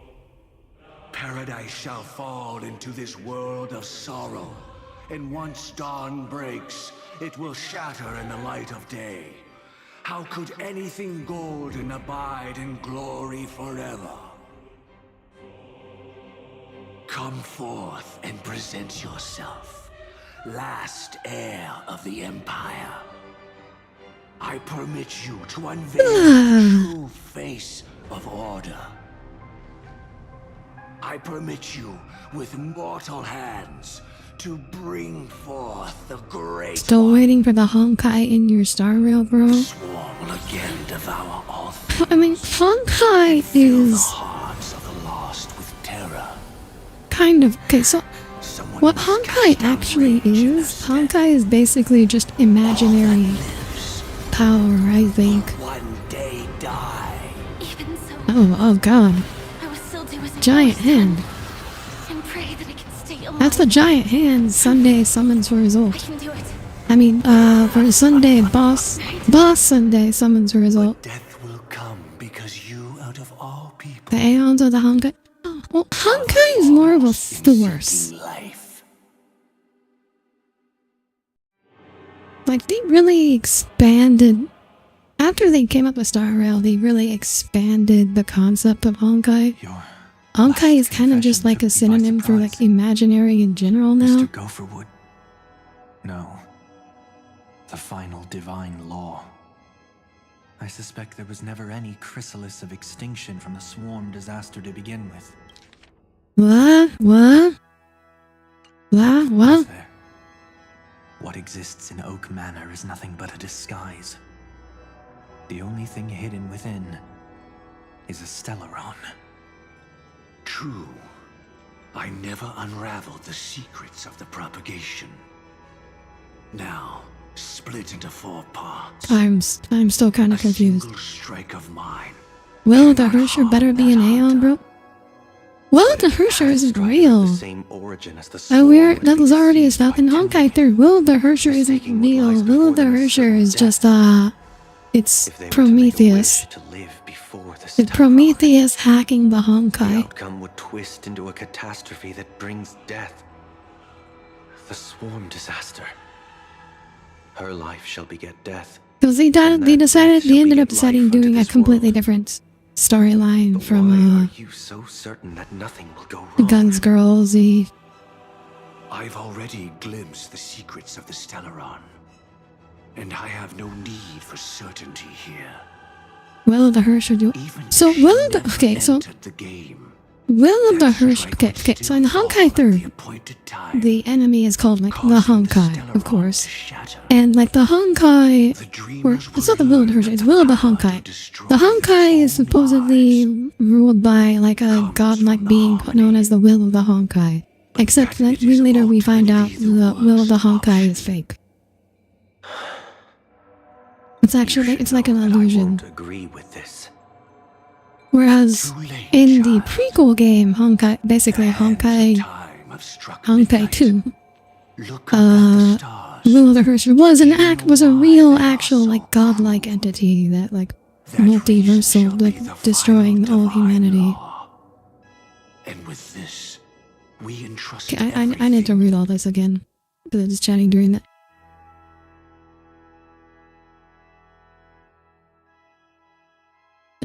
Paradise shall fall into this world of sorrow, and once dawn breaks, it will shatter in the light of day. How could anything golden abide in glory forever? Come forth and present yourself, last heir of the Empire. I permit you to unveil the true face of order. I permit you, with mortal hands, to bring forth the great Still waiting for the Honkai in your Star Rail, bro. swarm will again devour all I mean, Honkai is hearts of the lost with terror. kind of okay. So, what Honkai actually is, Honkai is basically just imaginary power. I think. One day die. Even so, Oh god, I will still do as I giant always done, hand. and pray that I can stay alive. That's the giant hand Sunday summons for his I ult. can do it. I mean, for Sunday, boss Sunday summons for his ult. Death will come because you, out of all people, The Aeons of the Honkai. Oh, well, Honkai is more of a force. life. Like, they really expanded. After they came up with Star Rail, they really expanded the concept of Honkai. Honkai is kind of just like a synonym for like imaginary in general now. Mr. Gopherwood. No. The final divine law. I suspect there was never any chrysalis of extinction from the swarm disaster to begin with. What? What? What? What? What exists in Oak Manor is nothing but a disguise. The only thing hidden within is a Stellaron. True. I never unraveled the secrets of the propagation. Now, split into 4 parts. I'm still kind of confused. Single strike of mine. Will the Hersher better be an Aeon, bro? Will the Hersher isn't real. That was already established in Honkai 3. Will the Hersher isn't real. Will the Hersher is just, it's Prometheus. It's Prometheus hacking the The Honkai. outcome would twist into a catastrophe that brings death. The swarm disaster. Her life shall beget death. Because they ended up deciding doing a completely different storyline from, You so certain that nothing will go wrong. Guns Girls, I've already glimpsed the secrets of the Stellaron. And I have no need for certainty here. Will the Hersher do? So will the Will the Hersher? Okay. So in Honkai 3, the enemy is called like the Honkai, of course, and like the Honkai, or it's not the Will of the Hersher, it's Will of the Honkai. The Honkai is supposedly ruled by like a godlike being known as the Will of the Honkai. Except that later we find out the Will of the Honkai is fake. It's actually it's like an illusion. Agree with this. Whereas in the prequel game, Honkai 2, Will of the Hersher was a real, actual, like, godlike entity that, like, multiversal, like, destroying all humanity. And with this, we entrust Okay, I need to read all this again, because I was chatting during that.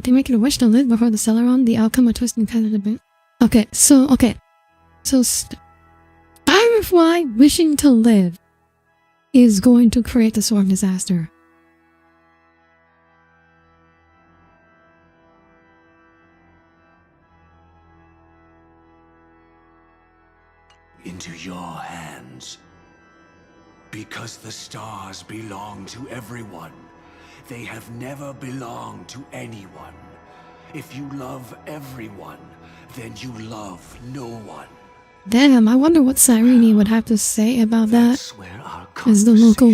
They make it a wish to live before the Stellaron, the outcome of twisting kind of event. Okay, so Firefly wishing to live is going to create the swarm disaster. into your hands. Because the stars belong to everyone. They have never belonged to anyone. If you love everyone, then you love no one. Damn, I wonder what Cyrene would have to say about that as the local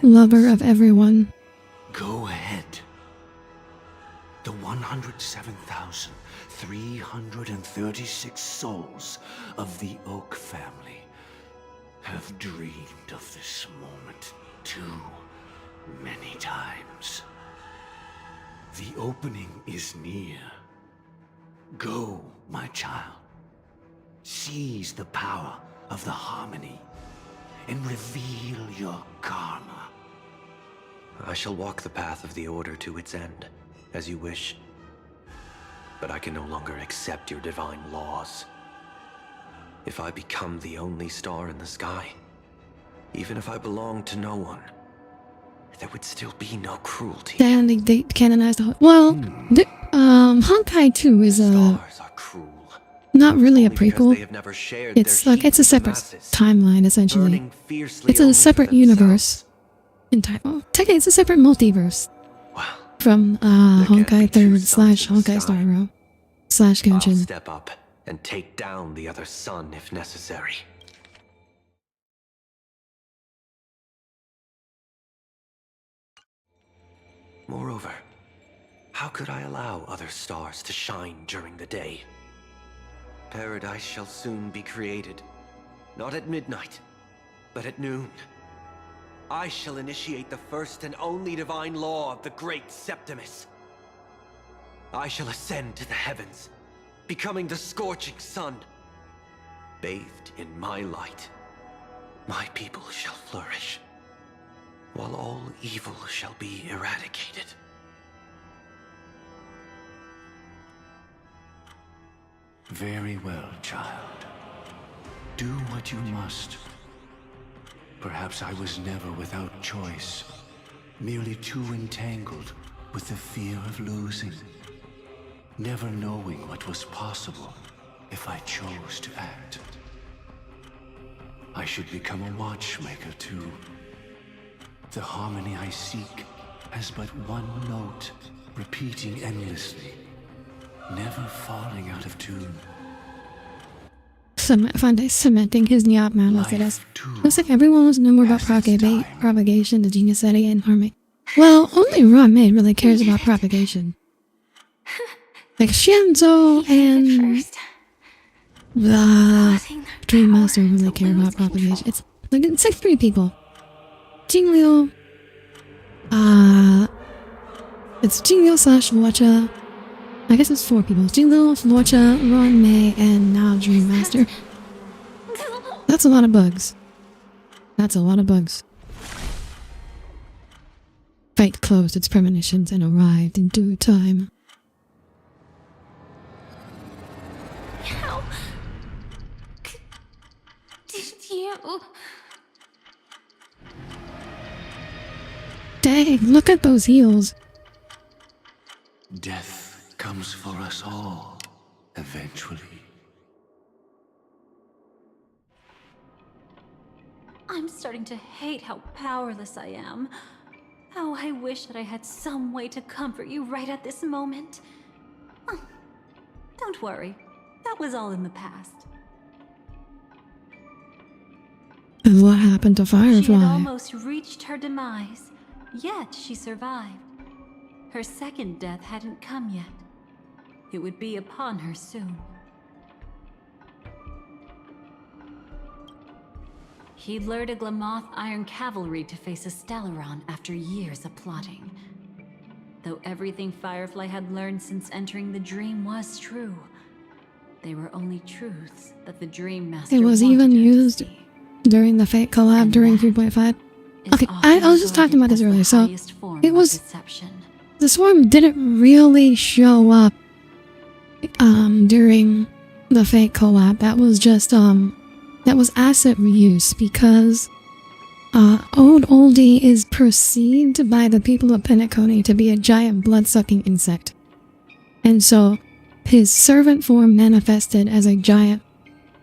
lover of everyone. Go ahead. The 107,336 souls of the Oak family have dreamed of this moment too many times. The opening is near. Go, my child. Seize the power of the harmony and reveal your karma. I shall walk the path of the Order to its end, as you wish. But I can no longer accept your divine laws. If I become the only star in the sky, even if I belong to no one, there would still be no cruelty. Then they canonized the Honkai 2 is a... Stars are cruel. not really a only because prequel. they have never shared It's their like it's a heat with the separate masses, timeline essentially. burning fiercely It's only a for separate themselves. universe. Well, technically, it's a separate multiverse from can't be Honkai two 3 suns slash in the Honkai Star sky. Rail slash I'll Genshin. step up and take down the other sun if necessary. Moreover, how could I allow other stars to shine during the day? Paradise shall soon be created. Not at midnight, but at noon. I shall initiate the first and only divine law of the great Septimus. I shall ascend to the heavens, becoming the scorching sun. Bathed in my light, my people shall flourish, while all evil shall be eradicated. Very well, child. Do what you must. Perhaps I was never without choice, merely too entangled with the fear of losing, never knowing what was possible if I chose to act. I should become a watchmaker too. The harmony I seek has but one note, repeating endlessly, never falling out of tune. Cementing his Nyat man as it is. Looks like everyone wants to know more about propagation, the genius setting, and harmony. Well, only Ron Maid really cares about propagation. Like Shienzo and the Dream Master really care about propagation. It's like it's like 3 people. Jingliu, it's Jingliu slash Luocha. I guess it's 4 people. Jingliu, Luocha, Ron May, and now Dream Master. That's a lot of bugs. That's a lot of bugs. Fate closed its premonitions and arrived in due time. How did you? Dang, look at those heels. Death comes for us all, eventually. I'm starting to hate how powerless I am. How I wish that I had some way to comfort you right at this moment. Oh, don't worry. That was all in the past. And what happened to Firefly? She had almost reached her demise, yet she survived. Her second death hadn't come yet. It would be upon her soon. He'd lured a Glamoth Iron Cavalry to face a Stellaron after years of plotting. Though everything Firefly had learned since entering the dream was true, they were only truths that the Dream Master It was even used during the Fate collab during 3.5. Okay, I was just talking about this earlier. So it was the swarm didn't really show up during the Fate collab. That was just that was asset reuse because Old Oldie is perceived by the people of Penacony to be a giant blood-sucking insect. And so his servant form manifested as a giant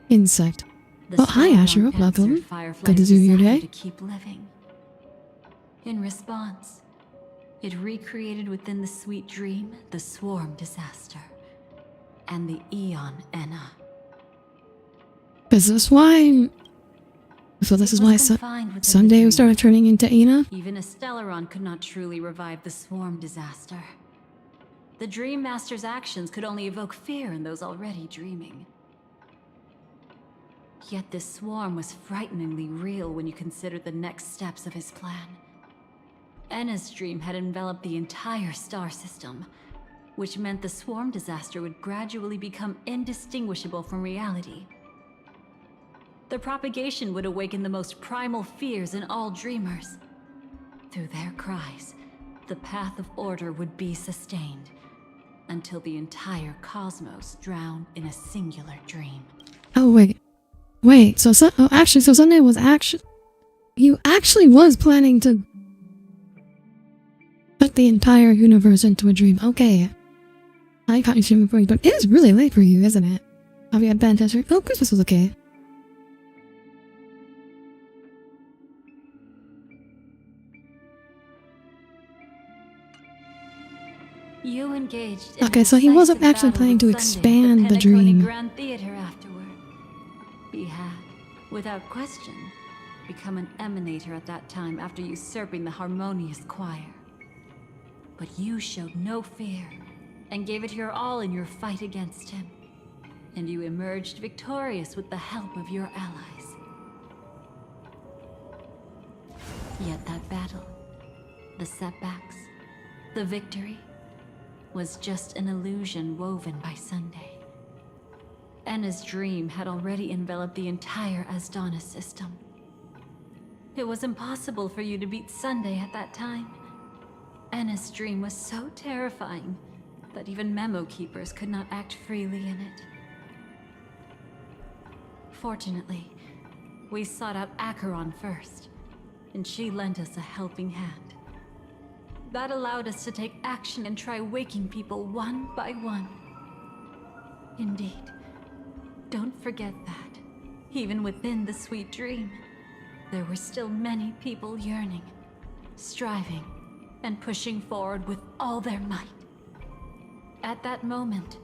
insect. Oh, hi Asher, welcome. Good to see you today. To keep living. In response, it recreated within the sweet dream the swarm disaster and the Eon Enna. Is this why? So this is why Sunday started turning into Ina? Even a Stellaron could not truly revive the swarm disaster. The Dream Master's actions could only evoke fear in those already dreaming. Yet this swarm was frighteningly real when you consider the next steps of his plan. Enna's dream had enveloped the entire star system, which meant the swarm disaster would gradually become indistinguishable from reality. The propagation would awaken the most primal fears in all dreamers. Through their cries, the path of order would be sustained, until the entire cosmos drowned in a singular dream. Oh wait, so Sunday was you actually was planning to put the entire universe into a dream. Okay. I caught you streaming for you, but it is really late for you, isn't it? Have you had bad tester? Oh, Christmas was okay. You engaged in Okay, a so he wasn't decisive actually battle planning with to Sunday at expand the Penacony dream. Grand Theater afterward. He had, without question, become an emanator at that time after usurping the harmonious choir. But you showed no fear and gave it your all in your fight against him. And you emerged victorious with the help of your allies. Yet that battle, the setbacks, the victory, was just an illusion woven by Sunday. Enna's dream had already enveloped the entire Asdana system. It was impossible for you to beat Sunday at that time. Enna's dream was so terrifying that even Memo Keepers could not act freely in it. Fortunately, we sought out Acheron first, and she lent us a helping hand. That allowed us to take action and try waking people one by one. Indeed, don't forget that, even within the sweet dream, there were still many people yearning, striving, and pushing forward with all their might. At that moment,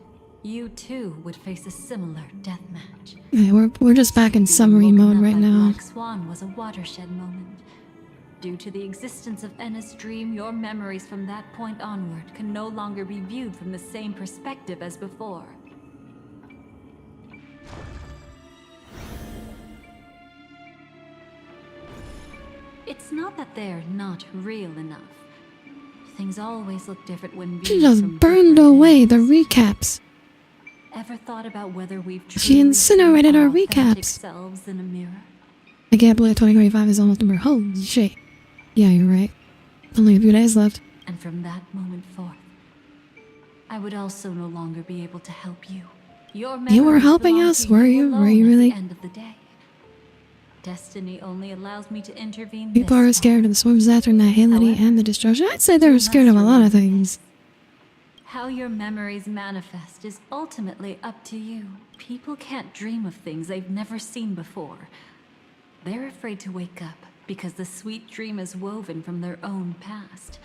you too would face a similar deathmatch. Yeah, we're just back in summary mode right now. Black Swan was a watershed moment. Due to the existence of Enna's dream, your memories from that point onward can no longer be viewed from the same perspective as before. It's not that they're not real enough. Things always look different when viewed She just from burned different away the angles. recaps. Ever thought about whether we've She truly incinerated seen our authentic recaps. selves in a mirror? I can't believe 2025 is almost over. Holy shit. Yeah, you're right. Only a few days left. And from that moment forth, I would also no longer be able to help you. Your You were memories helping belong us? to Were you you? alone Were you at really? the end of the day. Destiny only allows me to intervene. People this are scared of the Swarm's after Nihility and the destruction. I'd say they're you scared of a must lot of remember things. How your memories manifest is ultimately up to you. People can't dream of things they've never seen before. They're afraid to wake up because the sweet dream is woven from their own past.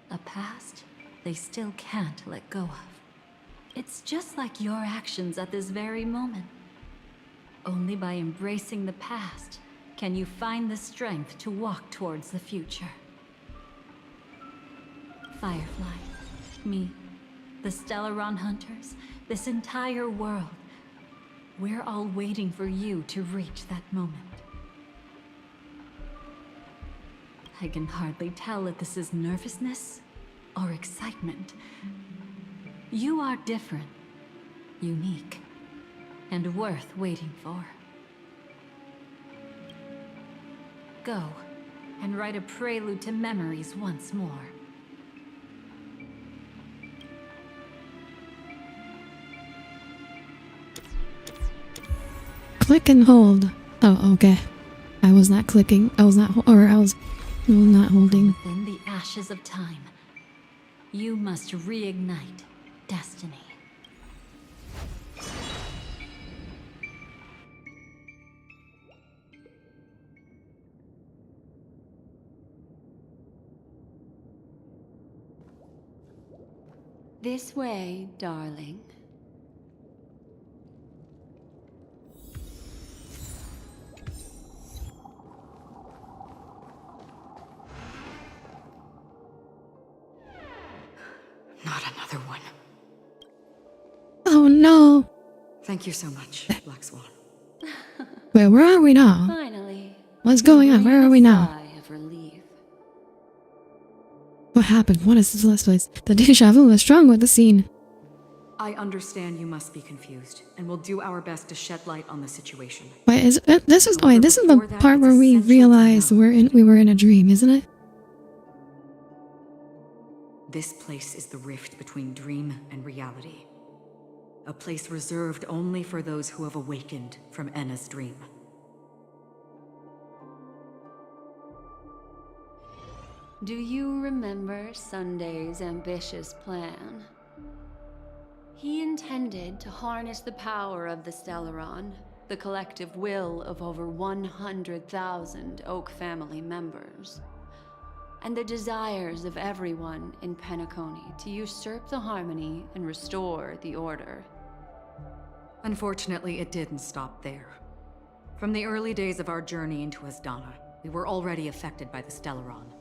A past they still can't let go of. It's just like your actions at this very moment. Only by embracing the past can you find the strength to walk towards the future. Firefly, me, the Stellaron Hunters, this entire world, we're all waiting for you to reach that moment. I can hardly tell if this is nervousness or excitement. You are different, unique, and worth waiting for. Go and write a prelude to memories once more. Click and hold. Oh, okay. I was not clicking. I was not not holding. Within the ashes of time, you must reignite destiny. This way, darling. Not another one. Oh no. Thank you so much, Black Swan. Wait, where are we now? Finally. What's going on? Where are we now? Sigh of relief. What happened? What is this last place? The deja vu is strong with the scene. I understand you must be confused, and we'll do our best to shed light on the situation. Wait, this is the part where we realized we were in a dream, isn't it? This place is the rift between dream and reality. A place reserved only for those who have awakened from Enna's dream. Do you remember Sunday's ambitious plan? He intended to harness the power of the Stellaron, the collective will of over 100,000 Oak family members, and the desires of everyone in Penacony to usurp the harmony and restore the order. Unfortunately, it didn't stop there. From the early days of our journey into Asdana, we were already affected by the Stellaron.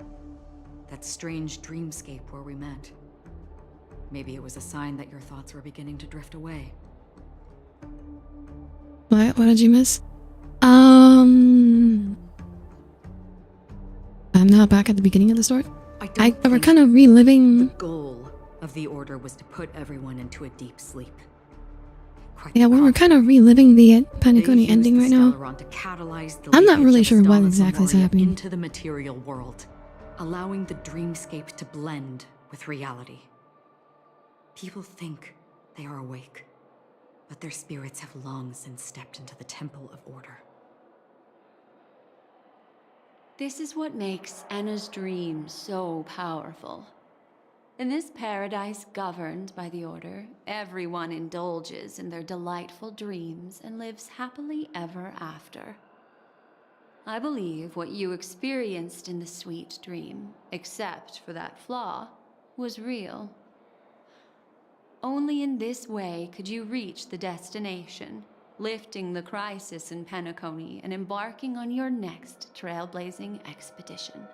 That strange dreamscape where we met. Maybe it was a sign that your thoughts were beginning to drift away. What did you miss? I'm now back at the beginning of the story. We're kind of reliving. The goal of the Order was to put everyone into a deep sleep. Yeah, we're kind of reliving the Penacony ending right now. I'm not really sure what exactly is happening. Into the material world, allowing the dreamscape to blend with reality. People think they are awake, but their spirits have long since stepped into the Temple of Order. This is what makes Enna's dream so powerful. In this paradise governed by the Order, everyone indulges in their delightful dreams and lives happily ever after. I believe what you experienced in the sweet dream, except for that flaw, was real. Only in this way could you reach the destination, lifting the crisis in Penacony and embarking on your next trailblazing expedition.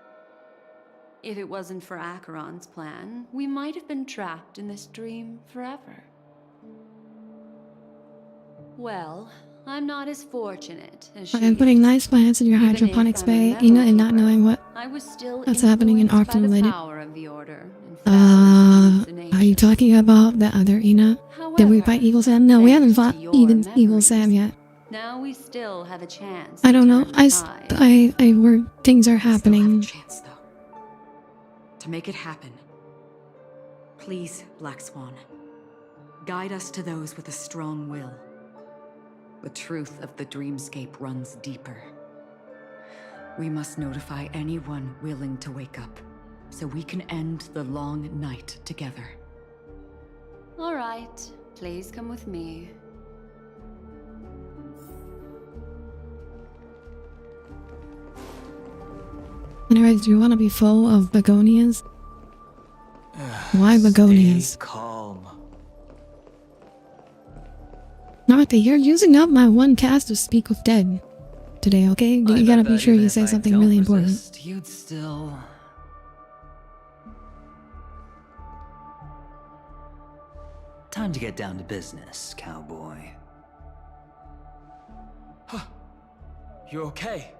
If it wasn't for Acheron's plan, we might have been trapped in this dream forever. Well, I'm not as fortunate as she I'm putting nice plants in your hydroponics bay, Ina, and not knowing what's happening in Arcton related. Are you talking about the other Ina? Did we fight Eagle Sam? No, we haven't fought even Eagle Sam yet. Now we still have a chance. I don't know. Where things are happening. To make it happen, please, Black Swan, guide us to those with a strong will. The truth of the dreamscape runs deeper. We must notify anyone willing to wake up, so we can end the long night together. All right, please come with me. Anyways, do you want to be full of begonias? Why begonias? Stay calm. Dorothy, you're using up my one cast of Speak with Dead today, okay? You gotta be sure you say something really important. You'd still... Time to get down to business, cowboy. Huh. You okay?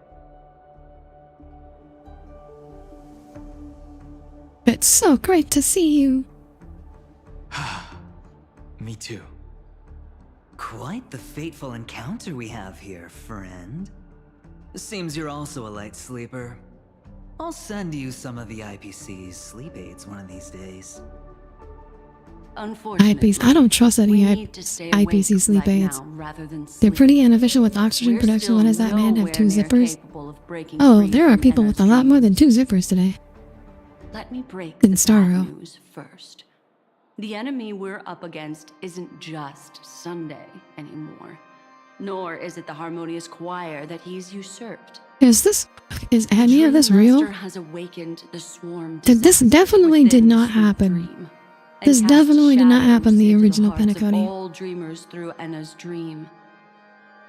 It's so great to see you. Me too. Quite the fateful encounter we have here, friend. Seems you're also a light sleeper. I'll send you some of the IPC's sleep aids one of these days. Unfortunately, I don't trust any IPC sleep aids. They're pretty inefficient with oxygen production. What does that man have 2 zippers? Oh, there are people with a lot more than 2 zippers today. Let me break in the Star bad Rail. news first. The enemy we're up against isn't just Sunday anymore, nor is it the harmonious choir that he's usurped. Is any of this real? Has awakened the swarm. This definitely did not happen. This definitely did not happen in the original Penacony. All dreamers through Enna's dream.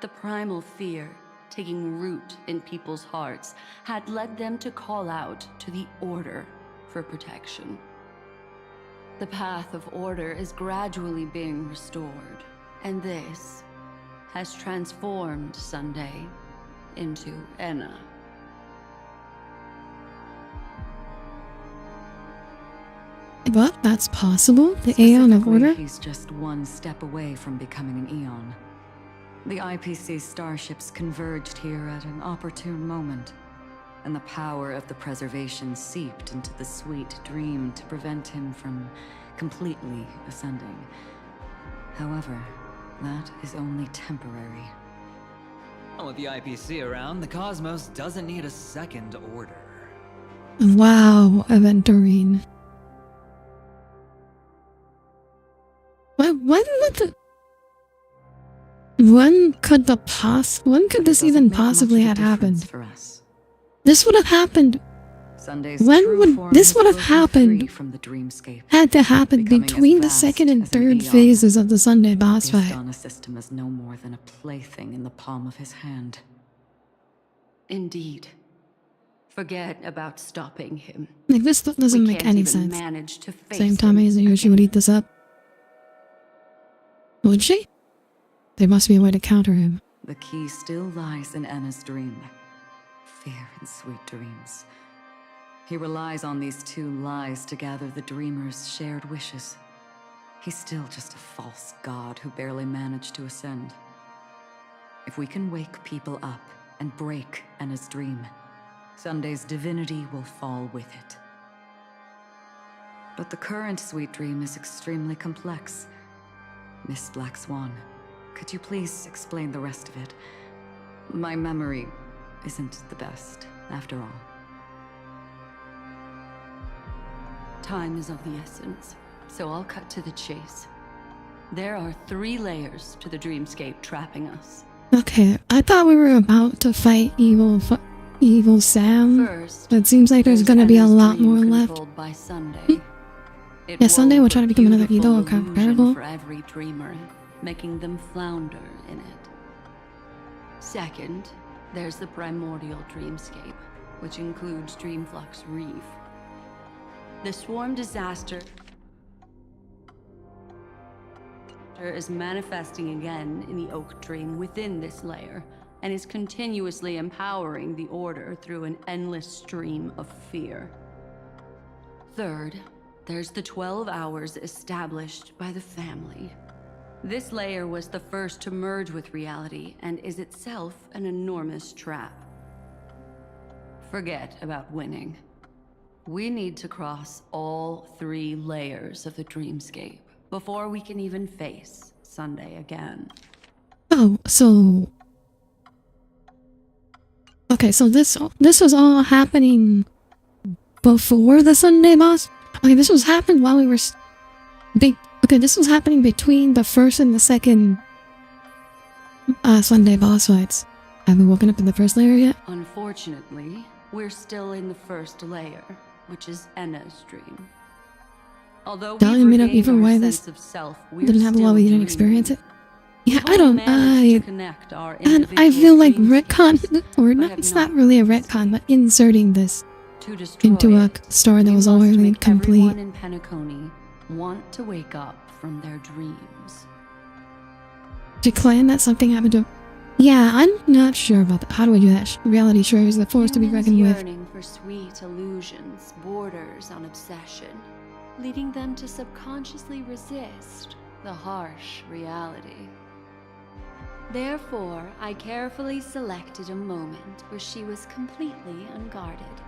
The primal fear taking root in people's hearts had led them to call out to the Order for protection. The path of order is gradually being restored, and this has transformed Sunday into Enna. But that's possible? The Aeon of Order? He's just one step away from becoming an Eon. The IPC starships converged here at an opportune moment, and the power of the preservation seeped into the sweet dream to prevent him from completely ascending. However, that is only temporary. With the IPC around, the cosmos doesn't need a second order. Wow, Aventurine. When when could this even possibly have happened? This would have happened. When would this would have happened? Had to happen between the second and third phases of the Sunday boss fight. The Astana system is no more than a plaything in the palm of his hand. Indeed. Forget about stopping him. Like, this doesn't make any sense. Manage to face Same time as I knew she would eat this up. Would she? There must be a way to counter him. The key still lies in Anna's dream. Fear and sweet dreams. He relies on these two lies to gather the dreamer's shared wishes. He's still just a false god who barely managed to ascend. If we can wake people up and break Anna's dream, Sunday's divinity will fall with it. But the current sweet dream is extremely complex. Miss Black Swan, could you please explain the rest of it? My memory isn't the best, after all. Time is of the essence, so I'll cut to the chase. There are 3 layers to the dreamscape trapping us. Okay, I thought we were about to fight evil Sam, but it seems like there's gonna be a lot more left. By Sunday. Yeah, Sunday will try to become another idol comparable. For every dreamer, making them flounder in it. Second, there's the primordial dreamscape, which includes Dreamflux Reef. The swarm disaster is manifesting again in the Oak Dream within this layer, and is continuously empowering the Order through an endless stream of fear. Third, there's the 12 hours established by the family. This layer was the first to merge with reality and is itself an enormous trap. Forget about winning. We need to cross all 3 layers of the dreamscape before we can even face Sunday again. Oh, so... Okay, so this was all happening before the Sunday boss? Okay, this was happening while we were... Okay, this was happening between the first and the second Sunday boss fights. Have we woken up in the first layer yet? Unfortunately, we're still in the first layer, which is Enna's dream. Although Don't admit up even why this didn't happen while we didn't experience it. Yeah, and I feel like retcon, or not, it's not really a retcon, but inserting this into a story that was already complete. Everyone in Penacony want to wake up from their dreams. Declaring that something happened to... Yeah, I'm not sure about that. How do we do that? Reality sure is the force to be reckoned with. Yearning for sweet illusions borders on obsession, leading them to subconsciously resist the harsh reality. Therefore, I carefully selected a moment where she was completely unguarded,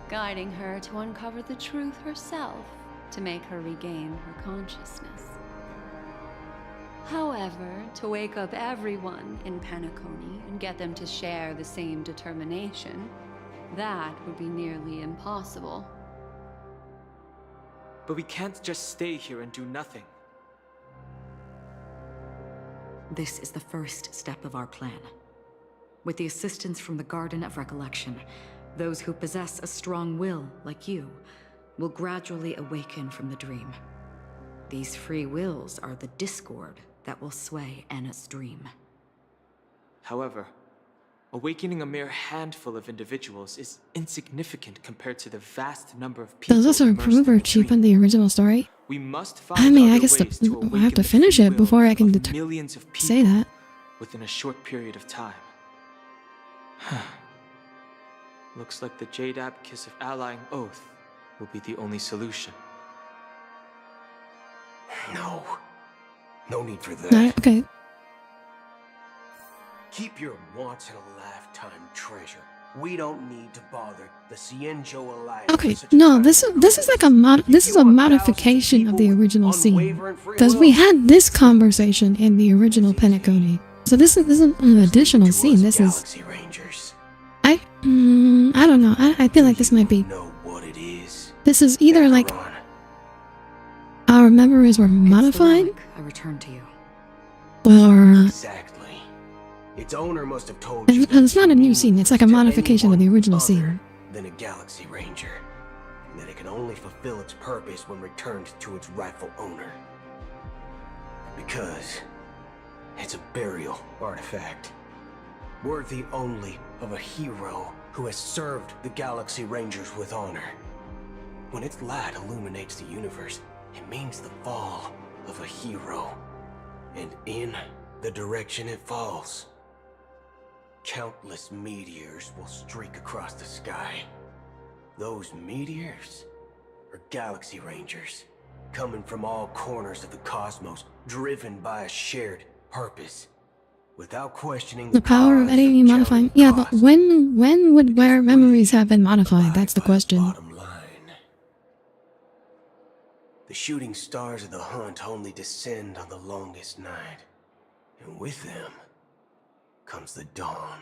guiding her to uncover the truth herself to make her regain her consciousness. However, to wake up everyone in Penacony and get them to share the same determination, that would be nearly impossible. But we can't just stay here and do nothing. This is the first step of our plan. With the assistance from the Garden of Recollection, those who possess a strong will, like you, will gradually awaken from the dream. These free wills are the discord that will sway Anna's dream. However, awakening a mere handful of individuals is insignificant compared to the vast number of people. Does this improve or cheapen the original story? We must find I mean, I other guess ways to I have to awaken finish the it will before I can of millions of people say that. within a short period of time. Looks like the Jade Abacus of Allying Oath will be the only solution. No. No need for that. No, okay. Keep your once-in-a-lifetime treasure. We don't need to bother the Cienjo Alliance. Okay, no, this is like a modification of the original scene, because we had this conversation in the original Penacony. So this isn't an additional scene. This is I don't know. I feel like this might be. This is either like our memories were modified, I return to you. or Its owner must have told you It's not a new scene, it's like a to modification of the anyone original other scene. than a Galaxy Ranger. And that it can only fulfill its purpose when returned to its rightful owner. Because it's a burial artifact, worthy only of a hero who has served the Galaxy Rangers with honor. When its light illuminates the universe, it means the fall of a hero. And in the direction it falls, countless meteors will streak across the sky. Those meteors are Galaxy Rangers, coming from all corners of the cosmos, driven by a shared purpose. Without questioning The power of any modifying. Yeah, but when would where memories have been modified? That's the question. The shooting stars of the hunt only descend on the longest night. And with them comes the dawn.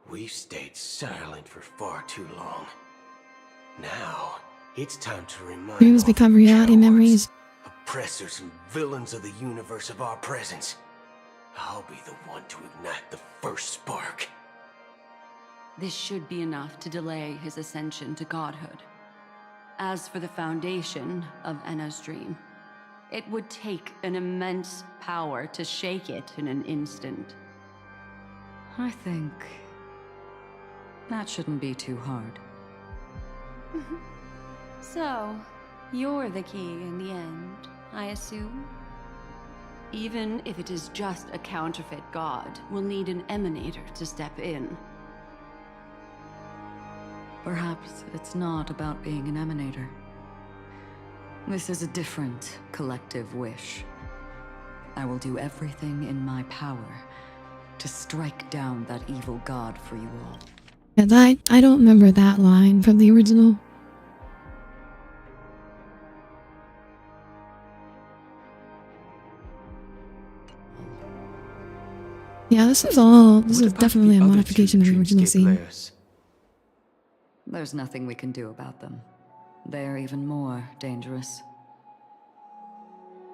We've stayed silent for far too long. Now, it's time to remind Dreams become reality memories. oppressors and villains of the universe of our presence. I'll be the one to ignite the first spark. This should be enough to delay his ascension to godhood. As for the foundation of Enna's dream, it would take an immense power to shake it in an instant. I think that shouldn't be too hard. So, you're the key in the end, I assume? Even if it is just a counterfeit god, we'll need an emanator to step in. Perhaps it's not about being an emanator. This is a different collective wish. I will do everything in my power to strike down that evil god for you all. And I don't remember that line from the original. Yeah, this is definitely a modification of the original scene. There's nothing we can do about them. They're even more dangerous.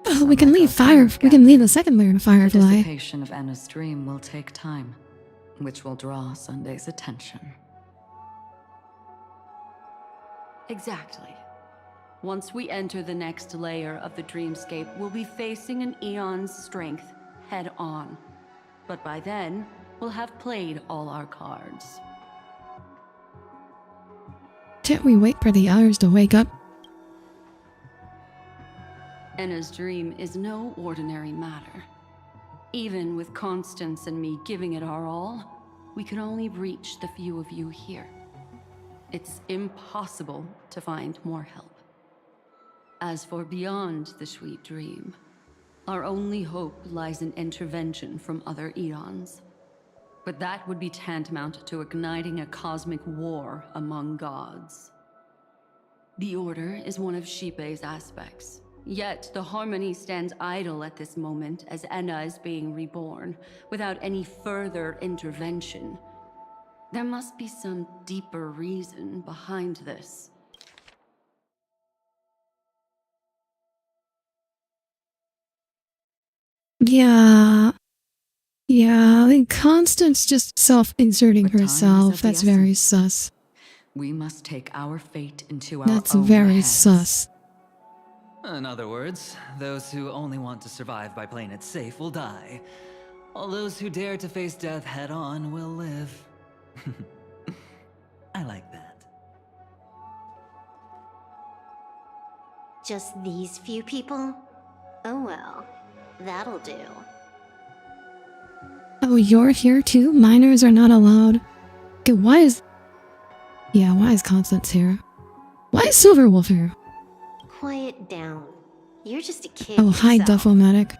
Oh, we can leave fire. We can leave the second layer to Firefly. The dissipation of Anna's dream will take time, which will draw Sunday's attention. Exactly. Once we enter the next layer of the dreamscape, we'll be facing an eon's strength head on. But by then, we'll have played all our cards. Can't we wait for the others to wake up? Enna's dream is no ordinary matter. Even with Constance and me giving it our all, we can only reach the few of you here. It's impossible to find more help. As for beyond the sweet dream, our only hope lies in intervention from other eons. But that would be tantamount to igniting a cosmic war among gods. The Order is one of Xipe's aspects. Yet the Harmony stands idle at this moment as Enna is being reborn, without any further intervention. There must be some deeper reason behind this. Yeah, like Constance just self-inserting herself. That's very sus. We must take our fate into our That's own very hands. sus. In other words, those who only want to survive by playing it safe will die. All those who dare to face death head-on will live. I like that. Just these few people? Oh well, that'll do. Oh, you're here too? Minors are not allowed. Okay, why is Constance here? Why is Silverwolf here? Quiet down. You're just a kid. Oh, hi, yourself. Duffomatic.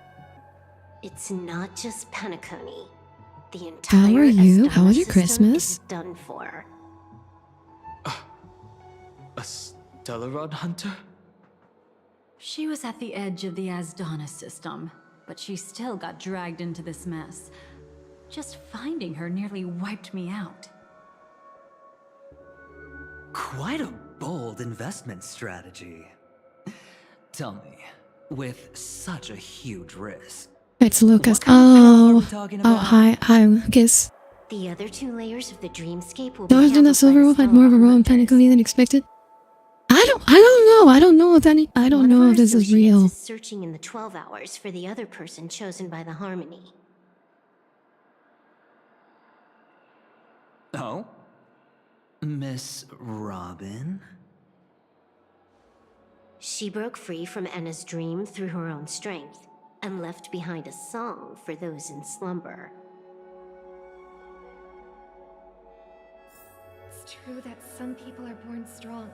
It's not just Penacony. The entire How are you? How was your Astana system Christmas? is done for. A Stellarod hunter? She was at the edge of the Asdana system, but she still got dragged into this mess. Just finding her nearly wiped me out. Quite a bold investment strategy. Tell me, with such a huge risk, It's Lucas. Oh, hi, Lucas. The other 2 layers of the dreamscape will So be I think that handled by the Silverwolf had more of a role in Penacony than expected. I don't know. I don't know if this is real. is searching in the 12 hours for the other person chosen by the Harmony. Oh? Miss Robin? She broke free from Enna's dream through her own strength, and left behind a song for those in slumber. It's true that some people are born strong,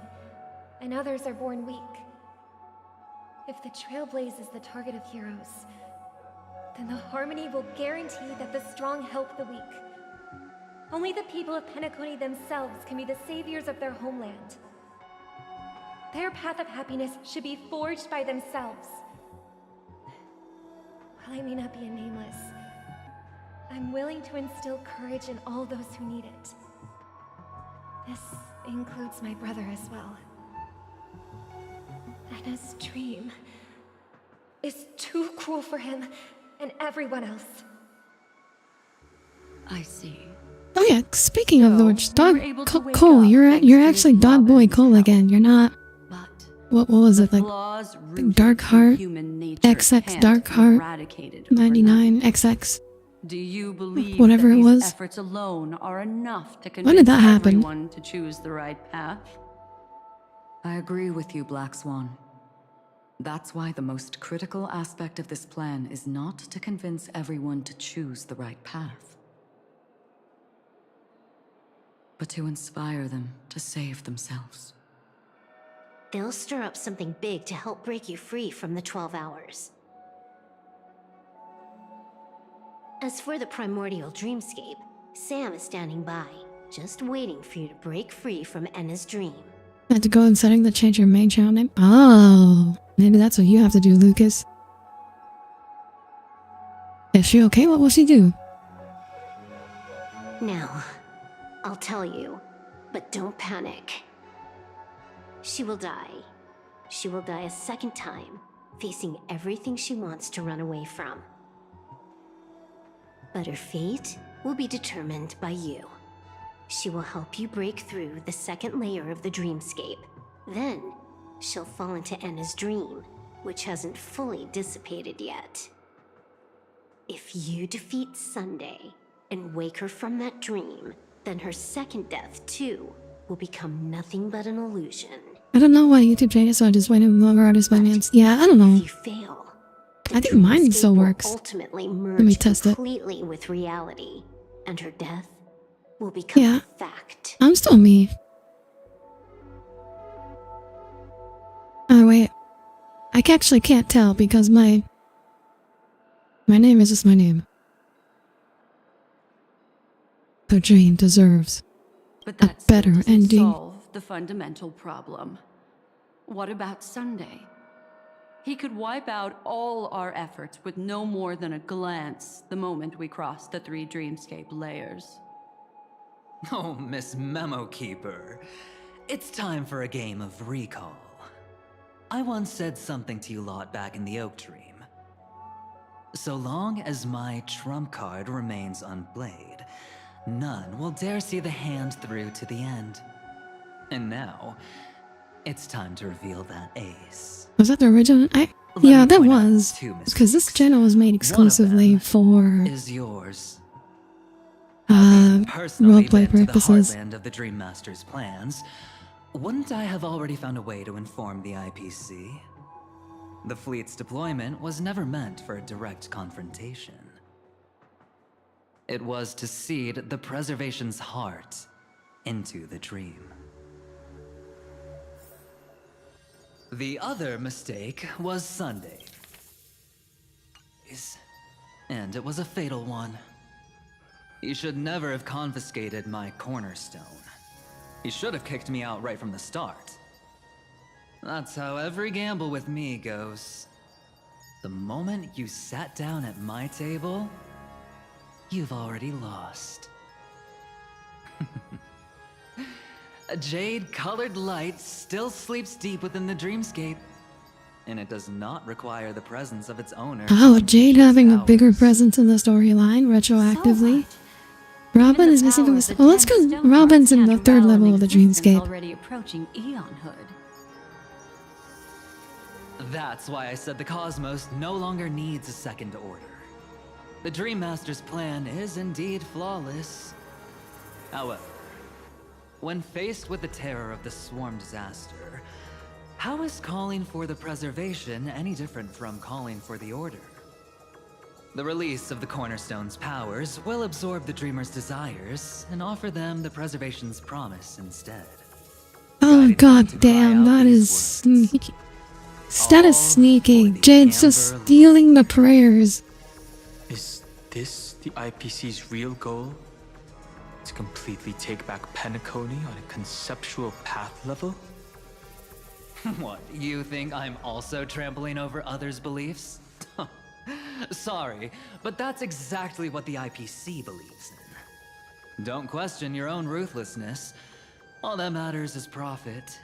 and others are born weak. If the Trailblaze is the target of heroes, then the Harmony will guarantee that the strong help the weak. Only the people of Penacony themselves can be the saviors of their homeland. Their path of happiness should be forged by themselves. While I may not be a nameless, I'm willing to instill courage in all those who need it. This includes my brother as well. Anna's dream is too cruel for him and everyone else. I see. Oh yeah, speaking of which, Cole, you're actually Dog Boy Cole again. You're not. What was it, like Dark Heart XX Dark Heart 99 XX? Do you believe whatever that it these was? efforts alone are enough to When did convince that happen? everyone to choose the right path? I agree with you, Black Swan. That's why the most critical aspect of this plan is not to convince everyone to choose the right path, but to inspire them to save themselves. They'll stir up something big to help break you free from the 12 hours. As for the primordial dreamscape, Sam is standing by, just waiting for you to break free from Enna's dream. I had to go in setting to change your main channel name? Oh, maybe that's what you have to do, Lucas. Is she okay? What will she do? Now, I'll tell you, but don't panic. She will die. She will die a second time, facing everything she wants to run away from. But her fate will be determined by you. She will help you break through the second layer of the dreamscape. Then, she'll fall into Enna's dream, which hasn't fully dissipated yet. If you defeat Sunday and wake her from that dream, then her second death, too, will become nothing but an illusion. I don't know why YouTube changed, so I just went in longer artist by names. Yeah, I don't know. If you fail, I think mine still works. ultimately Let me merge test it. completely with reality, and her death will become Yeah, a fact. I'm still me. Oh wait, I actually can't tell because my name is just my name. The dream deserves But a that better doesn't ending. solve the fundamental problem. What about Sunday? He could wipe out all our efforts with no more than a glance the moment we cross the 3 dreamscape layers. Oh, Miss Memo Keeper. It's time for a game of recall. I once said something to you lot back in the Oak Dream. So long as my trump card remains unplayed, none will dare see the hand through to the end. And now, it's time to reveal that ace. Was that the original? Yeah, that was. Because this channel was made exclusively for Is yours. roleplay To the purposes. heartland of the Dream Master's plans, wouldn't I have already found a way to inform the IPC? The fleet's deployment was never meant for a direct confrontation. It was to seed the preservation's heart into the dream. The other mistake was Sunday. And it was a fatal one. He should never have confiscated my cornerstone. He should have kicked me out right from the start. That's how every gamble with me goes. The moment you sat down at my table, you've already lost. A jade-colored light still sleeps deep within the dreamscape. and it does not require the presence of its owner. Oh, Jade having a bigger presence in the storyline retroactively. Robin is missing from this. Oh, let's go. Robin's in the third level of the dreamscape. Already approaching eonhood. That's why I said the cosmos no longer needs a second order. The Dream Master's plan is indeed flawless. However, when faced with the terror of the swarm disaster, how is calling for the preservation any different from calling for the order? The release of the Cornerstone's powers will absorb the Dreamer's desires and offer them the preservation's promise instead. Oh god damn, that is sneaky. That is sneaky. Jade's just stealing the prayers. Is this the IPC's real goal? To completely take back Penacony on a conceptual path level? What, you think I'm also trampling over others' beliefs? Sorry, but that's exactly what the IPC believes in. Don't question your own ruthlessness. All that matters is profit.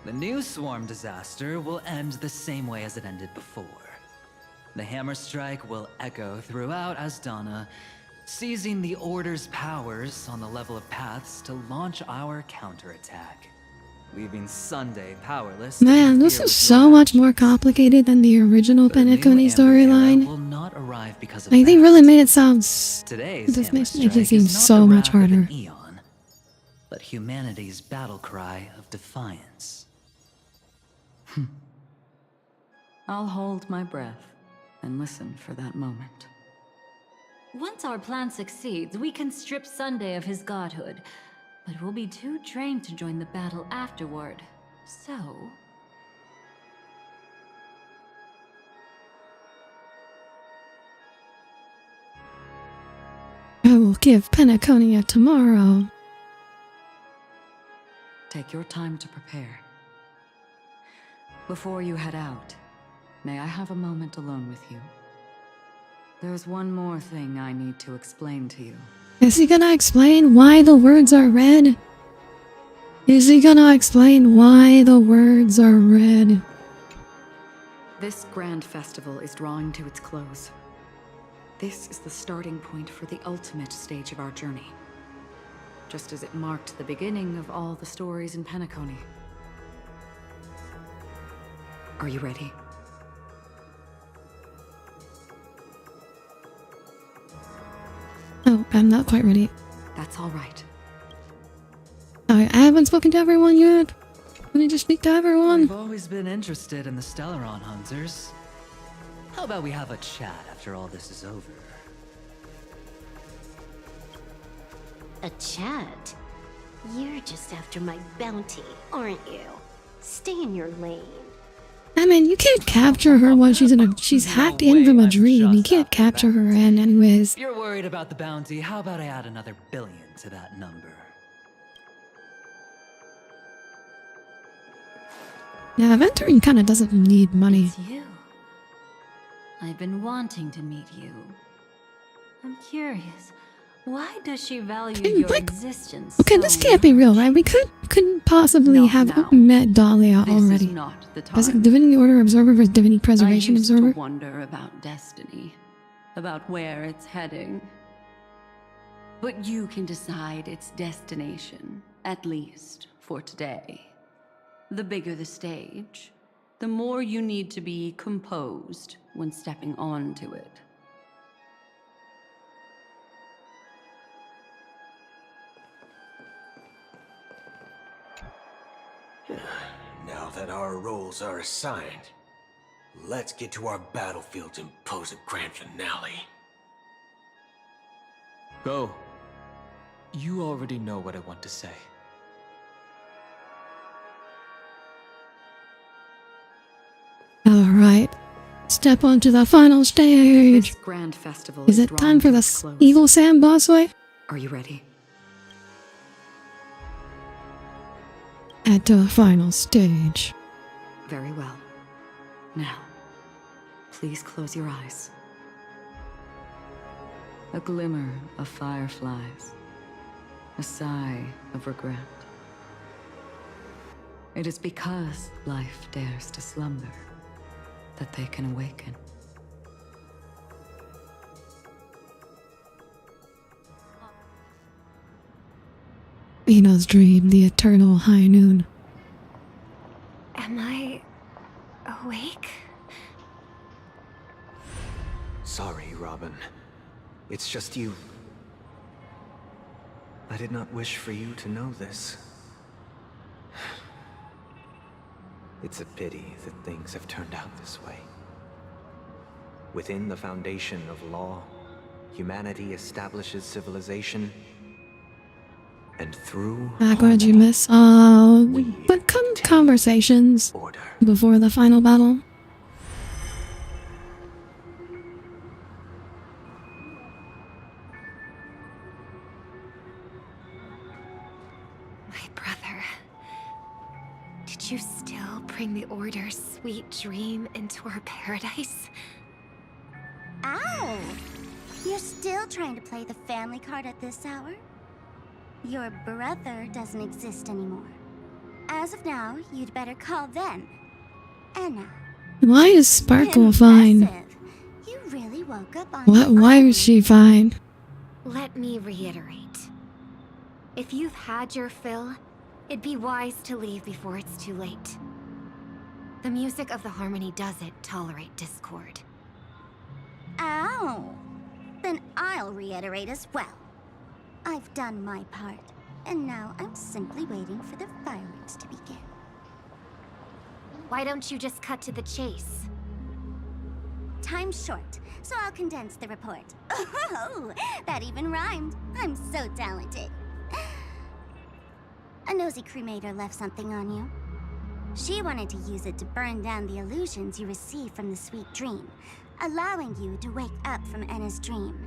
The new swarm disaster will end the same way as it ended before. The hammer strike will echo throughout Asdana, seizing the Order's powers on the level of paths to launch our counterattack, leaving Sunday powerless. Man, this is so much more complicated than the original Penacony storyline. Like, they really made it sound. This makes it seem so much harder. Eon, but humanity's battle cry of defiance. I'll hold my breath and listen for that moment. Once our plan succeeds, we can strip Sunday of his godhood, but we'll be too drained to join the battle afterward. So... I will give Penacony tomorrow. Take your time to prepare. Before you head out, may I have a moment alone with you? There's one more thing I need to explain to you. Is he gonna explain why the words are red? Is he gonna explain why the words are red? This grand festival is drawing to its close. This is the starting point for the ultimate stage of our journey. Just as it marked the beginning of all the stories in Penacony. Are you ready? Oh, I'm not quite ready. That's all right. I haven't spoken to everyone yet. I need to speak to everyone. I've always been interested in the Stellaron hunters. How about we have a chat after all this is over? A chat? You're just after my bounty, aren't you? Stay in your lane. I mean, you can't capture her while she's hacked in from a dream. You can't capture her in anyways. If you're worried about the bounty, how about I add another billion to that number? Yeah, Venturing kinda doesn't need money. It's you. I've been wanting to meet you. I'm curious. Why does she value your existence? Okay, this can't be real, right? We couldn't possibly have met Dahlia already. As a Divinity Order Observer versus Divinity Preservation Observer. I used to wonder about destiny, about where it's heading. But you can decide its destination, at least for today. The bigger the stage, the more you need to be composed when stepping onto it. Now that our roles are assigned, let's get to our battlefields and pose a grand finale. Go. You already know what I want to say. Alright. Step onto the final stage. This grand festival Is it time for the Evil Sam boss fight? Are you ready? At the final stage. Very well. Now, please close your eyes. A glimmer of fireflies. A sigh of regret. It is because life dares to slumber that they can awaken. Ina's dream, the eternal high noon. Am I awake? Sorry, Robin. It's just you. I did not wish for you to know this. It's a pity that things have turned out this way. Within the foundation of law, humanity establishes civilization, and through What'd you miss? But conversations before the final battle. My brother. Did you still bring the Order's sweet dream into our paradise? Ow! You're still trying to play the family card at this hour? Your brother doesn't exist anymore. As of now, you'd better call them. Anna. Why is Sparkle fine? You really woke up on Why is she fine? Let me reiterate. If you've had your fill, it'd be wise to leave before it's too late. The music of the Harmony doesn't tolerate discord. Ow! Then I'll reiterate as well. I've done my part, and now I'm simply waiting for the fireworks to begin. Why don't you just cut to the chase? Time's short, so I'll condense the report. Oh, that even rhymed. I'm so talented. A nosy cremator left something on you. She wanted to use it to burn down the illusions you received from the sweet dream, allowing you to wake up from Anna's dream.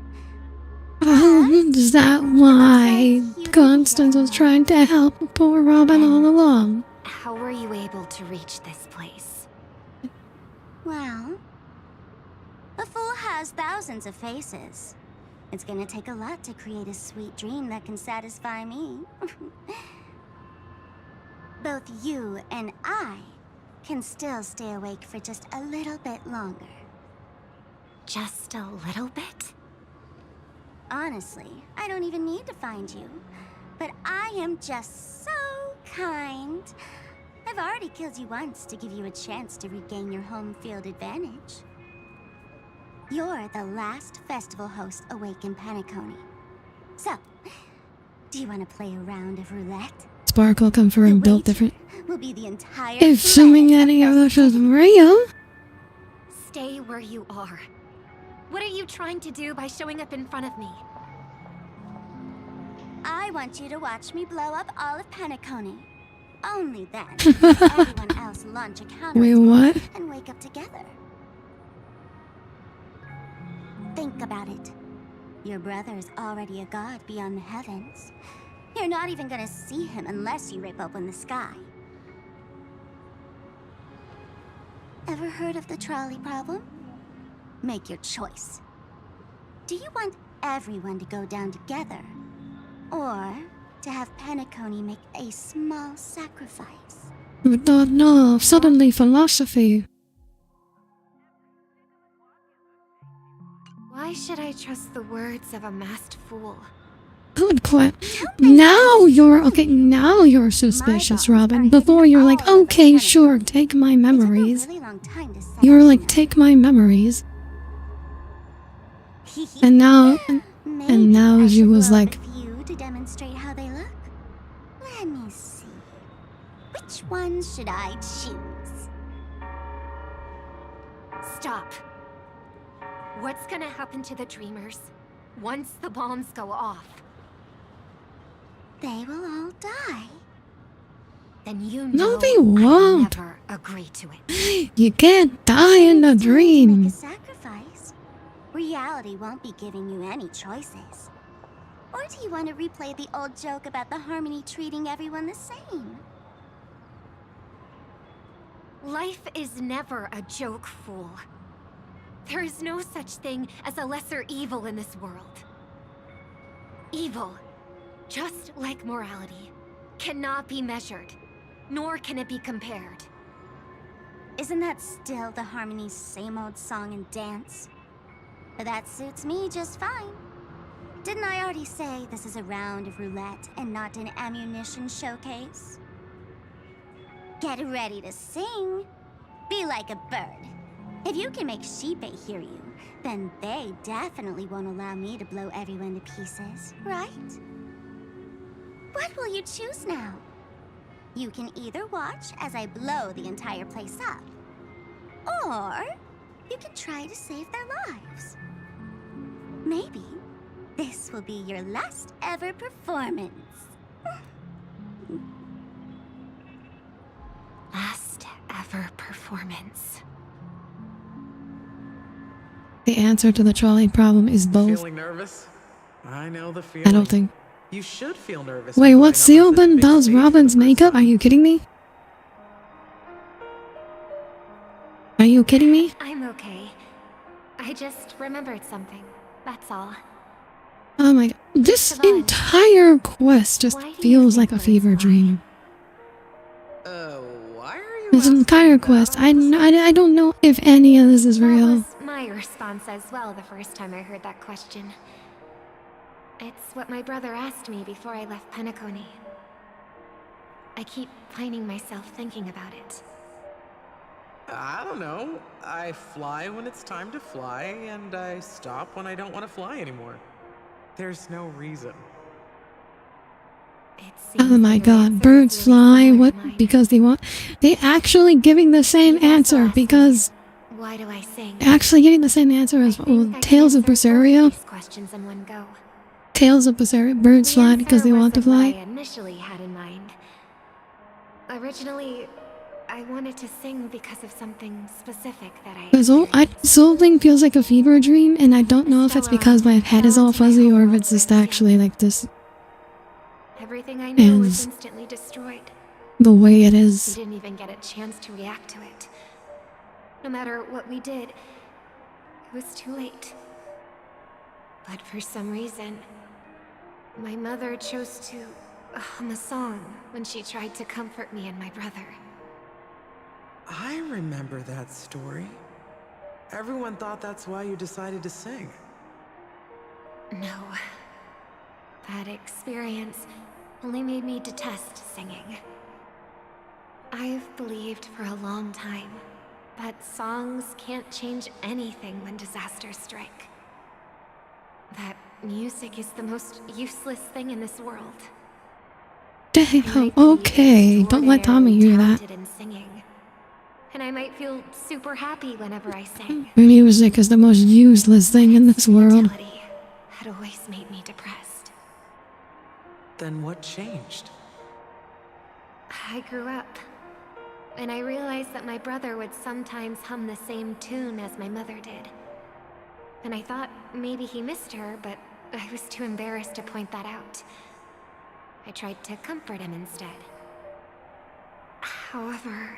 Is that why Constance was trying to help poor Robin all along? How were you able to reach this place? Well, a fool has thousands of faces. It's gonna take a lot to create a sweet dream that can satisfy me. Both you and I can still stay awake for just a little bit longer. Just a little bit? Honestly, I don't even need to find you. But I am just so kind. I've already killed you once to give you a chance to regain your home field advantage. You're the last festival host awake in Penacony. So, do you want to play a round of roulette? Sparkle confirmed built different. Will be the entire Assuming any of this is real. Stay where you are. What are you trying to do by showing up in front of me? I want you to watch me blow up all of Penacony. Only then will everyone else launch a counter Wait, what? and wake up together. Think about it. Your brother's already a god beyond the heavens. You're not even gonna see him unless you rip open the sky. Ever heard of the trolley problem? Make your choice. Do you want everyone to go down together? Or to have Penacony make a small sacrifice? No, suddenly philosophy. Why should I trust the words of a masked fool? Good question. Now you're suspicious, Robin. Before you're like, okay, sure, take my memories. You're like, take my memories. And now she was like, You to demonstrate how they look? Let me see. Which ones should I choose? Stop. What's gonna happen to the dreamers once the bombs go off? They will all die. Then you No, know they won't. I never agree to it. You can't die in a dream. Make a sacrifice. Reality won't be giving you any choices. Or do you want to replay the old joke about the Harmony treating everyone the same? Life is never a joke, fool. There is no such thing as a lesser evil in this world. Evil, just like morality, cannot be measured. nor can it be compared. Isn't that still the Harmony's same old song and dance? But that suits me just fine. Didn't I already say this is a round of roulette and not an ammunition showcase? Get ready to sing. Be like a bird. If you can make Sheepei hear you, then they definitely won't allow me to blow everyone to pieces, right? What will you choose now? You can either watch as I blow the entire place up, or you can try to save their lives. Maybe this will be your last ever performance. Last ever performance. The answer to the trolley problem is both. Feeling nervous? I know the feeling. I don't think. You should feel nervous. Wait, what? Sealban does Robin's makeup? Are you kidding me? Are you kidding me? I'm okay. I just remembered something. That's all. Oh my god. This entire quest just feels like a fever dream. Why are you This entire quest, I don't know if any of this is real. That was my response as well the first time I heard that question. It's what my brother asked me before I left Penacony. I keep finding myself thinking about it. I don't know. I fly when it's time to fly, and I stop when I don't want to fly anymore. There's no reason. Oh my god, birds fly, what? Because they want... They actually giving the same answer, because... Why do I sing? Actually getting the same answer as Tales of Berseria. Questions in one go. Tales of Berseria, birds fly because they want to What I fly. initially had in mind. Originally, I wanted to sing because of something specific that I... This whole thing feels like a fever dream, and I don't know if it's because my head is all fuzzy or if it's just actually like this. Everything I knew was instantly destroyed. The way it is. We didn't even get a chance to react to it. No matter what we did, it was too late. But for some reason, my mother chose to hum a song when she tried to comfort me and my brother. I remember that story. Everyone thought that's why you decided to sing. No. That experience only made me detest singing. I've believed for a long time that songs can't change anything when disasters strike. That music is the most useless thing in this world. Damn, okay, don't let Tommy hear that. In singing, and I might feel super happy whenever I sing. Music is the most useless thing in this world. Had always made me depressed. Then what changed? I grew up, and I realized that my brother would sometimes hum the same tune as my mother did. And I thought maybe he missed her, but I was too embarrassed to point that out. I tried to comfort him instead. However,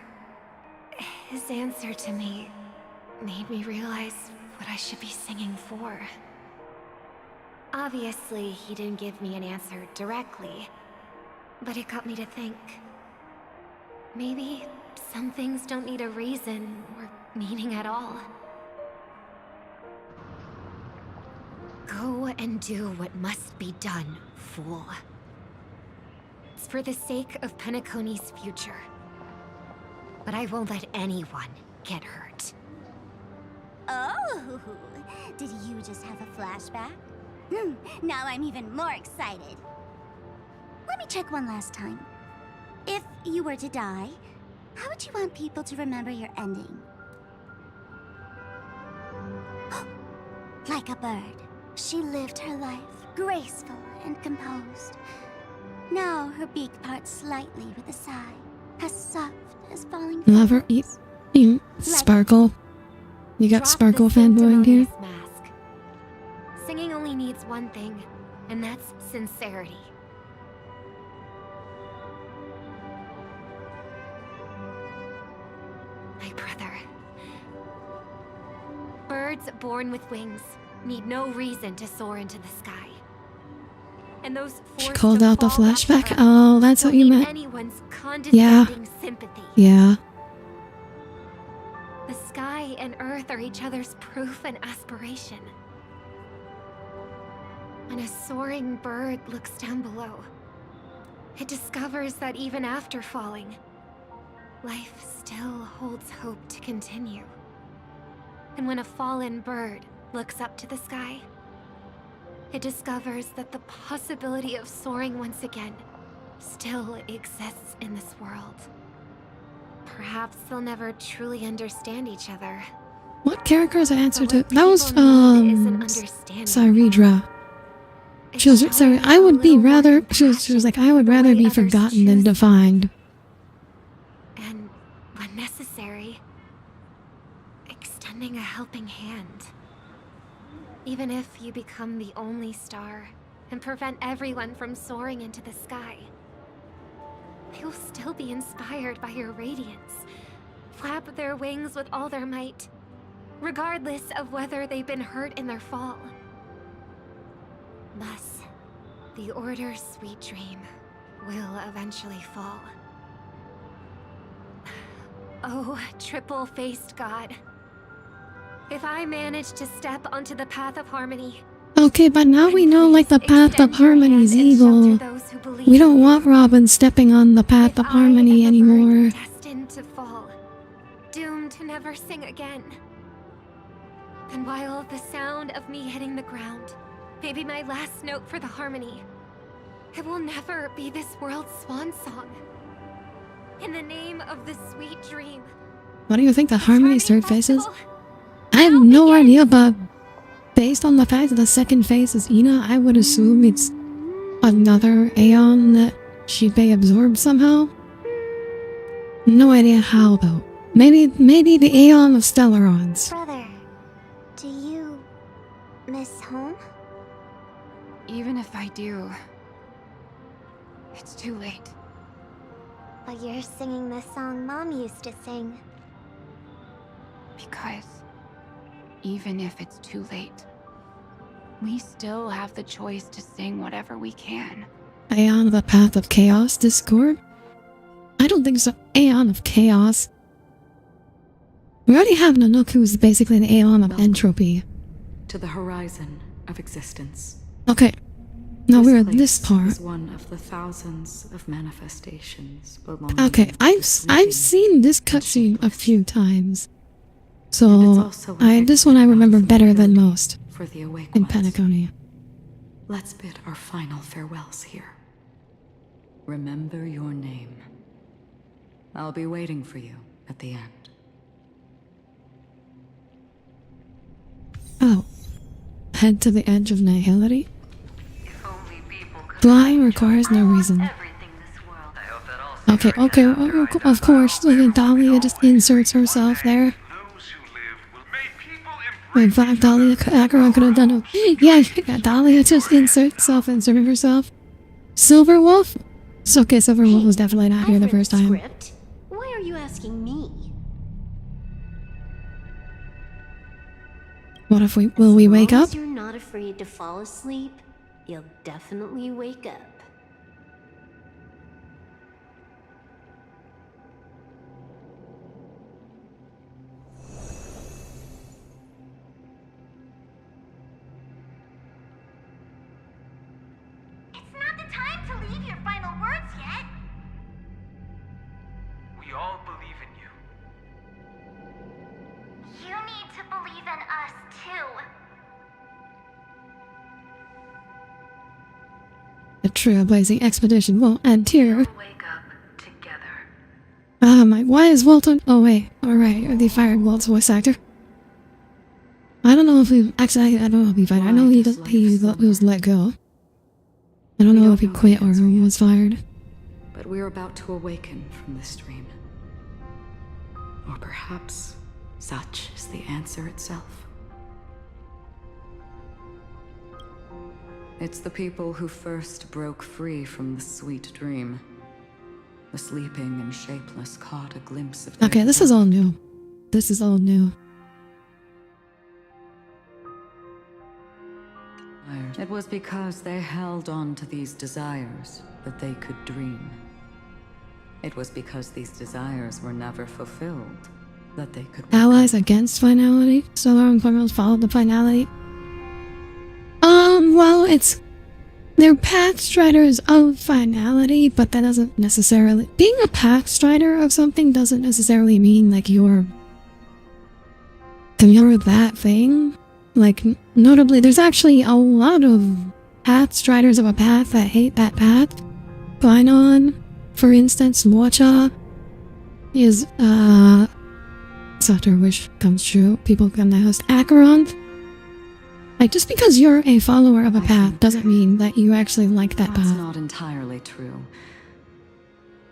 his answer to me made me realize what I should be singing for. Obviously, he didn't give me an answer directly, but it got me to think. Maybe some things don't need a reason or meaning at all. Go and do what must be done, fool. It's for the sake of Penacony's future. But I won't let anyone get hurt. Oh, did you just have a flashback? Now I'm even more excited. Let me check one last time. If you were to die, how would you want people to remember your ending? Like a bird, she lived her life, graceful and composed. Now her beak parts slightly with a sigh, as soft as falling Love her eat Sparkle. You got Sparkle fanboying here? Mask. Singing only needs one thing, and that's sincerity. My brother. Birds born with wings need no reason to soar into the sky. And those She forced called to out the fall back to flashback. Earth Oh, that's what don't you need meant. anyone's Yeah. condescending sympathy. Yeah. The sky and Earth are each other's proof and aspiration. When a soaring bird looks down below, it discovers that even after falling, life still holds hope to continue. And when a fallen bird looks up to the sky, it discovers that the possibility of soaring once again still exists in this world. Perhaps they'll never truly understand each other. What characters I answered to? But what That was people need is an understanding. Saridra. She was sorry. I would be rather. She was like, I would rather be forgotten than defined. And when necessary, extending a helping hand. Even if you become the only star and prevent everyone from soaring into the sky, they will still be inspired by your radiance, flap their wings with all their might, regardless of whether they've been hurt in their fall. Thus, the Order's sweet dream will eventually fall. Oh, triple-faced God. If I manage to step onto the path of harmony... Okay, but now we know, like, the path of harmony is evil. We don't want Robin stepping on the path of harmony anymore. Destined to fall, doomed to never sing again. And while the sound of me hitting the ground may be my last note for the harmony, it will never be this world's swan song. In the name of the sweet dream. What do you think the harmony's third phase is? I have no idea, but based on the fact that the second phase is Ina, I would assume it's another Aeon that she may absorb somehow. No idea how though. Maybe the Aeon of Stellarons. Brother, do you miss home? Even if I do, it's too late. But you're singing the song Mom used to sing. Because even if it's too late, we still have the choice to sing whatever we can. Aeon of the Path of Chaos Discord? I don't think so. Aeon of Chaos. We already have Nanook, who's basically an Aeon of Entropy. To the horizon of existence. Okay. Now we're at this part. Is one of the thousands of manifestations belonging. Okay, I've seen this cutscene a few times. So this one I remember better than most. For the awake in ones. Penacony. Let's bid our final farewells here. Remember your name. I'll be waiting for you at the end. Oh. Head to the edge of nihility? Flying requires no reason. Okay, of course, Dahlia just inserts herself there. In fact, Dahlia Acheron could have done it. Yeah, Dahlia just inserts herself, insert herself. Silver Wolf? It's okay, Silver Wolf was definitely not here the first time. Script? Why are you asking me? What if will we wake up? As long as you're not afraid to fall asleep, you'll definitely wake up. It's not the time to leave your final words yet. We all believe in you. You need to believe in us too. The trailblazing expedition won't end here. Wake up together. Why is Walton? Oh wait, alright, they fired Walt's voice actor. I don't know if he, actually I don't know if he fired, I know he was let go. I don't know if he quit or was fired. But we're about to awaken from this dream. Or perhaps such is the answer itself. It's the people who first broke free from the sweet dream. The sleeping and shapeless caught a glimpse of their Okay, this is all new. This is all new. It was because they held on to these desires that they could dream. It was because these desires were never fulfilled that they could... Allies against finality? Solar and Formals followed the finality? Well, it's... They're Pathstriders of finality, but that doesn't necessarily... Being a Pathstrider of something doesn't necessarily mean, like, you're that thing. Like, notably, there's actually a lot of Pathstriders of a path that hate that path. Glynon, for instance, Mocha is, after wish comes true, people come to host Acheronth. Like, just because you're a follower of a path doesn't mean that you actually like that path. That's not entirely true.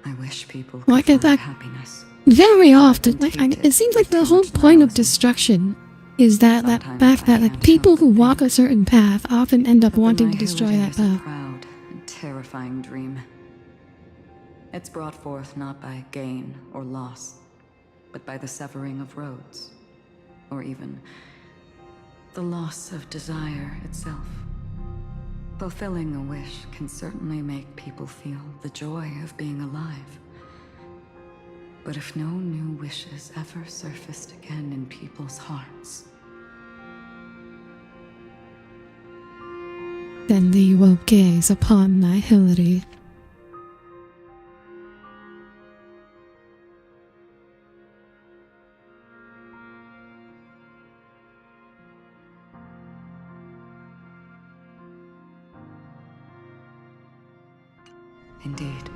I wish people could Like, find happiness. Very often, like, it seems like the whole point of destruction is that fact that, like, people who walk a certain path often end up wanting to destroy that path. Proud and terrifying dream. It's brought forth not by gain or loss, but by the severing of roads, or even the loss of desire itself. Fulfilling a wish can certainly make people feel the joy of being alive. But if no new wishes ever surfaced again in people's hearts, then they will gaze upon nihility. Indeed.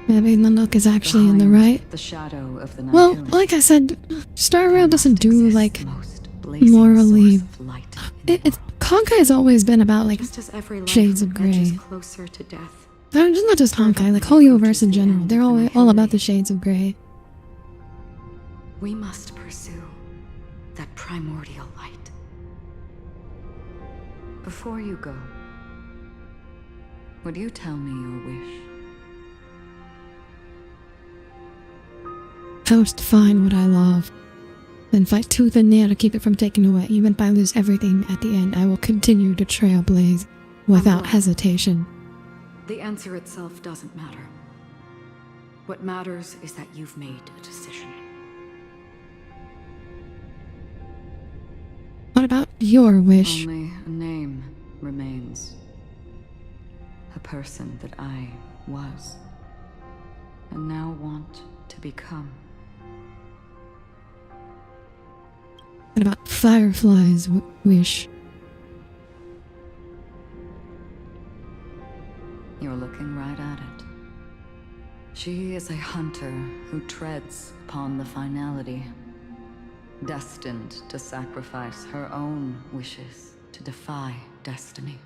Maybe Nanook is actually in the right. The shadow of the Well, like I said, Star Rail doesn't do, like, morally... Honkai has always been about, like, shades of grey. Closer to death. It's not just Honkai, like, Hoyoverse in general. They're all about the shades of grey. We must pursue that primordial light. Before you go, would you tell me your wish? First, find what I love. Then fight tooth and nail to keep it from taken away. Even if I lose everything at the end, I will continue to trailblaze without hesitation. The answer itself doesn't matter. What matters is that you've made a decision. What about your wish? Only a name remains. A person that I was, and now want to become. What about Firefly's wish? You're looking right at it. She is a hunter who treads upon the finality, destined to sacrifice her own wishes to defy destiny.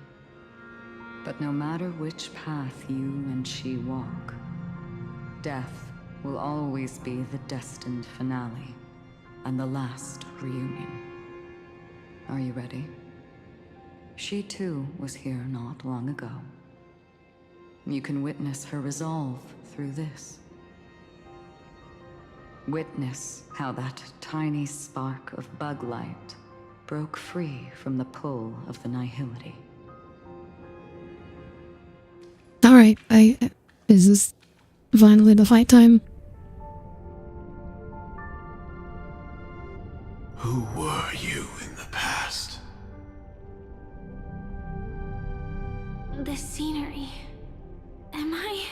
But no matter which path you and she walk, death will always be the destined finale and the last reunion. Are you ready? She too was here not long ago. You can witness her resolve through this. Witness how that tiny spark of bug light broke free from the pull of the nihility. Alright, is this finally the fight time? Who were you in the past? The scenery. Am I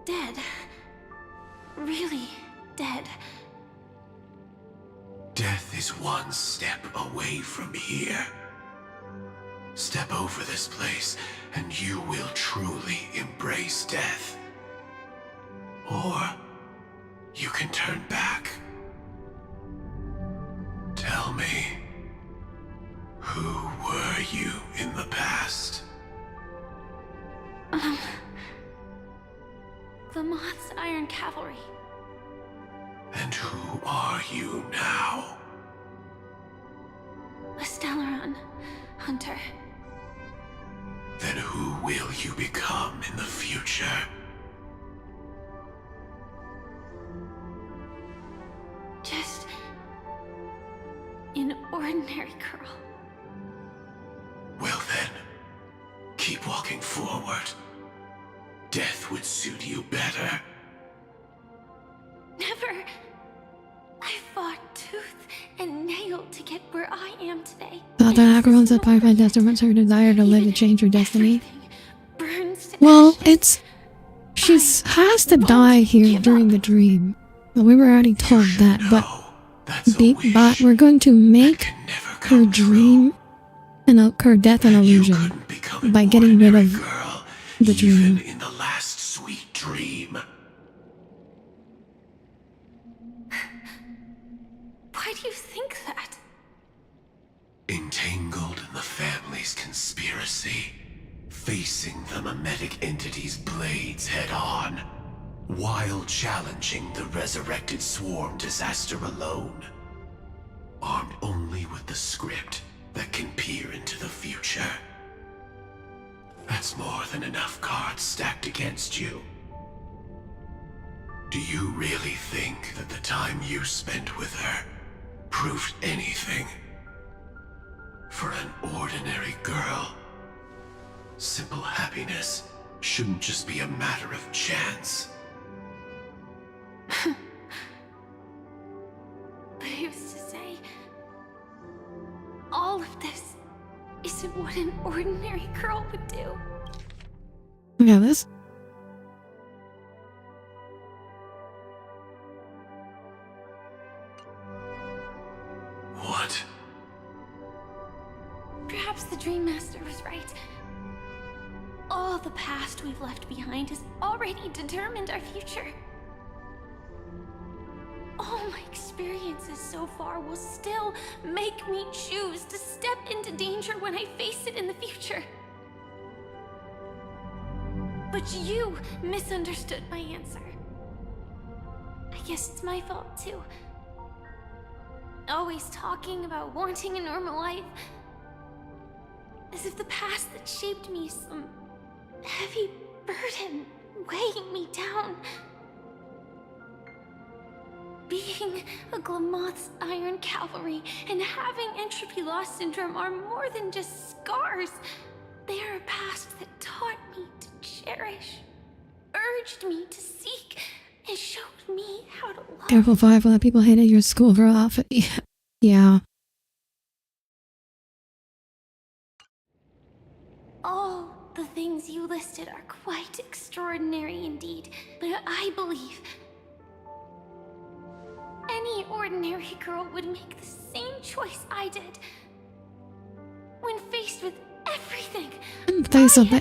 dead? Really dead? Death is one step away from here. Step over this place, and you will truly embrace death. Or you can turn back. Tell me, who were you in the past? The Moth's Iron Cavalry. And who are you now? A Stellaron hunter. Then who will you become in the future? Just an ordinary girl. Well then, forward. Death would suit you better. Never. I fought tooth and nail to get where I am today. Thought that Acheron said Firefly Desterments her desire to live to change her destiny. Burns to Well, she has to die here during the dream. Well, we were already told that, but we're going to make her dream and her death an illusion by getting rid of the dream. In the last sweet dream. Why do you think that? Entangled in the family's conspiracy, facing the mimetic entity's blades head-on, while challenging the resurrected swarm disaster alone, armed only with the script that can peer into the future. That's more than enough cards stacked against you. Do you really think that the time you spent with her proved anything? For an ordinary girl, simple happiness shouldn't just be a matter of chance. But who's to say all of this isn't what an ordinary girl would do? Look at this. What? Perhaps the Dream Master was right. All the past we've left behind has already determined our future. All my experiences so far will still make me choose to step into danger when I face it in the future. But you misunderstood my answer. I guess it's my fault too. Always talking about wanting a normal life. As if the past that shaped me is some heavy burden weighing me down. Being a Glamoth's Iron Cavalry and having entropy loss syndrome are more than just scars. They are a past that taught me to cherish, urged me to seek, and showed me how to love. Careful, Firefly. People hated your schoolgirl outfit. Yeah. All the things you listed are quite extraordinary indeed, but I believe any ordinary girl would make the same choice I did. When faced with everything.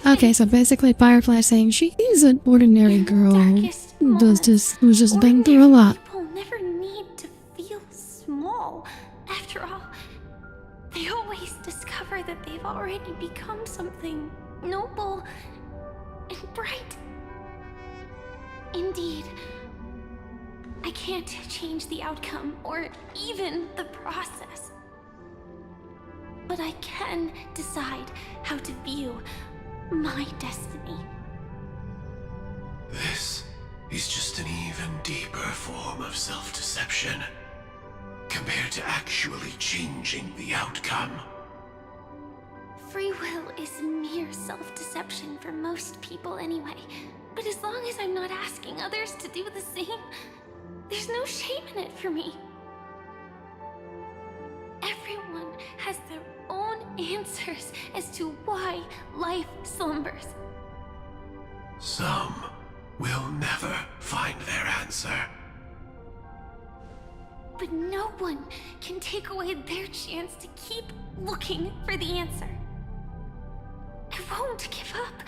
Okay, so basically Firefly saying she is an ordinary girl who's just been through a lot. People never need to feel small. After all, they always discover that they've already become something noble and bright. Indeed, I can't change the outcome or even the process. But I can decide how to view my destiny. This is just an even deeper form of self-deception, compared to actually changing the outcome. Free will is mere self-deception for most people anyway. But as long as I'm not asking others to do the same, there's no shame in it for me. Everyone has their own answers as to why life slumbers. Some will never find their answer. But no one can take away their chance to keep looking for the answer. I won't give up,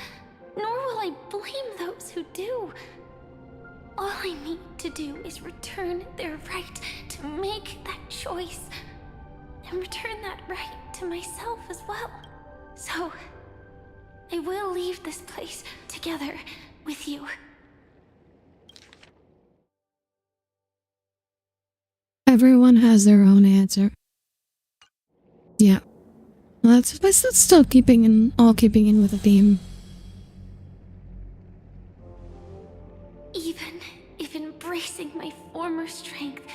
nor will I blame those who do. All I need to do is return their right to make that choice, and return that right to myself as well. So, I will leave this place together with you. Everyone has their own answer. Yeah. Well, that's still keeping in with the theme. Even if embracing my former strength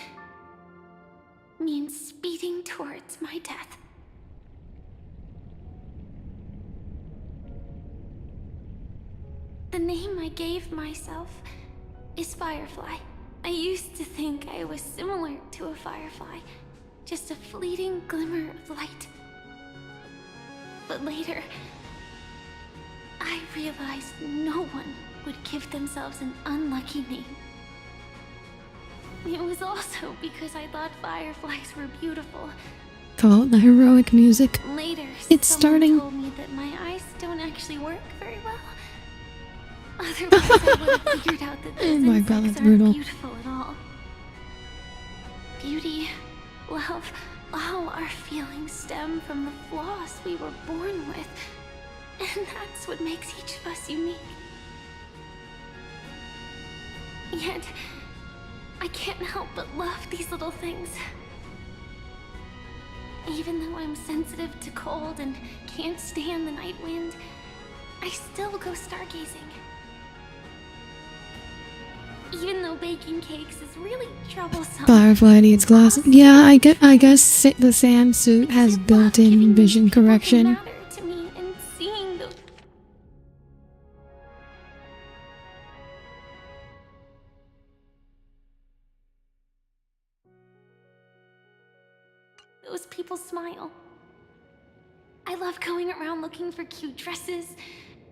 means speeding towards my death. The name I gave myself is Firefly. I used to think I was similar to a firefly, just a fleeting glimmer of light. But later, I realized no one would give themselves an unlucky name. It was also because I thought fireflies were beautiful. Call it the heroic music. Later, It's someone starting. told me that my eyes don't actually work very well. Otherwise, I would have figured out that Oh those my god, insects that's aren't brutal. beautiful at all. Beauty, love, all our feelings stem from the flaws we were born with. And that's what makes each of us unique. Yet, I can't help but love these little things. Even though I'm sensitive to cold and can't stand the night wind, I still go stargazing. Even though baking cakes is really troublesome. Firefly needs glasses. Yeah, I guess the sand suit has built-in vision correction. To me and seeing those people smile. I love going around looking for cute dresses,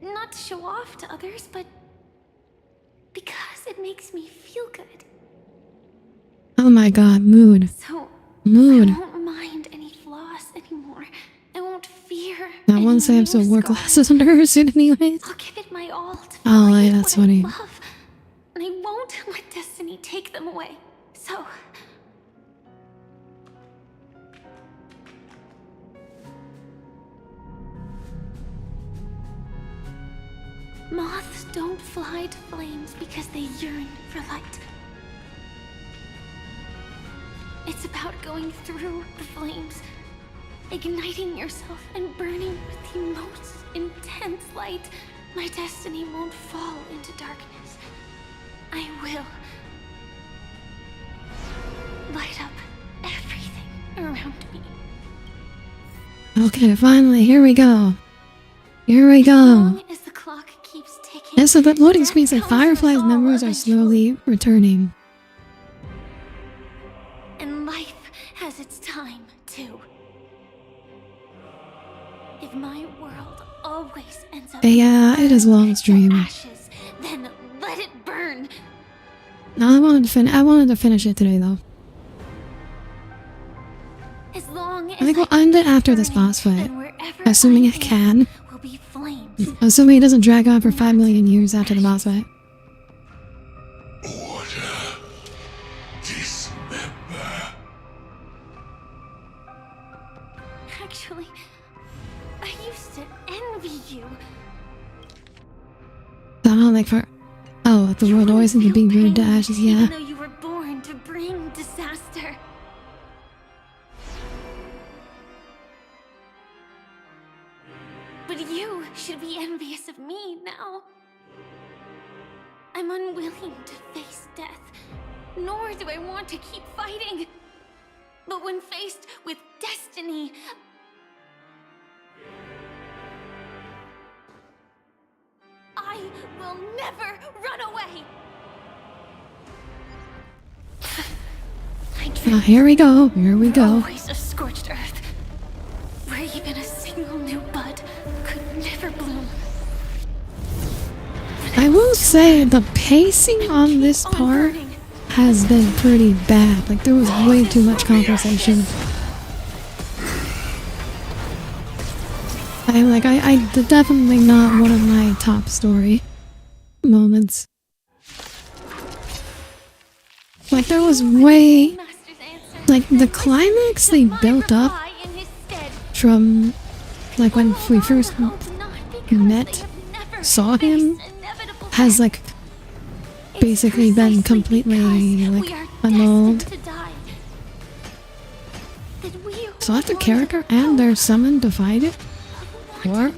not to show off to others, but because it makes me feel good. Oh my god, mood. So Mood. I won't mind any flaws anymore. I won't fear. Now one Sam still wore glasses under her suit anyways. I'll give it my all to Oh, find yeah, that's what funny. I love, and I won't let destiny take them away. So moths don't fly to flames because they yearn for light. It's about going through the flames, igniting yourself and burning with the most intense light. My destiny won't fall into darkness. I will light up everything around me. Okay, finally, here we go. Here we go. As the clock keeps ticking, Yeah, so the loading screen said Firefly's memories are slowly returning. and life has its time too. If my world always ends up Yeah, it is a long stream. ashes, then let it burn. No, I wanted to finish it today though. As long as I think we'll end it after this boss fight. Assuming it can. will be flames. Assuming it doesn't drag on for 5 million years after the boss fight. Actually, I used to envy you. Oh, like for... Oh, the world always seems to be burned to ashes, yeah. Even though you were born to bring disaster. But you should be envious of me now. I'm unwilling to face death, nor do I want to keep fighting. But when faced with destiny, I will never run away. Oh, here we go. Here we go. Always a scorched earth, where even a single new bud could never bloom. I will say the pacing on this part has been pretty bad. Like there was way too much conversation. I definitely not one of my top story moments. Like there was way, like the climax they built up from, like when we first saw him, has like basically been completely like annulled. So let the character and their summon divide it? Or?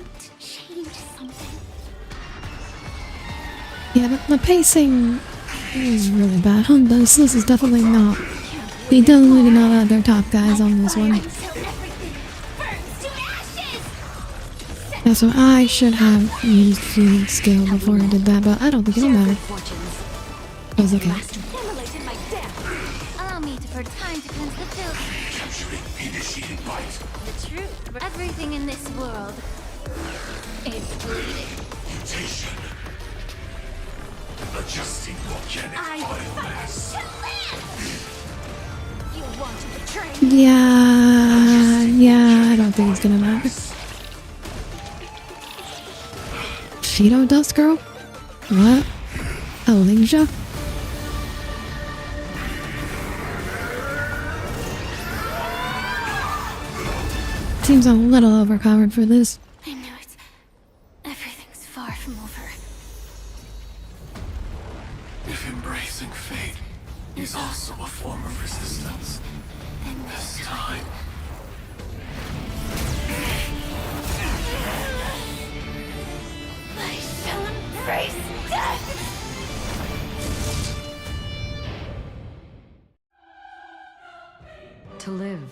Yeah, but the pacing is really bad on this. This is definitely not. They definitely did not have their top guys on this one. Yeah, so I should have used feeling skill before I did that, but I don't think it'll matter. It was okay. Allow me to for time to cleanse the filth. Capturing initiated bite. The truth. Everything in this world is bleeding. Mutation. Adjusting organic biomass. You want to betray me? Yeah, I don't think it's gonna matter. Cheeto dust girl? What? Alicia? Seems a little overpowered for this. I knew it. Everything's far from over. If embracing fate is also a form of resistance, this time. I shall embrace death! To live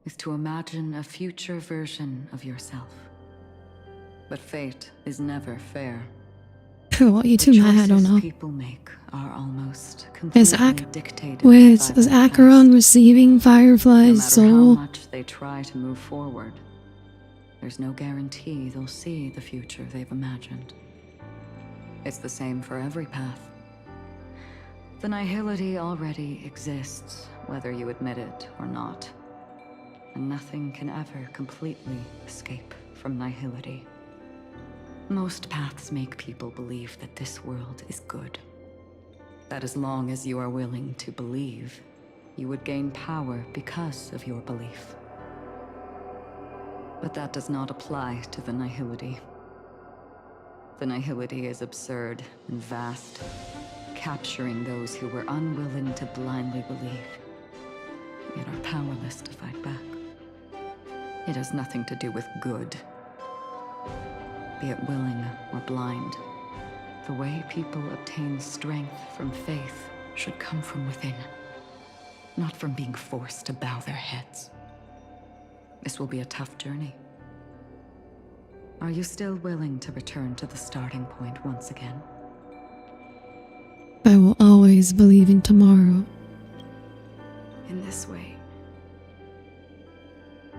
is to imagine a future version of yourself. But fate is never fair. What you two mad? I don't know. People make are almost Is completely dictated wait, by is their Acheron receiving Firefly's past. No matter how soul? much they try to move forward, there's no guarantee they'll see the future they've imagined. It's the same for every path. The nihility already exists, whether you admit it or not. And nothing can ever completely escape from nihility. Most paths make people believe that this world is good. That as long as you are willing to believe, you would gain power because of your belief. But that does not apply to the nihility. The nihility is absurd and vast, capturing those who were unwilling to blindly believe, yet are powerless to fight back. It has nothing to do with good. Be it willing or blind, the way people obtain strength from faith should come from within, not from being forced to bow their heads. This will be a tough journey. Are you still willing to return to the starting point once again? I will always believe in tomorrow. In this way,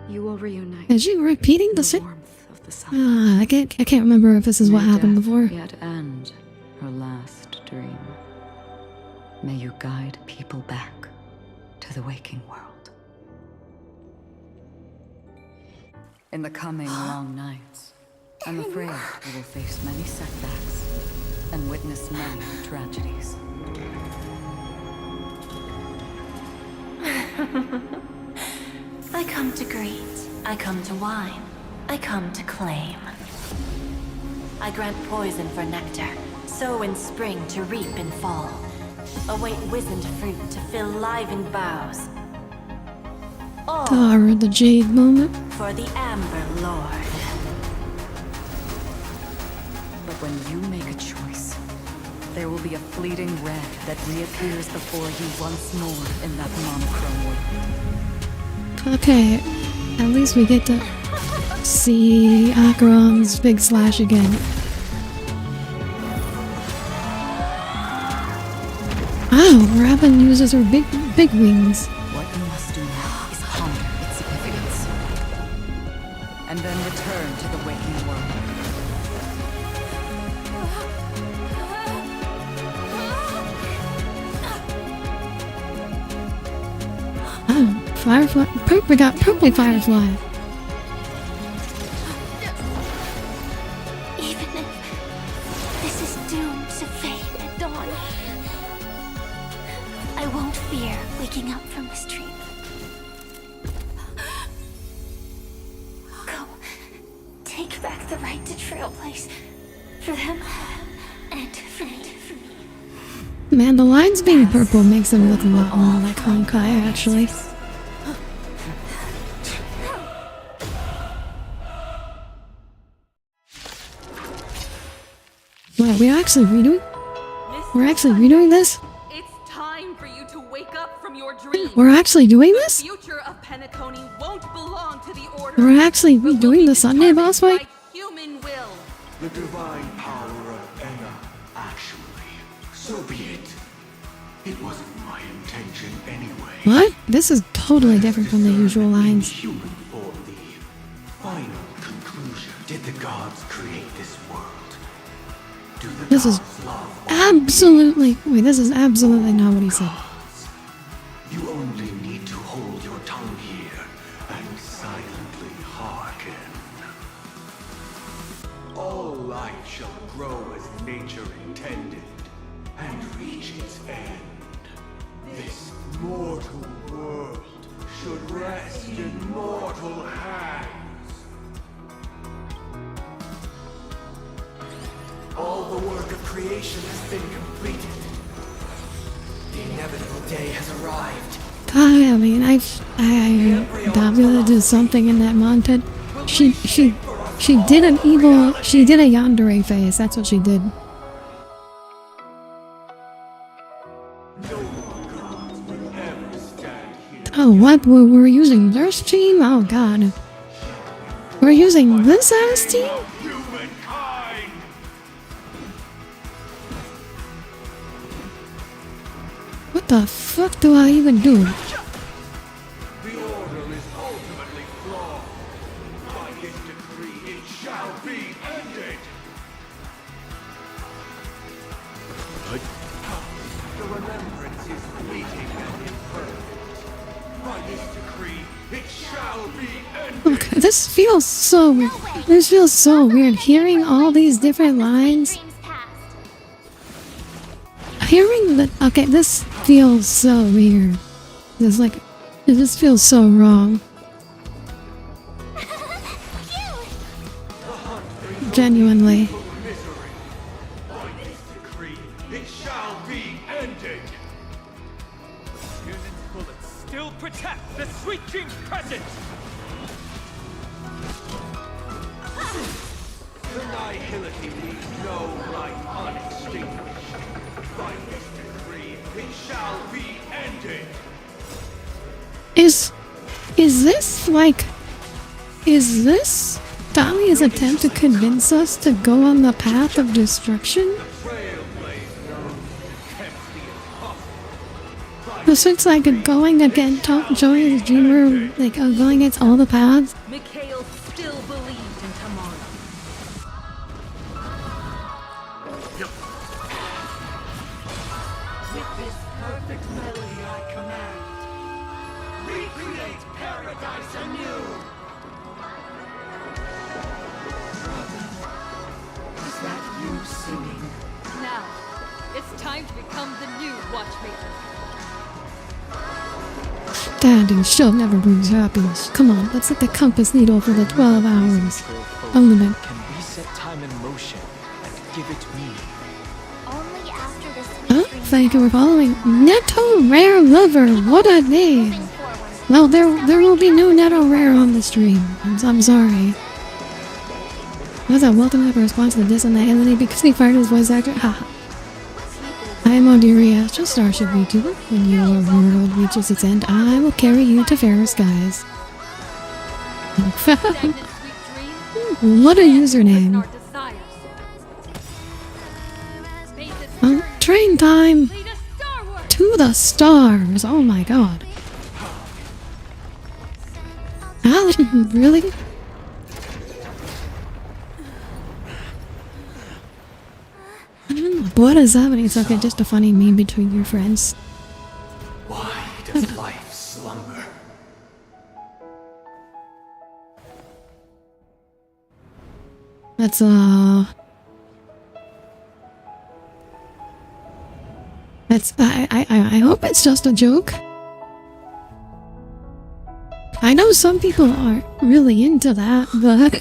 you will reunite. Is she repeating the same? Of the sun. I can't remember if this is what May happened death before. Yet end her last dream. May you guide people back to the waking world. In the coming long nights, I'm afraid we will face many setbacks and witness many tragedies. I come to greet, I come to wine, I come to claim. I grant poison for nectar, sow in spring to reap in fall. Await wizened fruit to fill livened boughs. All Tara, the Jade moment. for the Amber Lord. But when you make a choice, there will be a fleeting red that reappears before you once more in that monochrome world. Okay, at least we get to see Acheron's big slash again. Oh, Raven uses her big wings. What you must do now is ponder its significance, and then return to the waking world. Oh, Firefly. We got purple Firefly. Even if this is doomed to fade at dawn, I won't fear waking up from this dream. Go, take back the right to trailblaze for them and for me. Man, the lines being purple makes them look a lot more like Honkai, actually. Wait, we're actually redoing this? It's time for you to wake up from your dreams. We're actually doing this? The future of Penacony won't belong to the Order. We're actually doing the Sunday boss fight? Human will. The divine power of Enna, actually. So be it. It wasn't my intention anyway. What? This is totally different from the usual lines. Human for the final conclusion. Did the gods create this world? Do the This is gods love absolutely... Wait, this is absolutely not what he said. You only need to hold your tongue here and silently hearken. All life shall grow as nature intended and reach its end. This mortal world should rest in mortal hands. All the work of creation has been completed. The inevitable day has arrived. I mean, I thought we would do something in that montage. She did an evil... She did a yandere face. That's what she did. Oh, what? We're using this team? Oh, God. We're using this ass team? What the fuck do I even do? The order is ultimately flawed. By his decree, it shall be ended. The remembrance is fleeting and imperfect. By his decree, it shall be ended. Okay, this feels so weird. This feels so weird. Hearing all these different lines. Hearing that. Okay, this feels so weird. It's like. It just feels so wrong. Genuinely. By his decree, it shall be ended. Union's bullets still protect the Sweet Dream's presence. The nihility leaves no light unextinguished. By his decree, it shall be ended. Is this like... Is this Dahlia's attempt to convince us to go on the path of destruction? So it's like going against showing the dreamer, like going against all the paths. Mikhail still believed in tomorrow. With this perfect melody I command, recreate paradise anew. Is that you singing? Now, it's time to become the new Watchmaker. Standing still never brings happiness. Come on, let's set the compass needle for the 12 hours. Element. Can reset time in motion and give it meaning. Only after this Huh? Thank you for following. Netto Rare Lover. What a name. Well, there will be no Netto Rare on the stream. I'm sorry. Was a welcome ever response to the diss on the alien because he fired his voice actor? Haha. I am Audire Astra, Starship VTuber. When your world reaches its end, I will carry you to fairer skies. What a username. Train time! To the stars! Oh my god. Alan, really? What is happening? It's okay, just a funny meme between your friends. Why does life slumber? That's I hope it's just a joke. I know some people aren't really into that, but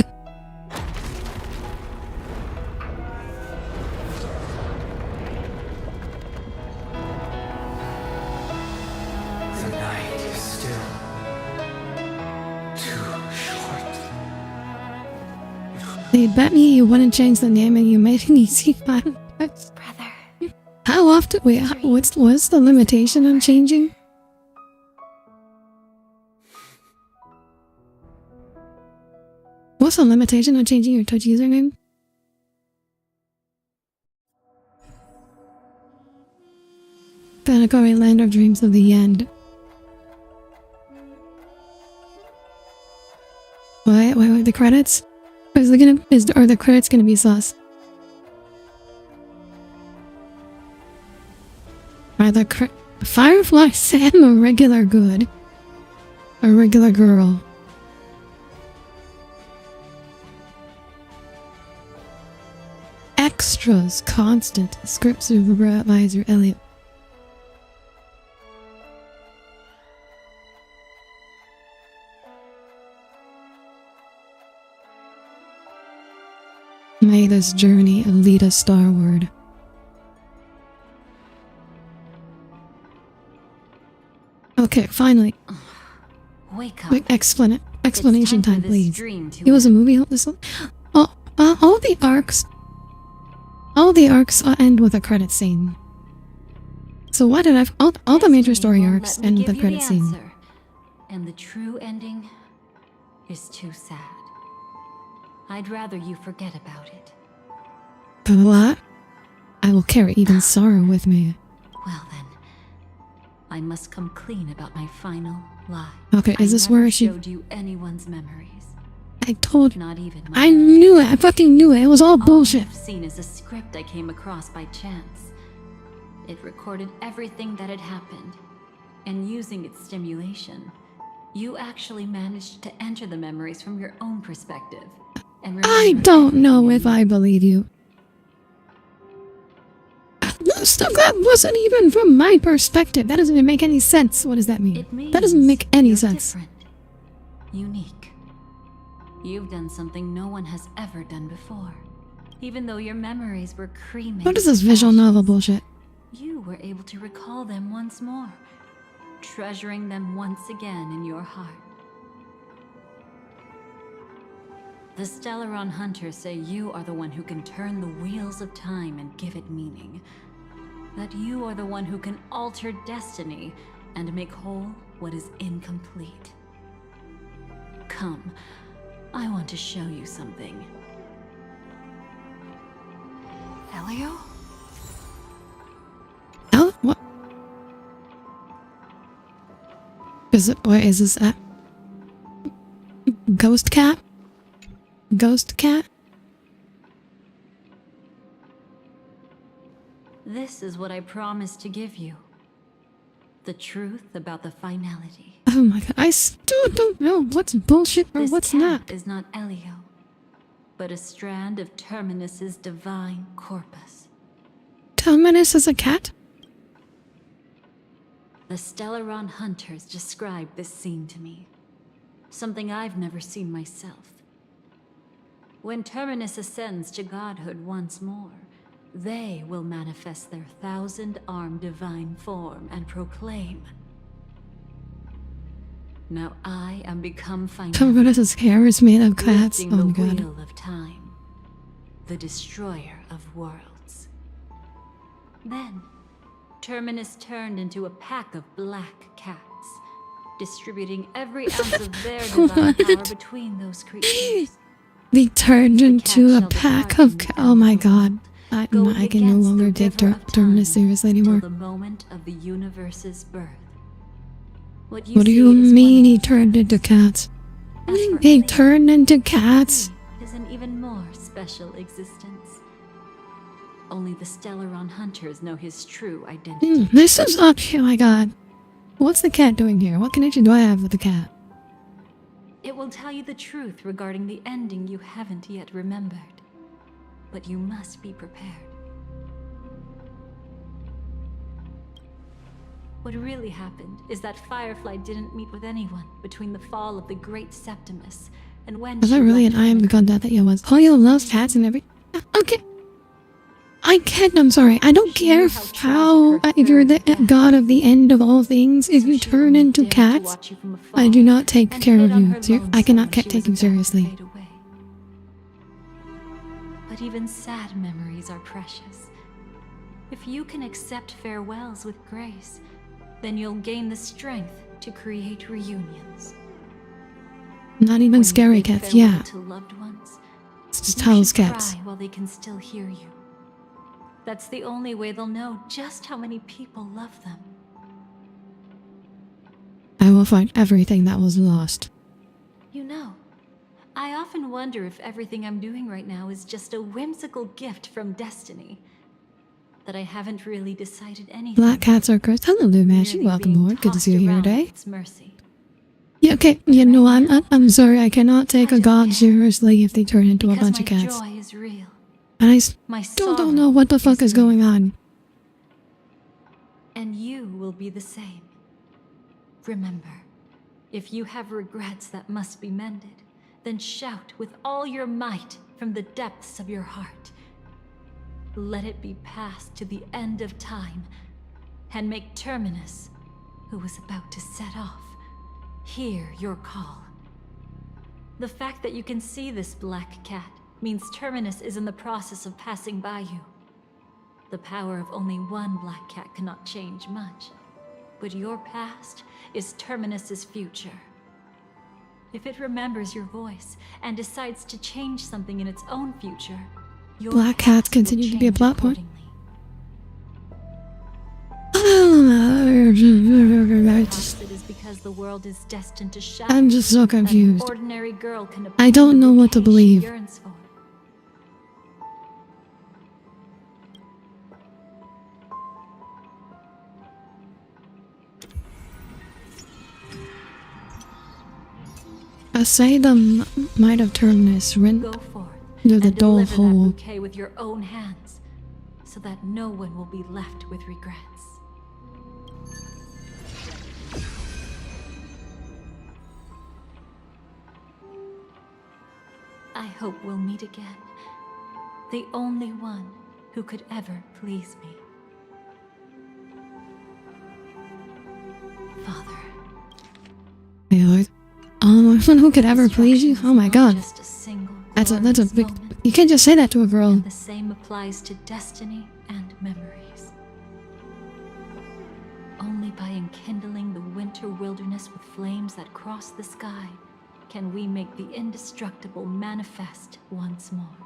The night is still too short. they bet me you wouldn't change the name and you made an easy fun. Brother. How often? Wait, what's the limitation on changing? What's the limitation on changing your Twitch username? Banagori Land of Dreams of the End. Wait, the credits? Are the credits gonna be sus? Are the Firefly Sam a regular good? A regular girl? Extras, constant, script supervisor Elliot. May this journey lead us starward. Okay, finally. Wake up. Quick explanation time, please. It was a movie. All the arcs. All the arcs end with a credit scene. So why did all the major story arcs end with a credit scene? And the true ending is too sad. I'd rather you forget about it. For that, I will carry even sorrow with me. Well then, I must come clean about my final lie. Okay, is this where she showed you anyone's memories? I told Not even I knew it. I fucking knew it. It was all bullshit. All I've seen is a script I came across by chance. It recorded everything that had happened, and using its stimulation, you actually managed to enter the memories from your own perspective. And I don't know if I believe you. Stuff that wasn't even from my perspective. That doesn't even make any sense. What does that mean? That doesn't make any sense. Different. Unique. You've done something no one has ever done before. Even though your memories were cremated. What is this visual novel bullshit? You were able to recall them once more, treasuring them once again in your heart. The Stellaron Hunters say you are the one who can turn the wheels of time and give it meaning. That you are the one who can alter destiny and make whole what is incomplete. Come, I want to show you something. Elio? Oh, what? What is this? Ghost cat? Ghost cat? This is what I promised to give you. The truth about the finality. Oh my god, I still don't know what's bullshit or what's not. This is not Elio, but a strand of Terminus's divine corpus. Terminus is a cat? The Stellaron Hunters described this scene to me. Something I've never seen myself. When Terminus ascends to godhood once more, they will manifest their 1,000-armed divine form and proclaim, "Now I am become finality." Terminus's hair is made of cats. Oh the my god. wheel of time, the destroyer of worlds. Then, Terminus turned into a pack of black cats, distributing every ounce of their divine power between those creatures. They turned into a pack of oh my god. I can no longer take Terminus seriously anymore. The moment of the universe's birth. What do you mean he turned into cats? He turned into cats? Is an even more special existence. Only the Stellaron Hunters know his true identity. This is oh my god. What's the cat doing here? What connection do I have with the cat? It will tell you the truth regarding the ending you haven't yet remembered. But you must be prepared. What really happened is that Firefly didn't meet with anyone between the fall of the Great Septimus and when Was that really an I am the god that you was? Oh, you love cats and every. Okay. I can't. I'm sorry. I don't care how if you're the god of the end of all things. If you turn into cats, I do not take care of you. I cannot take you seriously. But even sad memories are precious. If you can accept farewells with grace, then you'll gain the strength to create reunions. Not even scary cats, yeah. To loved ones, It's just you house should cats. cry while they can still hear you. That's the only way they'll know just how many people love them. I will find everything that was lost. You know, I often wonder if everything I'm doing right now is just a whimsical gift from destiny. That I haven't really decided anything. Black cats are cursed. Hello, Lumashi. Welcome aboard. Good to see you here today. Its mercy. Yeah, okay. You know, I'm sorry. I cannot take a god seriously if they turn into a bunch of cats. Joy is real. And I My still don't know what the fuck is going on. And you will be the same. Remember, if you have regrets that must be mended, then shout with all your might from the depths of your heart. Let it be passed to the end of time, and make Terminus, who is about to set off, hear your call. The fact that you can see this black cat means Terminus is in the process of passing by you. The power of only one black cat cannot change much, but your past is Terminus's future. If it remembers your voice and decides to change something in its own future, Black cats continue to be a plot point. I'm just so confused. I don't know what to believe. Say the might of Terminus rent through the dull hole. Bouquet with your own hands, so that no one will be left with regrets. I hope we'll meet again. The only one who could ever please me. Father. Hey, Lord. One who could ever please you? Oh my god. That's a big... You can't just say that to a girl. And the same applies to destiny and memories. Only by enkindling the winter wilderness with flames that cross the sky can we make the indestructible manifest once more.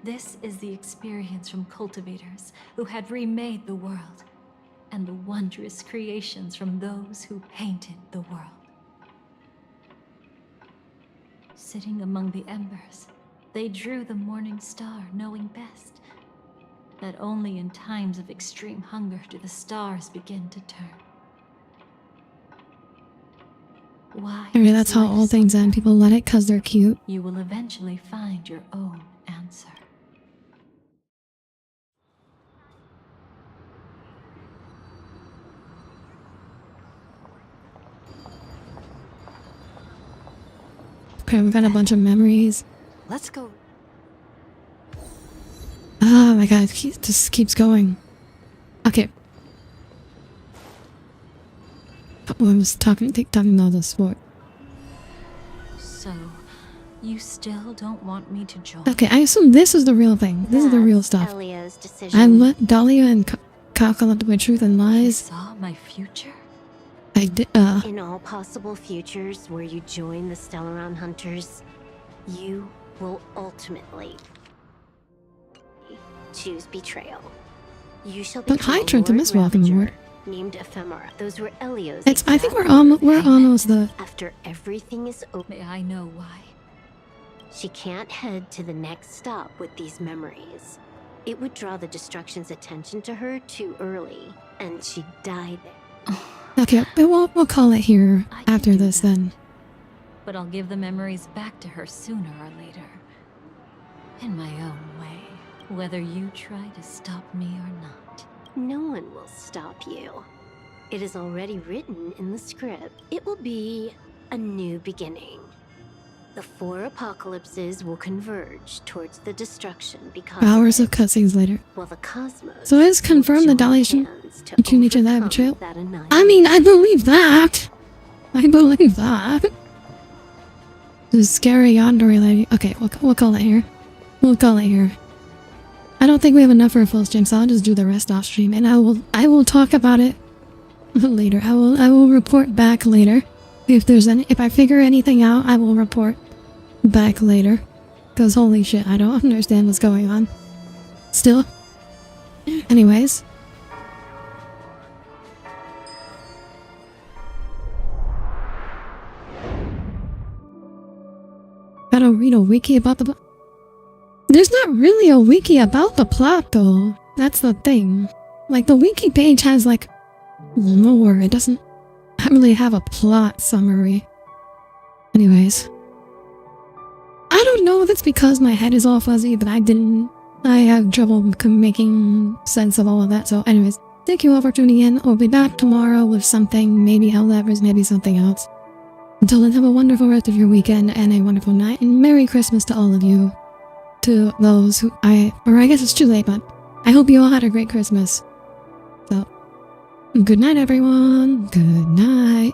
This is the experience from cultivators who had remade the world, and the wondrous creations from those who painted the world. Sitting among the embers, they drew the morning star, knowing best that only in times of extreme hunger do the stars begin to turn. Why? I mean, that's how all things end. People let it because they're cute. You will eventually find your own answer. Okay, we got a bunch of memories. Let's go. Oh my god, it just keeps going. Okay. I was talking about the sport. So, you still don't want me to join? Okay, I assume this is the real thing. This is the real stuff. Elio's decision. I let Dahlia and Kaka up with truth and lies. Saw my future? I did, In all possible futures where you join the Stellaron Hunters, you will ultimately choose betrayal. You shall But hi, Trentimus, welcome aboard. Named Ephemera. Those were Elio's. It's. I think we're almost the. After everything is over, may I know why? She can't head to the next stop with these memories. It would draw the Destruction's attention to her too early, and she'd die there. Okay, we'll call it here after this then. But I'll give the memories back to her sooner or later. In my own way, whether you try to stop me or not. No one will stop you. It is already written in the script. It will be a new beginning. The 4 apocalypses will converge towards the destruction because Hours of cutscenes later. While the cosmos So it's confirmed that Dahlia should between each of that betrayal. I mean, I believe that. I believe that. The scary Audire lady. Okay, we'll call it here. We'll call it here. I don't think we have enough for a full stream, so I'll just do the rest off stream, and I will talk about it later. I will report back later. If I figure anything out, I will report back later. Cause holy shit, I don't understand what's going on. Still. Anyways. Gotta read a wiki about the There's not really a wiki about the plot though. That's the thing. Like the wiki page has like lore. It doesn't really have a plot summary. Anyways. I don't know if it's because my head is all fuzzy, but I have trouble making sense of all of that. So anyways, thank you all for tuning in. I'll be back tomorrow with something, maybe Helldivers, maybe something else. Until then, have a wonderful rest of your weekend and a wonderful night, and Merry Christmas to all of you. To those who I guess it's too late, but I hope you all had a great Christmas. So, good night everyone. Good night.